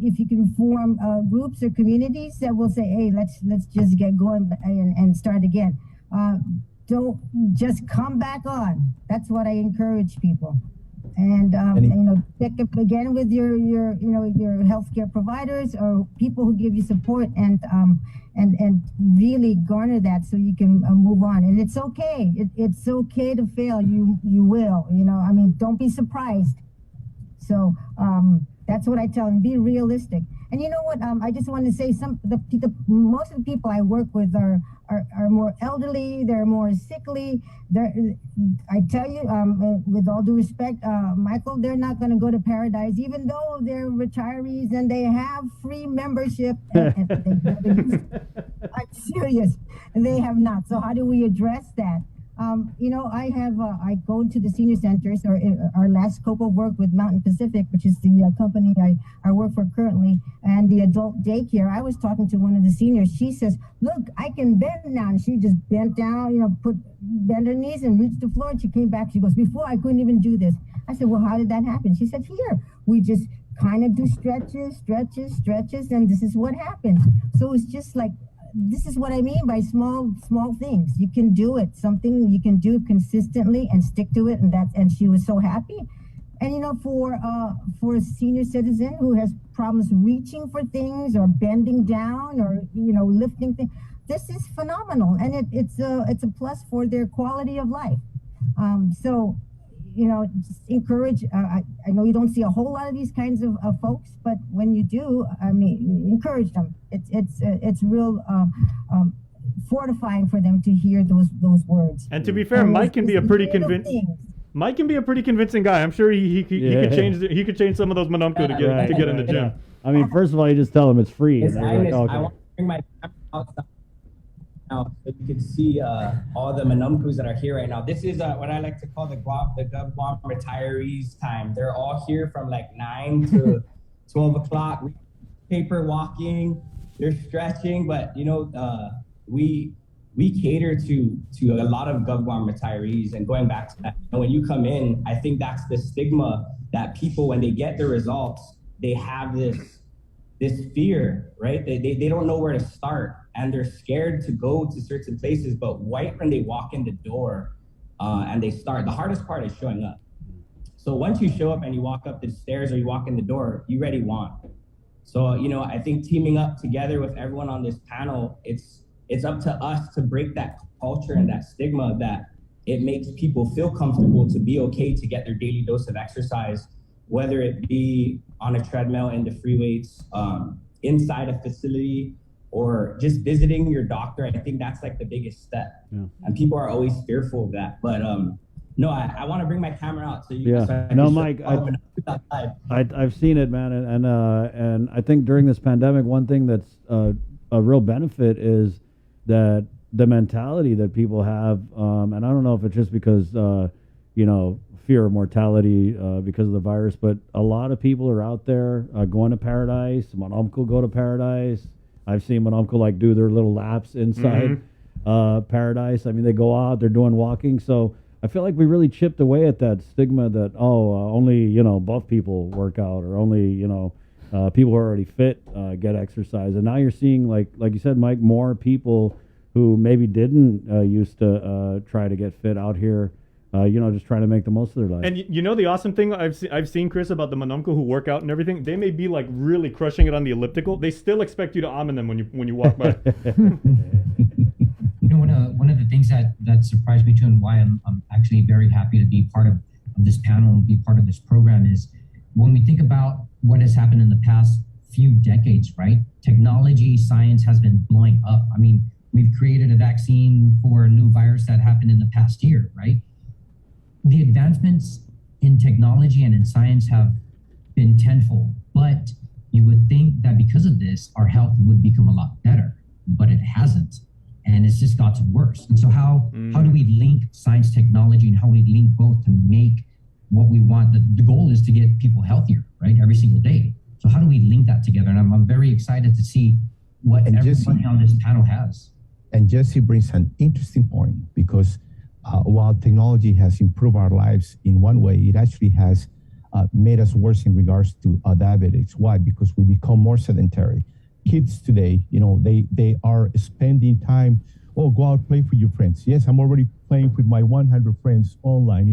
S18: If you can form groups or communities that will say, hey, let's just get going and start again. Don't just come back on. That's what I encourage people. And check up again with your healthcare providers or people who give you support, and really garner that so you can move on. And it's okay. It's okay to fail. You will. I mean, don't be surprised. So that's what I tell them. Be realistic. And you know what? I just want to say most of the people I work with are more elderly. They're more sickly. I tell you, with all due respect, Michael, they're not going to go to paradise, even though they're retirees and they have free membership. I'm serious, and they have not. So how do we address that? I go into the senior centers, or our last scope of work with Mountain Pacific, which is the company I work for currently, and the adult daycare. I was talking to one of the seniors. She says, look, I can bend now. And she just bent down, bent her knees and reached the floor. And she came back. She goes, before I couldn't even do this. I said, well, how did that happen? She said, here, we just kind of do stretches, and this is what happens. So it's just like, this is what I mean by small things. You can do it, something you can do consistently and stick to it, and she was so happy. And for a senior citizen who has problems reaching for things or bending down or lifting things, this is phenomenal, and it's a plus for their quality of life. So just encourage. I know you don't see a whole lot of these kinds of folks, but when you do, I mean, encourage them. It's real fortifying for them to hear those words.
S12: And to be fair, Mike can be a pretty convincing guy. I'm sure he could change some of those Monumco to get in the gym.
S2: I mean, first of all, you just tell them it's free.
S17: Yes,
S2: And they're like, okay.
S17: I want to bring my camera outside now so you can see all the Monumcos that are here right now. This is what I like to call the Guam retirees time. They're all here from like 9 to 12 o'clock. Paper walking, they're stretching, but we cater to a lot of GovGuam retirees. And going back to that, when you come in, I think that's the stigma that people, when they get the results, they have this fear, right? They don't know where to start, and they're scared to go to certain places. But right when they walk in the door and they start, the hardest part is showing up. So once you show up and you walk up the stairs or you walk in the door, you already won. So, I think teaming up together with everyone on this panel, it's up to us to break that culture and that stigma that it makes people feel comfortable to be okay to get their daily dose of exercise, whether it be on a treadmill in the free weights, inside a facility, or just visiting your doctor. I think that's like the biggest step. Yeah. And people are always fearful of that. But no, I want to bring my camera out so you
S2: No, Mike, I've seen it, man, and I think during this pandemic, one thing that's a real benefit is that the mentality that people have, and I don't know if it's just because fear of mortality because of the virus, but a lot of people are out there going to paradise. Monumco go to paradise. I've seen Monumco do their little laps inside paradise. I mean, they go out, they're doing walking. So I feel like we really chipped away at that stigma that only buff people work out, or only people who are already fit get exercise. And now you're seeing, like you said, Mike, more people who maybe didn't used to try to get fit out here. Just trying to make the most of their life.
S12: And the awesome thing I've seen, Chris, about the Monumco who work out and everything, they may be really crushing it on the elliptical. They still expect you to amen them when you walk by.
S10: One of the things that surprised me too, and why I'm actually very happy to be part of this panel and be part of this program, is when we think about what has happened in the past few decades, right? Technology, science has been blowing up. I mean, we've created a vaccine for a new virus that happened in the past year, right? The advancements in technology and in science have been tenfold. But you would think that because of this, our health would become a lot better, but it hasn't. And it's just gotten worse. And so how do we link science, technology, and how we link both to make what we want? The goal is to get people healthier, right? Every single day. So how do we link that together? And I'm very excited to see what everybody on this panel has.
S19: And Jesse brings an interesting point, because while technology has improved our lives in one way, it actually has made us worse in regards to diabetics. Why? Because we become more sedentary. Kids today, they are spending time, go out, play with your friends. Yes, I'm already playing with my 100 friends online,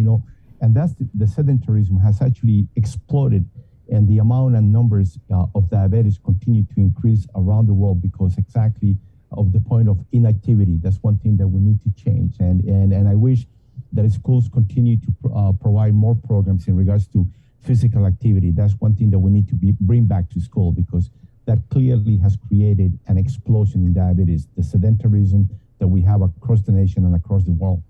S19: and that's the sedentarism has actually exploded, and the amount and numbers of diabetes continue to increase around the world because exactly of the point of inactivity. That's one thing that we need to change. And I wish that schools continue to provide more programs in regards to physical activity. That's one thing that we need to bring back to school, because that clearly has created an explosion in diabetes, the sedentarism that we have across the nation and across the world.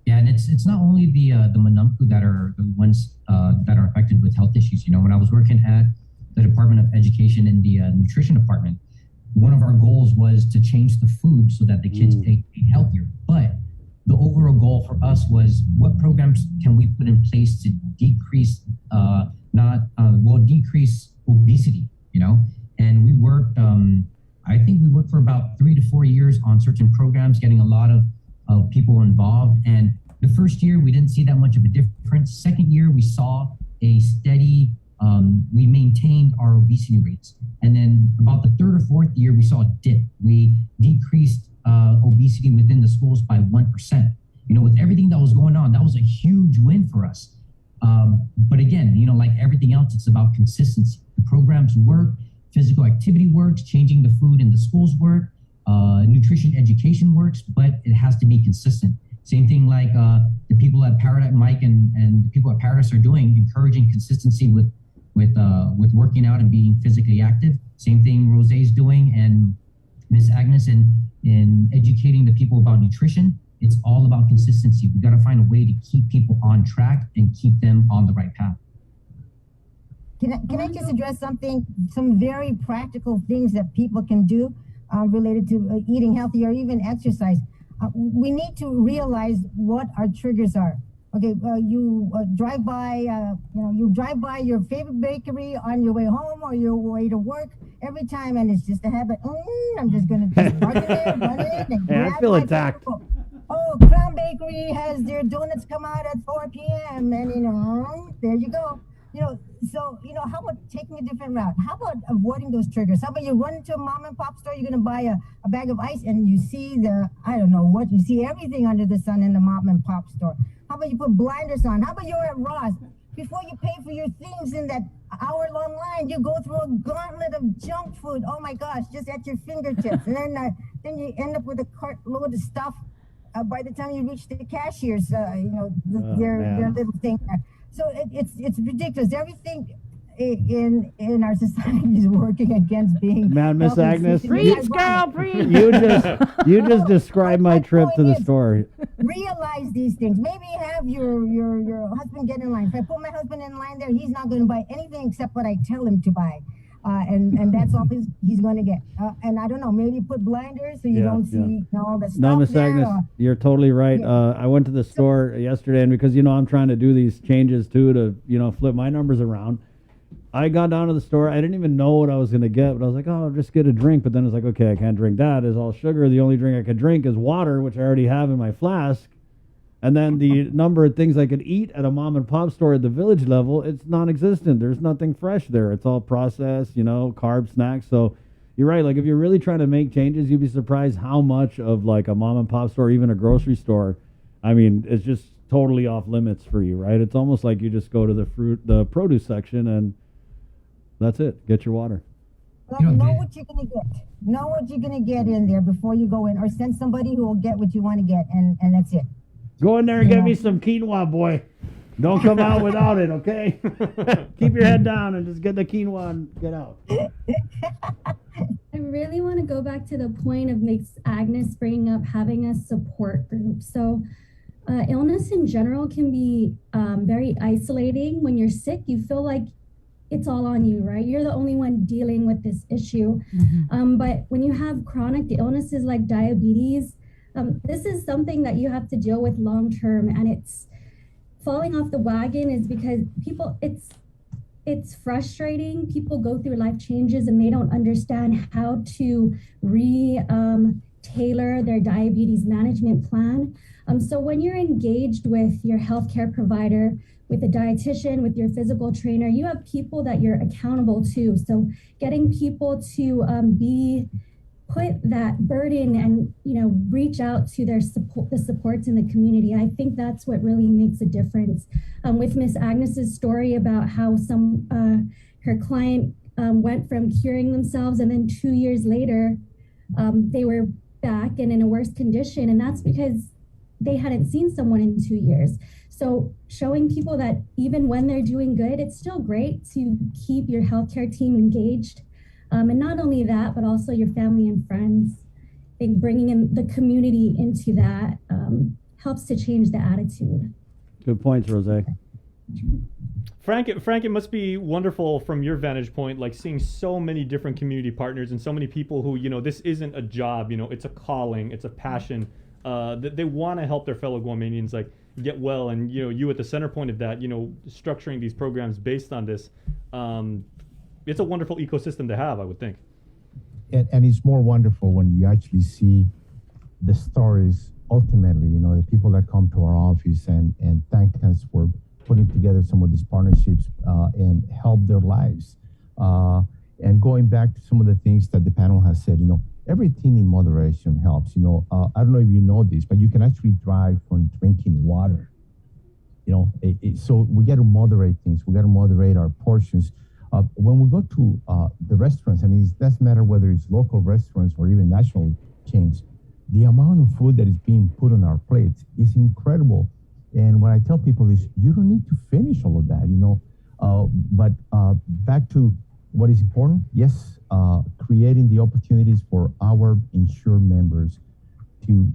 S10: Yeah, and it's not only the Manamku that are the ones that are affected with health issues. When I was working at the Department of Education in the nutrition department, one of our goals was to change the food so that the kids ate healthier. But the overall goal for us was, what programs can we put in place to decrease decrease obesity, And we worked, I think we worked for about 3 to 4 years on certain programs, getting a lot of people involved. And the first year, we didn't see that much of a difference. Second year, we saw a steady, we maintained our obesity rates. And then about the third or fourth year, we saw a dip. We decreased obesity within the schools by 1%. With everything that was going on, that was a huge win for us. But again, like everything else, it's about consistency. The programs work, physical activity works, changing the food in the schools work, nutrition education works, but it has to be consistent. Same thing like the people at Paradise, Mike and the people at Paradise are doing, encouraging consistency with working out and being physically active. Same thing Rosé's doing, and Miss Agnes in educating the people about nutrition. It's all about consistency. We got to find a way to keep people on track and keep them on the right path.
S18: Can I just address some very practical things that people can do related to eating healthy or even exercise? We need to realize what our triggers are. Okay, you drive by your favorite bakery on your way home or your way to work every time, and it's just a habit. I'm just gonna just park it there, run in, and grab
S2: I feel
S18: my
S2: attacked.
S18: Oh, Crown Bakery has their donuts come out at 4 p.m. and there you go. So how about taking a different route? How about avoiding those triggers? How about you run into a mom and pop store, you're gonna buy a bag of ice, and you see you see everything under the sun in the mom and pop store. How about you put blinders on? How about you're at Ross? Before you pay for your things in that hour-long line, you go through a gauntlet of junk food. Oh my gosh, just at your fingertips. And then you end up with a cartload of stuff by the time you reach the cashiers, their little thing there. So it's ridiculous. Everything in our society is working against being.
S2: Man, Miss Agnes,
S4: preach, girl, preach.
S2: You just described my trip to the store.
S18: Realize these things. Maybe have your husband get in line. If I put my husband in line there, he's not going to buy anything except what I tell him to buy. And that's all he's going to get. And I don't know, maybe put blinders so you don't see all the stuff.
S2: No, Miss Agnes, you're totally right. I went to the store yesterday, and because I'm trying to do these changes too to flip my numbers around. I got down to the store. I didn't even know what I was going to get, but I was like, I'll just get a drink. But then it's like, okay, I can't drink that. It's all sugar. The only drink I could drink is water, which I already have in my flask. And then the number of things I could eat at a mom and pop store at the village level, it's non-existent. There's nothing fresh there. It's all processed, carb snacks. So you're right. Like if you're really trying to make changes, you'd be surprised how much of like a mom and pop store, even a grocery store, I mean, it's just totally off limits for you, right? It's almost like you just go to the produce section and that's it. Get your water.
S18: Well, know what you're going to get. Know what you're going to get in there before you go in, or send somebody who will get what you want to get, and that's it.
S2: Go in there and get me some quinoa, boy. Don't come out without it, okay? Keep your head down and just get the quinoa and get out.
S20: I really want to go back to the point of Miss Agnes bringing up having a support group. So illness in general can be very isolating. When you're sick, you feel like it's all on you, right? You're the only one dealing with this issue. But when you have chronic illnesses like diabetes, this is something that you have to deal with long term, and it's falling off the wagon is because it's frustrating. People go through life changes and they don't understand how to tailor their diabetes management plan. So when you're engaged with your healthcare provider, with a dietitian, with your physical trainer, you have people that you're accountable to. So getting people to put that burden and reach out to their support, the supports in the community. I think that's what really makes a difference. With Miss Agnes's story about how her client went from curing themselves and then 2 years later they were back and in a worse condition, and that's because they hadn't seen someone in 2 years. So showing people that even when they're doing good, it's still great to keep your healthcare team engaged. And not only that, but also your family and friends. I think bringing in the community into that helps to change the attitude.
S2: Good points, Rose.
S12: Frank, it must be wonderful from your vantage point, like seeing so many different community partners and so many people who, this isn't a job, it's a calling, it's a passion. That they want to help their fellow Guamanians like get well, and you at the center point of that, structuring these programs based on this. It's a wonderful ecosystem to have, I would think.
S19: And it's more wonderful when you actually see the stories ultimately, the people that come to our office and thank us for putting together some of these partnerships and help their lives. And going back to some of the things that the panel has said, everything in moderation helps. I don't know if you know this, but you can actually drive from drinking water. So we got to moderate things. We got to moderate our portions. When we go to the restaurants, and it doesn't matter whether it's local restaurants or even national chains, the amount of food that is being put on our plates is incredible. And what I tell people is, you don't need to finish all of that, But back to what is important, yes, creating the opportunities for our insured members to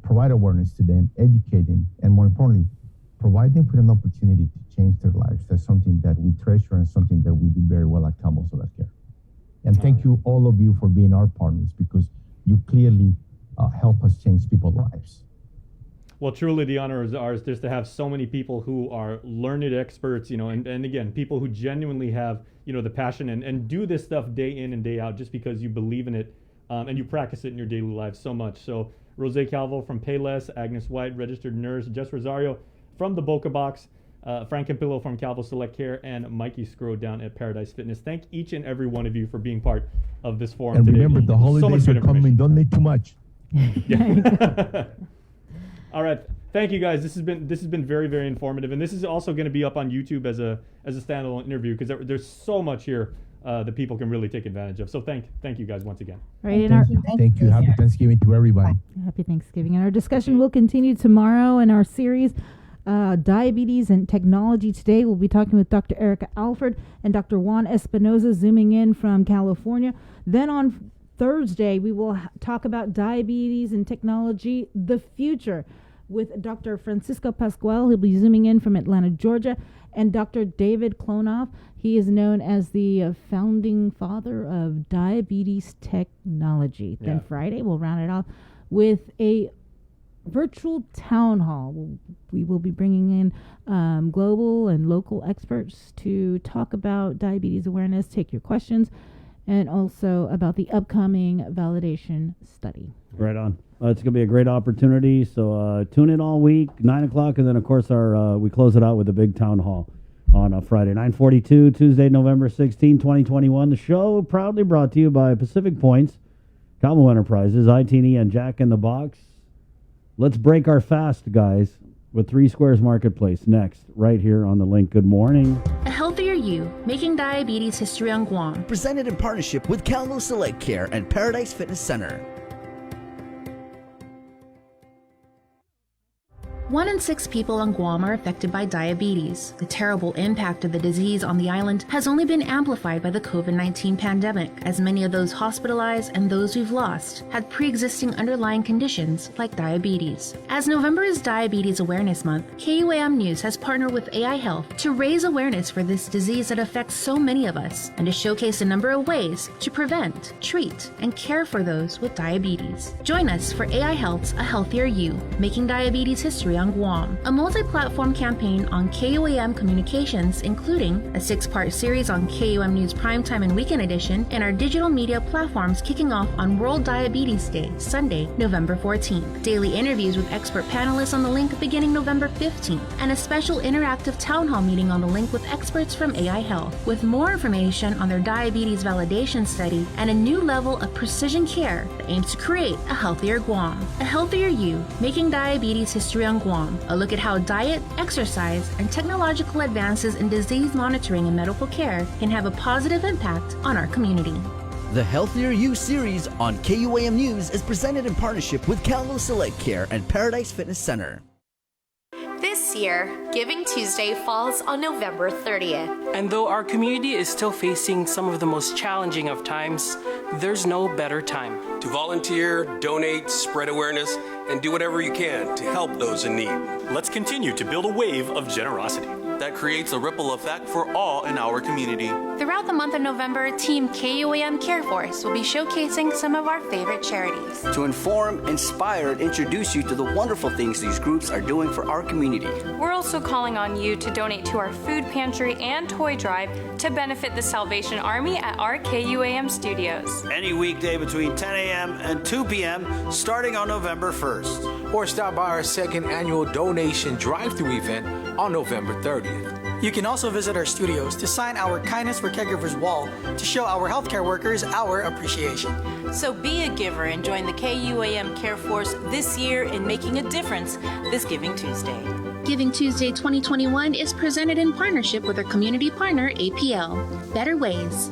S19: provide awareness to them, educate them, and more importantly, provide them with an opportunity to change their lives. That's something that we treasure and something that we do very well at Campbell Select Care. And thank you, all of you, for being our partners, because you clearly help us change people's lives.
S12: Well, truly, the honor is ours just to have so many people who are learned experts, and again, people who genuinely have, the passion and do this stuff day in and day out just because you believe in it and you practice it in your daily lives so much. So Rose Calvo from Payless, Agnes White, registered nurse, Jess Rosario from the Boca Box, Frank Campillo from Calvo Select Care, and Mikey Scrow down at Paradise Fitness. Thank each and every one of you for being part of this forum
S19: and
S12: today.
S19: Remember, the holidays are coming. Don't make too much.
S12: All right, thank you guys. This has been very, very informative, and this is also going to be up on YouTube as a standalone interview because there's so much here that people can really take advantage of. So thank you guys once again.
S4: Right,
S19: thank you. Happy Thanksgiving to everybody.
S4: Happy Thanksgiving. And our discussion will continue tomorrow in our series. Diabetes and Technology. Today we'll be talking with Dr. Erica Alford and Dr. Juan Espinoza, zooming in from California. Then on Thursday we will talk about diabetes and technology, the future, with Dr. Francisco Pascual. He'll be zooming in from Atlanta, Georgia, and Dr. David Klonoff. He is known as the founding father of diabetes technology. Yeah. Then Friday we'll round it off with a virtual town hall. We will be bringing in global and local experts to talk about diabetes awareness, take your questions, and also about the upcoming validation study.
S2: Right on. It's going to be a great opportunity. So tune in all week, 9 o'clock, and then, of course, we close it out with a big town hall on Friday, 9:42, Tuesday, November 16, 2021. The show proudly brought to you by Pacific Points, Calvo Enterprises, IT&E, and Jack in the Box. Let's break our fast, guys, with 3 Squares Marketplace next, right here on the link. Good morning.
S14: A healthier you, making diabetes history on Guam.
S11: Presented in partnership with Calvo Select Care and Paradise Fitness Center.
S14: 1 in 6 people on Guam are affected by diabetes. The terrible impact of the disease on the island has only been amplified by the COVID-19 pandemic, as many of those hospitalized and those we've lost had pre-existing underlying conditions like diabetes. As November is Diabetes Awareness Month, KUAM News has partnered with AI Health to raise awareness for this disease that affects so many of us and to showcase a number of ways to prevent, treat, and care for those with diabetes. Join us for AI Health's A Healthier You, Making Diabetes History on Guam, a multi-platform campaign on KUAM Communications, including a 6-part series on KUAM News Primetime and Weekend Edition, and our digital media platforms kicking off on World Diabetes Day, Sunday, November 14th. Daily interviews with expert panelists on the link beginning November 15th, and a special interactive town hall meeting on the link with experts from AI Health, with more information on their diabetes validation study and a new level of precision care that aims to create a healthier Guam. A Healthier You, Making Diabetes History on Guam, a look at how diet, exercise, and technological advances in disease monitoring and medical care can have a positive impact on our community.
S11: The Healthier You series on KUAM News is presented in partnership with Calno Select Care and Paradise Fitness Center.
S8: This year, Giving Tuesday falls on November 30th.
S27: And though our community is still facing some of the most challenging of times, there's no better time
S21: to volunteer, donate, spread awareness, and do whatever you can to help those in need.
S22: Let's continue to build a wave of generosity
S23: that creates a ripple effect for all in our community.
S8: Throughout the month of November, Team KUAM Care Force will be showcasing some of our favorite charities.
S11: To inform, inspire, and introduce you to the wonderful things these groups are doing for our community.
S24: We're also calling on you to donate to our food pantry and toy drive to benefit the Salvation Army at our KUAM studios.
S3: Any weekday between 10 a.m. and 2 p.m. starting on November 1st.
S25: Or stop by our second annual donation drive-thru event on November 30th.
S27: You can also visit our studios to sign our Kindness for Caregivers wall to show our healthcare workers our appreciation.
S15: So be a giver and join the KUAM Care Force this year in making a difference this Giving Tuesday.
S14: Giving Tuesday 2021 is presented in partnership with our community partner, APL. Better Ways.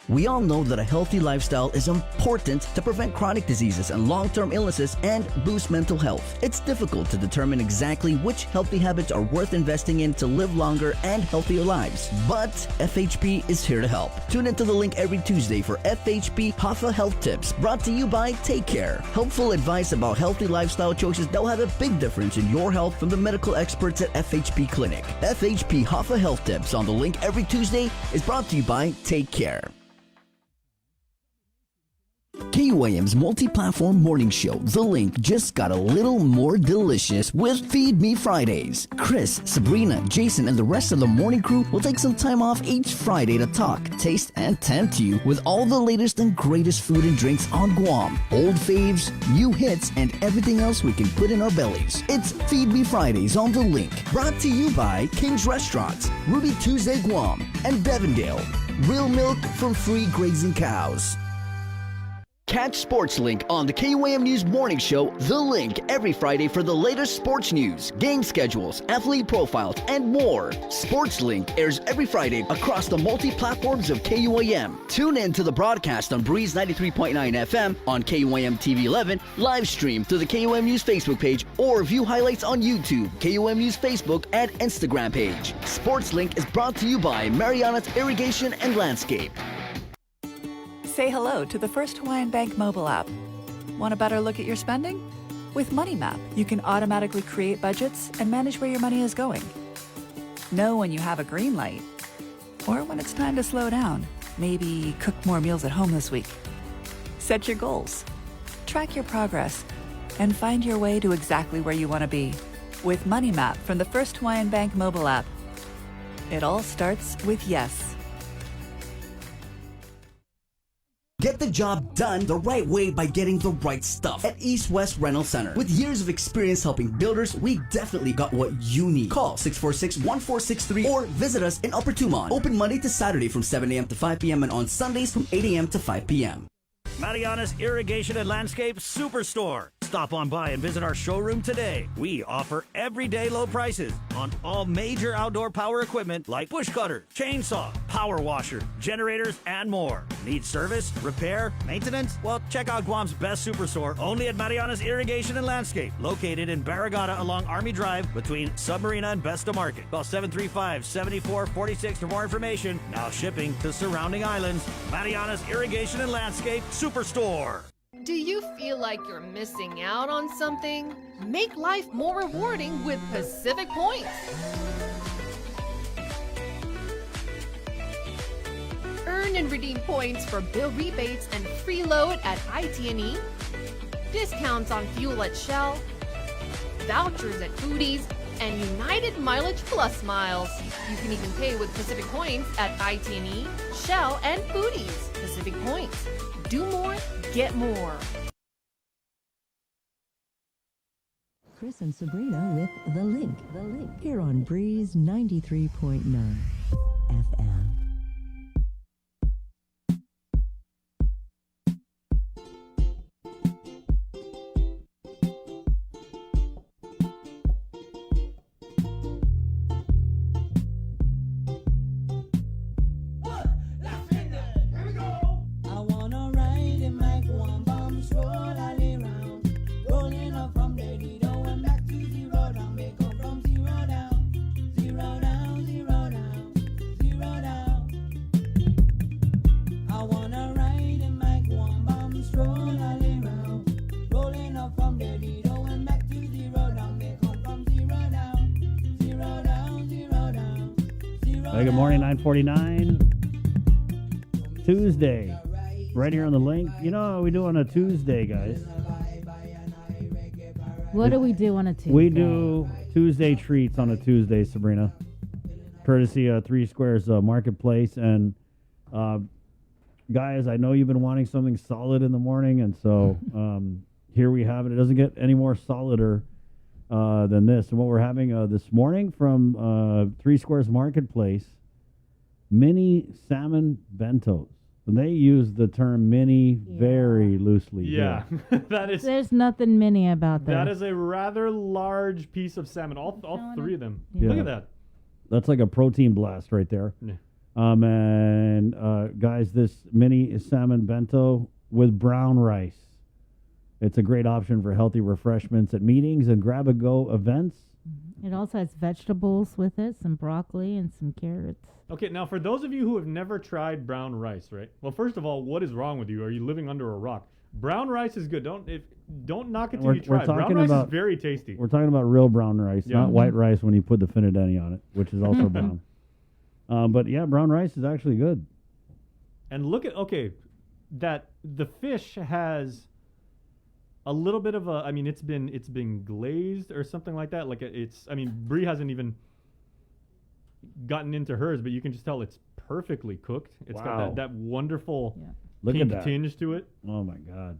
S11: We all know that a healthy lifestyle is important to prevent chronic diseases and long-term illnesses and boost mental health. It's difficult to determine exactly which healthy habits are worth investing in to live longer and healthier lives. But FHP is here to help. Tune into the link every Tuesday for FHP Hoffa Health Tips, brought to you by Take Care. Helpful advice about healthy lifestyle choices that will have a big difference in your health from the medical experts at FHP Clinic. FHP Hoffa Health Tips on the link every Tuesday is brought to you by Take Care. KUAM's multi-platform morning show, The Link, just got a little more delicious with Feed Me Fridays. Chris, Sabrina, Jason, and the rest of the morning crew will take some time off each Friday to talk, taste, and tempt you with all the latest and greatest food and drinks on Guam. Old faves, new hits, and everything else we can put in our bellies. It's Feed Me Fridays on The Link, brought to you by King's Restaurants, Ruby Tuesday Guam, and Devondale. Real milk from free grazing cows. Catch Sports Link on the KUAM News Morning Show, The Link, every Friday for the latest sports news, game schedules, athlete profiles, and more. Sports Link airs every Friday across the multi-platforms of KUAM. Tune in to the broadcast on Breeze 93.9 FM, on KUAM TV 11, live stream through the KUAM News Facebook page, or view highlights on YouTube, KUAM News Facebook, and Instagram page. Sports Link is brought to you by Mariana's Irrigation and Landscape.
S26: Say hello to the First Hawaiian Bank mobile app. Want a better look at your spending? With Money Map, you can automatically create budgets and manage where your money is going. Know when you have a green light, or when it's time to slow down, maybe cook more meals at home this week. Set your goals, track your progress, and find your way to exactly where you want to be. With Money Map from the First Hawaiian Bank mobile app. It all starts with yes.
S11: Get the job done the right way by getting the right stuff at East West Rental Center. With years of experience helping builders, we definitely got what you need. Call 646-1463 or visit us in Upper Tumon. Open Monday to Saturday from 7 a.m. to 5 p.m. and on Sundays from 8 a.m. to 5 p.m.
S3: Mariana's Irrigation and Landscape Superstore. Stop on by and visit our showroom today. We offer everyday low prices on all major outdoor power equipment like bush cutters, chainsaw, power washer, generators, and more. Need service, repair, maintenance? Well, check out Guam's best superstore only at Mariana's Irrigation and Landscape, located in Barragata along Army Drive between Submarina and Besta Market. Call 735-7446 for more information. Now shipping to surrounding islands. Mariana's Irrigation and Landscape Superstore.
S1: Do you feel like you're missing out on something? Make life more rewarding with Pacific Points. Earn and redeem points for bill rebates and free load at IT&E, discounts on fuel at Shell, vouchers at Foodies, and United Mileage Plus miles. You can even pay with Pacific Points at IT&E, Shell, and Foodies. Pacific Points. Do more, get more.
S5: Chris and Sabrina with The Link. Here on Breeze 93.9 FM.
S2: Hey, good morning, 9:49. Tuesday. Right here on The Link. You know how we do on a Tuesday, guys?
S4: What do we do on a Tuesday?
S2: We do Tuesday treats on a Tuesday, Sabrina. Courtesy of Three Squares Marketplace. And guys, I know you've been wanting something solid in the morning, and so here we have it. It doesn't get any more solider than this. And what we're having this morning from Three Squares Marketplace, mini salmon bentos. And they use the term mini very loosely.
S12: Yeah. That is.
S4: There's nothing mini about that.
S12: That is a rather large piece of salmon. All three of them.
S2: Yeah.
S12: Look at that.
S2: That's like a protein blast right there.
S12: Yeah.
S2: And guys, this mini salmon bento with brown rice. It's a great option for healthy refreshments at meetings and grab-and-go events.
S4: It also has vegetables with it, some broccoli and some carrots.
S12: Okay, now for those of you who have never tried brown rice, right? Well, first of all, what is wrong with you? Are you living under a rock? Brown rice is good. Don't knock it till you try. Brown rice is very tasty.
S2: We're talking about real brown rice,
S12: Yeah.
S2: not white rice when you put the finadeni on it, which is also brown. But yeah, brown rice is actually good.
S12: And look at that the fish has a little bit of a. I mean, it's been glazed or something like that. Like Brie hasn't even gotten into hers, but you can just tell it's perfectly cooked. It's got that wonderful pink tinge to it.
S2: Oh my god!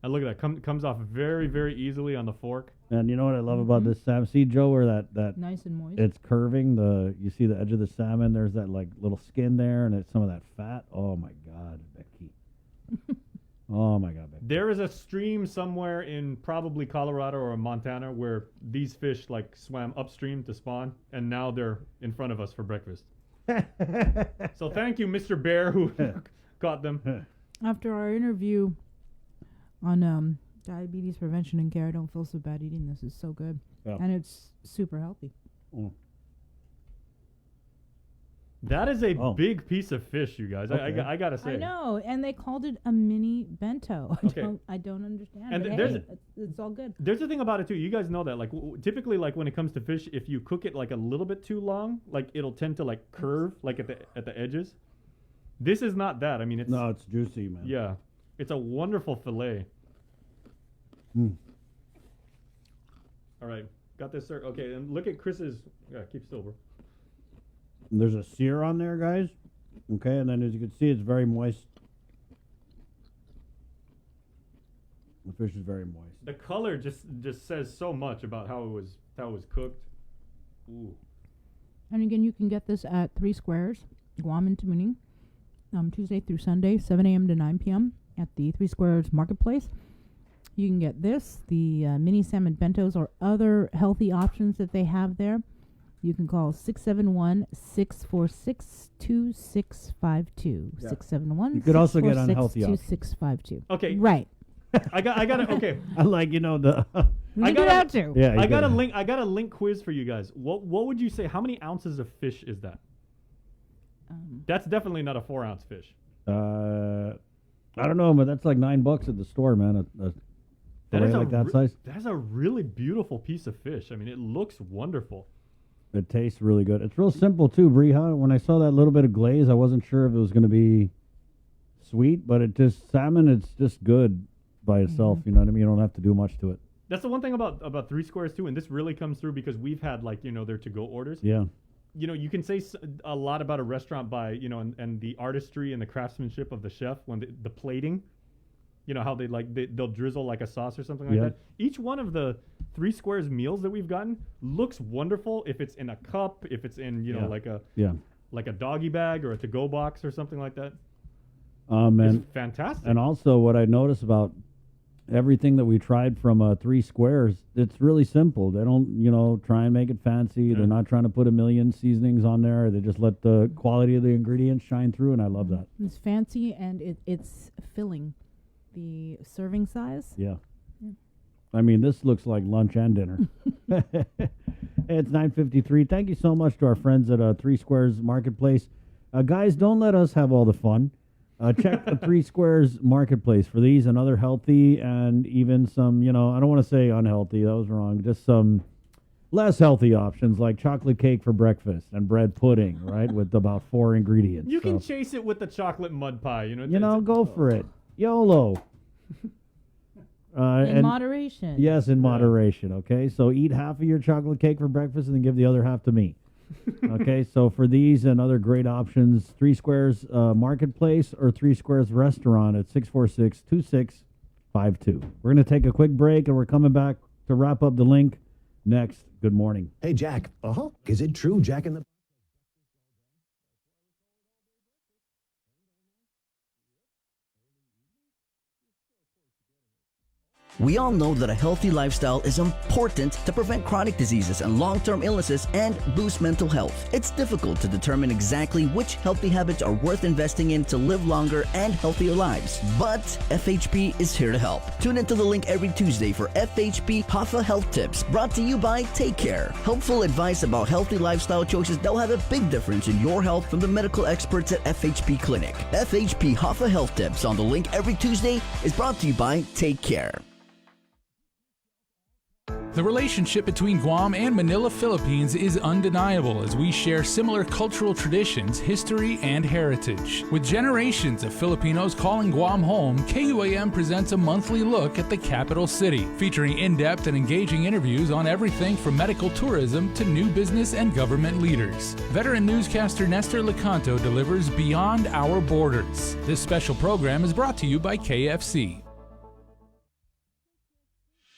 S12: And look at that, comes off very, very easily on the fork.
S2: And you know what I love about this salmon? See, Joe, where that
S4: nice and moist.
S2: It's curving. You see the edge of the salmon. There's that like little skin there, and it's some of that fat. Oh my god, Becky. Oh my god, Becky.
S12: There is a stream somewhere in probably Colorado or Montana where these fish like swam upstream to spawn, and now they're in front of us for breakfast. So thank you, Mr. Bear, who caught them.
S4: After our interview on diabetes prevention and care, I don't feel so bad eating this. It's so good.
S2: Yeah.
S4: And it's super healthy.
S2: Mm.
S12: That is a big piece of fish, you guys.
S2: Okay.
S12: I gotta say.
S4: I know, and they called it a mini bento. I don't understand.
S12: And
S4: but
S12: there's
S4: hey, it's all good.
S12: There's a thing about it too. You guys know that, like, typically, like when it comes to fish, if you cook it like a little bit too long, like it'll tend to like curve, like at the edges. This is not that. I mean,
S2: it's juicy, man.
S12: Yeah, it's a wonderful fillet.
S2: Mm.
S12: All right, got this, sir. Okay, and look at Chris's. Yeah, keep still, bro.
S2: There's a sear on there, guys. Okay, and then as you can see, it's very moist. The fish is very moist.
S12: The color just says so much about how it was cooked. Ooh.
S4: And again, you can get this at Three Squares, Guam and Tamuning, Tuesday through Sunday, 7 a.m. to 9 p.m. at the Three Squares Marketplace. You can get this, the mini salmon bentos, or other healthy options that they have there. You can call 671-646-2652.
S2: Yeah.
S4: 671.
S2: You could also get unhealthy options.
S4: 2652.
S12: Okay.
S4: Right.
S12: I got it. Okay.
S2: I like, the.
S12: I got
S4: that too.
S2: Yeah.
S12: I got a link. I got a link quiz for you guys. What would you say? How many ounces of fish is that? That's definitely not a 4-ounce fish.
S2: I don't know, but that's like $9 at the store, man.
S12: That is
S2: that size.
S12: That's a really beautiful piece of fish. I mean, it looks wonderful.
S2: It tastes really good. It's real simple too, Briha. When I saw that little bit of glaze, I wasn't sure if it was going to be sweet, but salmon. It's just good by itself. You know what I mean? You don't have to do much to it.
S12: That's the one thing about Three Squares too, and this really comes through because we've had their to-go orders.
S2: Yeah.
S12: You can say a lot about a restaurant by and the artistry and the craftsmanship of the chef when the plating. How they'll drizzle like a sauce or something like that. Each one of the Three Squares meals that we've gotten looks wonderful if it's in a cup, if it's in like a doggy bag or a to-go box or something like that. It's fantastic.
S2: And also, what I noticed about everything that we tried from Three Squares, it's really simple. They don't try and make it fancy.
S12: Yeah.
S2: They're not trying to put a million seasonings on there. They just let the quality of the ingredients shine through, and I love that.
S4: It's fancy and it's filling. The serving size.
S2: Yeah. I mean, this looks like lunch and dinner. It's 9:53. Thank you so much to our friends at Three Squares Marketplace. Guys, don't let us have all the fun. Check the Three Squares Marketplace for these and other healthy and even some, I don't want to say unhealthy. That was wrong. Just some less healthy options like chocolate cake for breakfast and bread pudding, right, with about 4 ingredients.
S12: You can chase it with the chocolate mud pie.
S2: Go for it. YOLO.
S4: In moderation.
S2: Yes, in moderation. Okay, so eat half of your chocolate cake for breakfast and then give the other half to me. Okay, so for these and other great options, Three Squares Marketplace or Three Squares Restaurant at 646-2652. We're going to take a quick break and we're coming back to wrap up the link next. Good morning.
S6: Hey, Jack. Is it true, Jack in the...
S11: We all know that a healthy lifestyle is important to prevent chronic diseases and long-term illnesses and boost mental health. It's difficult to determine exactly which healthy habits are worth investing in to live longer and healthier lives. But FHP is here to help. Tune into the link every Tuesday for FHP Hafa Health Tips, brought to you by Take Care. Helpful advice about healthy lifestyle choices that will have a big difference in your health from the medical experts at FHP Clinic. FHP Hafa Health Tips on the link every Tuesday is brought to you by Take Care.
S7: The relationship between Guam and Manila, Philippines is undeniable as we share similar cultural traditions, history, and heritage. With generations of Filipinos calling Guam home, KUAM presents a monthly look at the capital city, featuring in-depth and engaging interviews on everything from medical tourism to new business and government leaders. Veteran newscaster Nestor Lecanto delivers Beyond Our Borders. This special program is brought to you by KFC.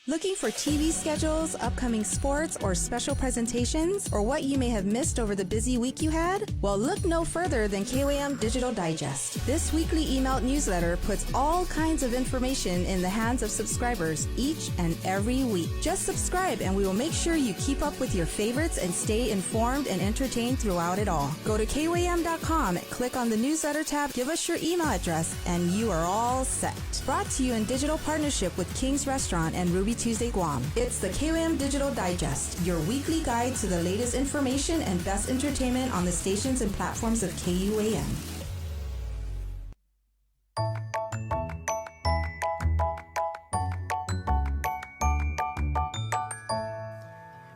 S9: Looking for TV schedules, upcoming sports, or special presentations, or what you may have missed over the busy week you had? Well, look no further than KUAM Digital Digest. This weekly emailed newsletter puts all kinds of information in the hands of subscribers each and every week. Just subscribe and we will make sure you keep up with your favorites and stay informed and entertained throughout it all. Go to KUAM.com, click on the newsletter tab, give us your email address, and you are all set. Brought to you in digital partnership with King's Restaurant and Ruby Tuesday Guam. It's the KUAM Digital Digest, your weekly guide to the latest information and best entertainment on the stations and platforms of KUAM.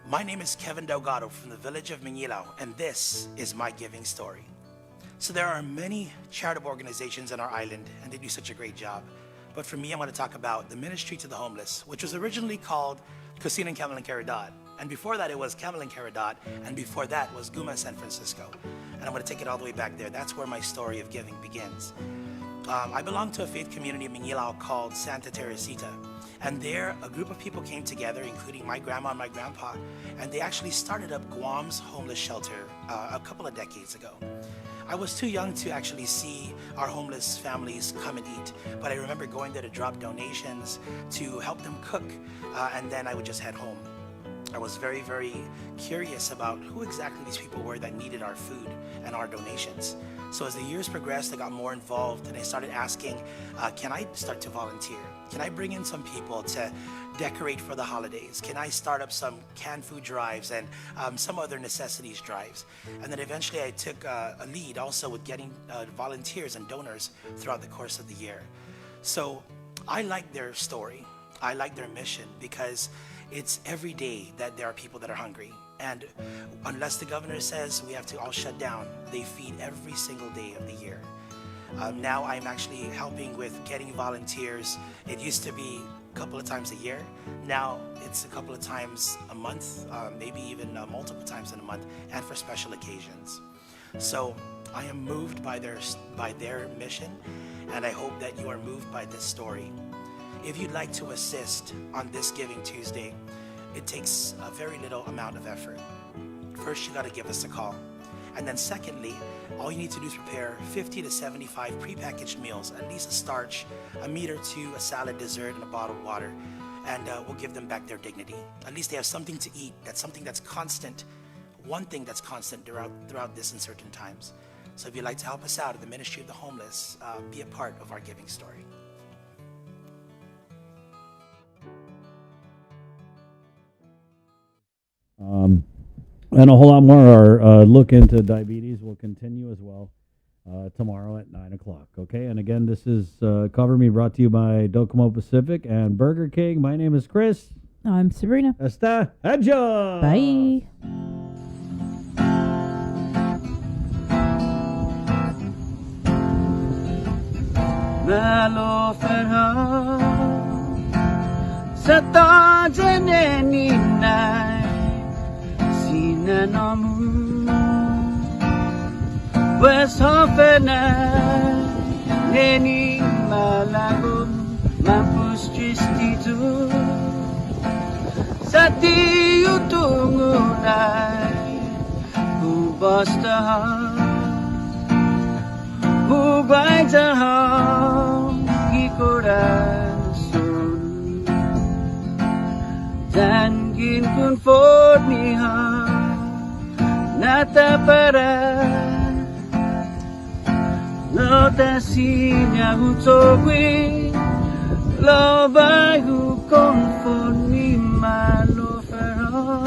S10: My name is Kevin Delgado from the village of Manilao, and this is my giving story. So there are many charitable organizations on our island, and they do such a great job. But for me, I want to talk about the Ministry to the Homeless, which was originally called Kusina and Camel and Caridad. And before that, it was Camel and Caridad, and before that was Guma San Francisco. And I'm going to take it all the way back there. That's where my story of giving begins. I belong to a faith community in Manilao called Santa Teresita. And there, a group of people came together, including my grandma and my grandpa, and they actually started up Guam's homeless shelter a couple of decades ago. I was too young to actually see our homeless families come and eat, but I remember going there to drop donations to help them cook, and then I would just head home. I was very, very curious about who exactly these people were that needed our food and our donations. So as the years progressed, I got more involved and I started asking, can I start to volunteer? Can I bring in some people to decorate for the holidays? Can I start up some canned food drives and some other necessities drives? And then eventually I took a lead also with getting volunteers and donors throughout the course of the year. So I like their story. I like their mission because it's every day that there are people that are hungry. And unless the governor says we have to all shut down, they feed every single day of the year. Now I'm actually helping with getting volunteers. It used to be a couple of times a year. Now it's a couple of times a month, maybe even multiple times in a month, and for special occasions. So I am moved by their mission, and I hope that you are moved by this story. If you'd like to assist on this Giving Tuesday, it takes a very little amount of effort. First, you got to give us a call. And then secondly, all you need to do is prepare 50 to 75 prepackaged meals, at least a starch, a meat or two, a salad, dessert, and a bottle of water. And we'll give them back their dignity. At least they have something to eat. That's something that's constant, one thing that's constant throughout this uncertain times. So if you'd like to help us out at the Ministry of the Homeless, be a part of our giving story.
S2: And a whole lot more. Our look into diabetes will continue as well tomorrow at 9 o'clock. Okay, and again, this is Cover Me, brought to you by Docomo Pacific and Burger King. My name is Chris.
S4: I'm Sabrina.
S2: Hasta adios.
S4: Bye.
S13: Malo ferha Sata janeni nai Sinanamu Weshofena Neni malagum Mampus tristitu Sati utungunai Ubastaha Hugay jaham ki corazon Jangin kun forniha Nata para Nota sinya utogwi Lo bayu conforni malo ferro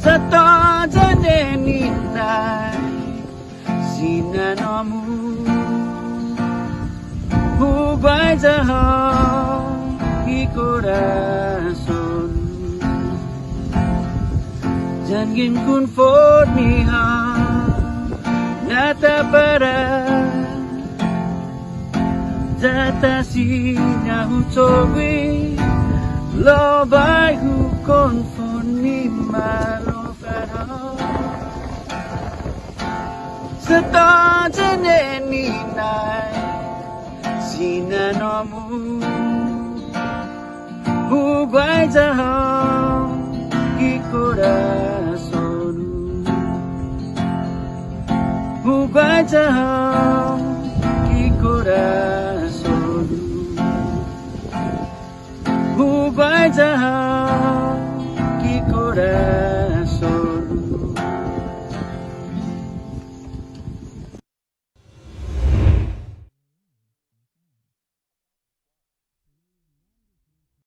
S13: Sata janeni nai Sinanamu Hubay jaham ki corazon Jangin kun forniha Nata para Jata sinya hutogwi Lo bay hu konforni malo ferro Sata janeni nai Sinanamu Hugay jaham ki corazon Hugay jaham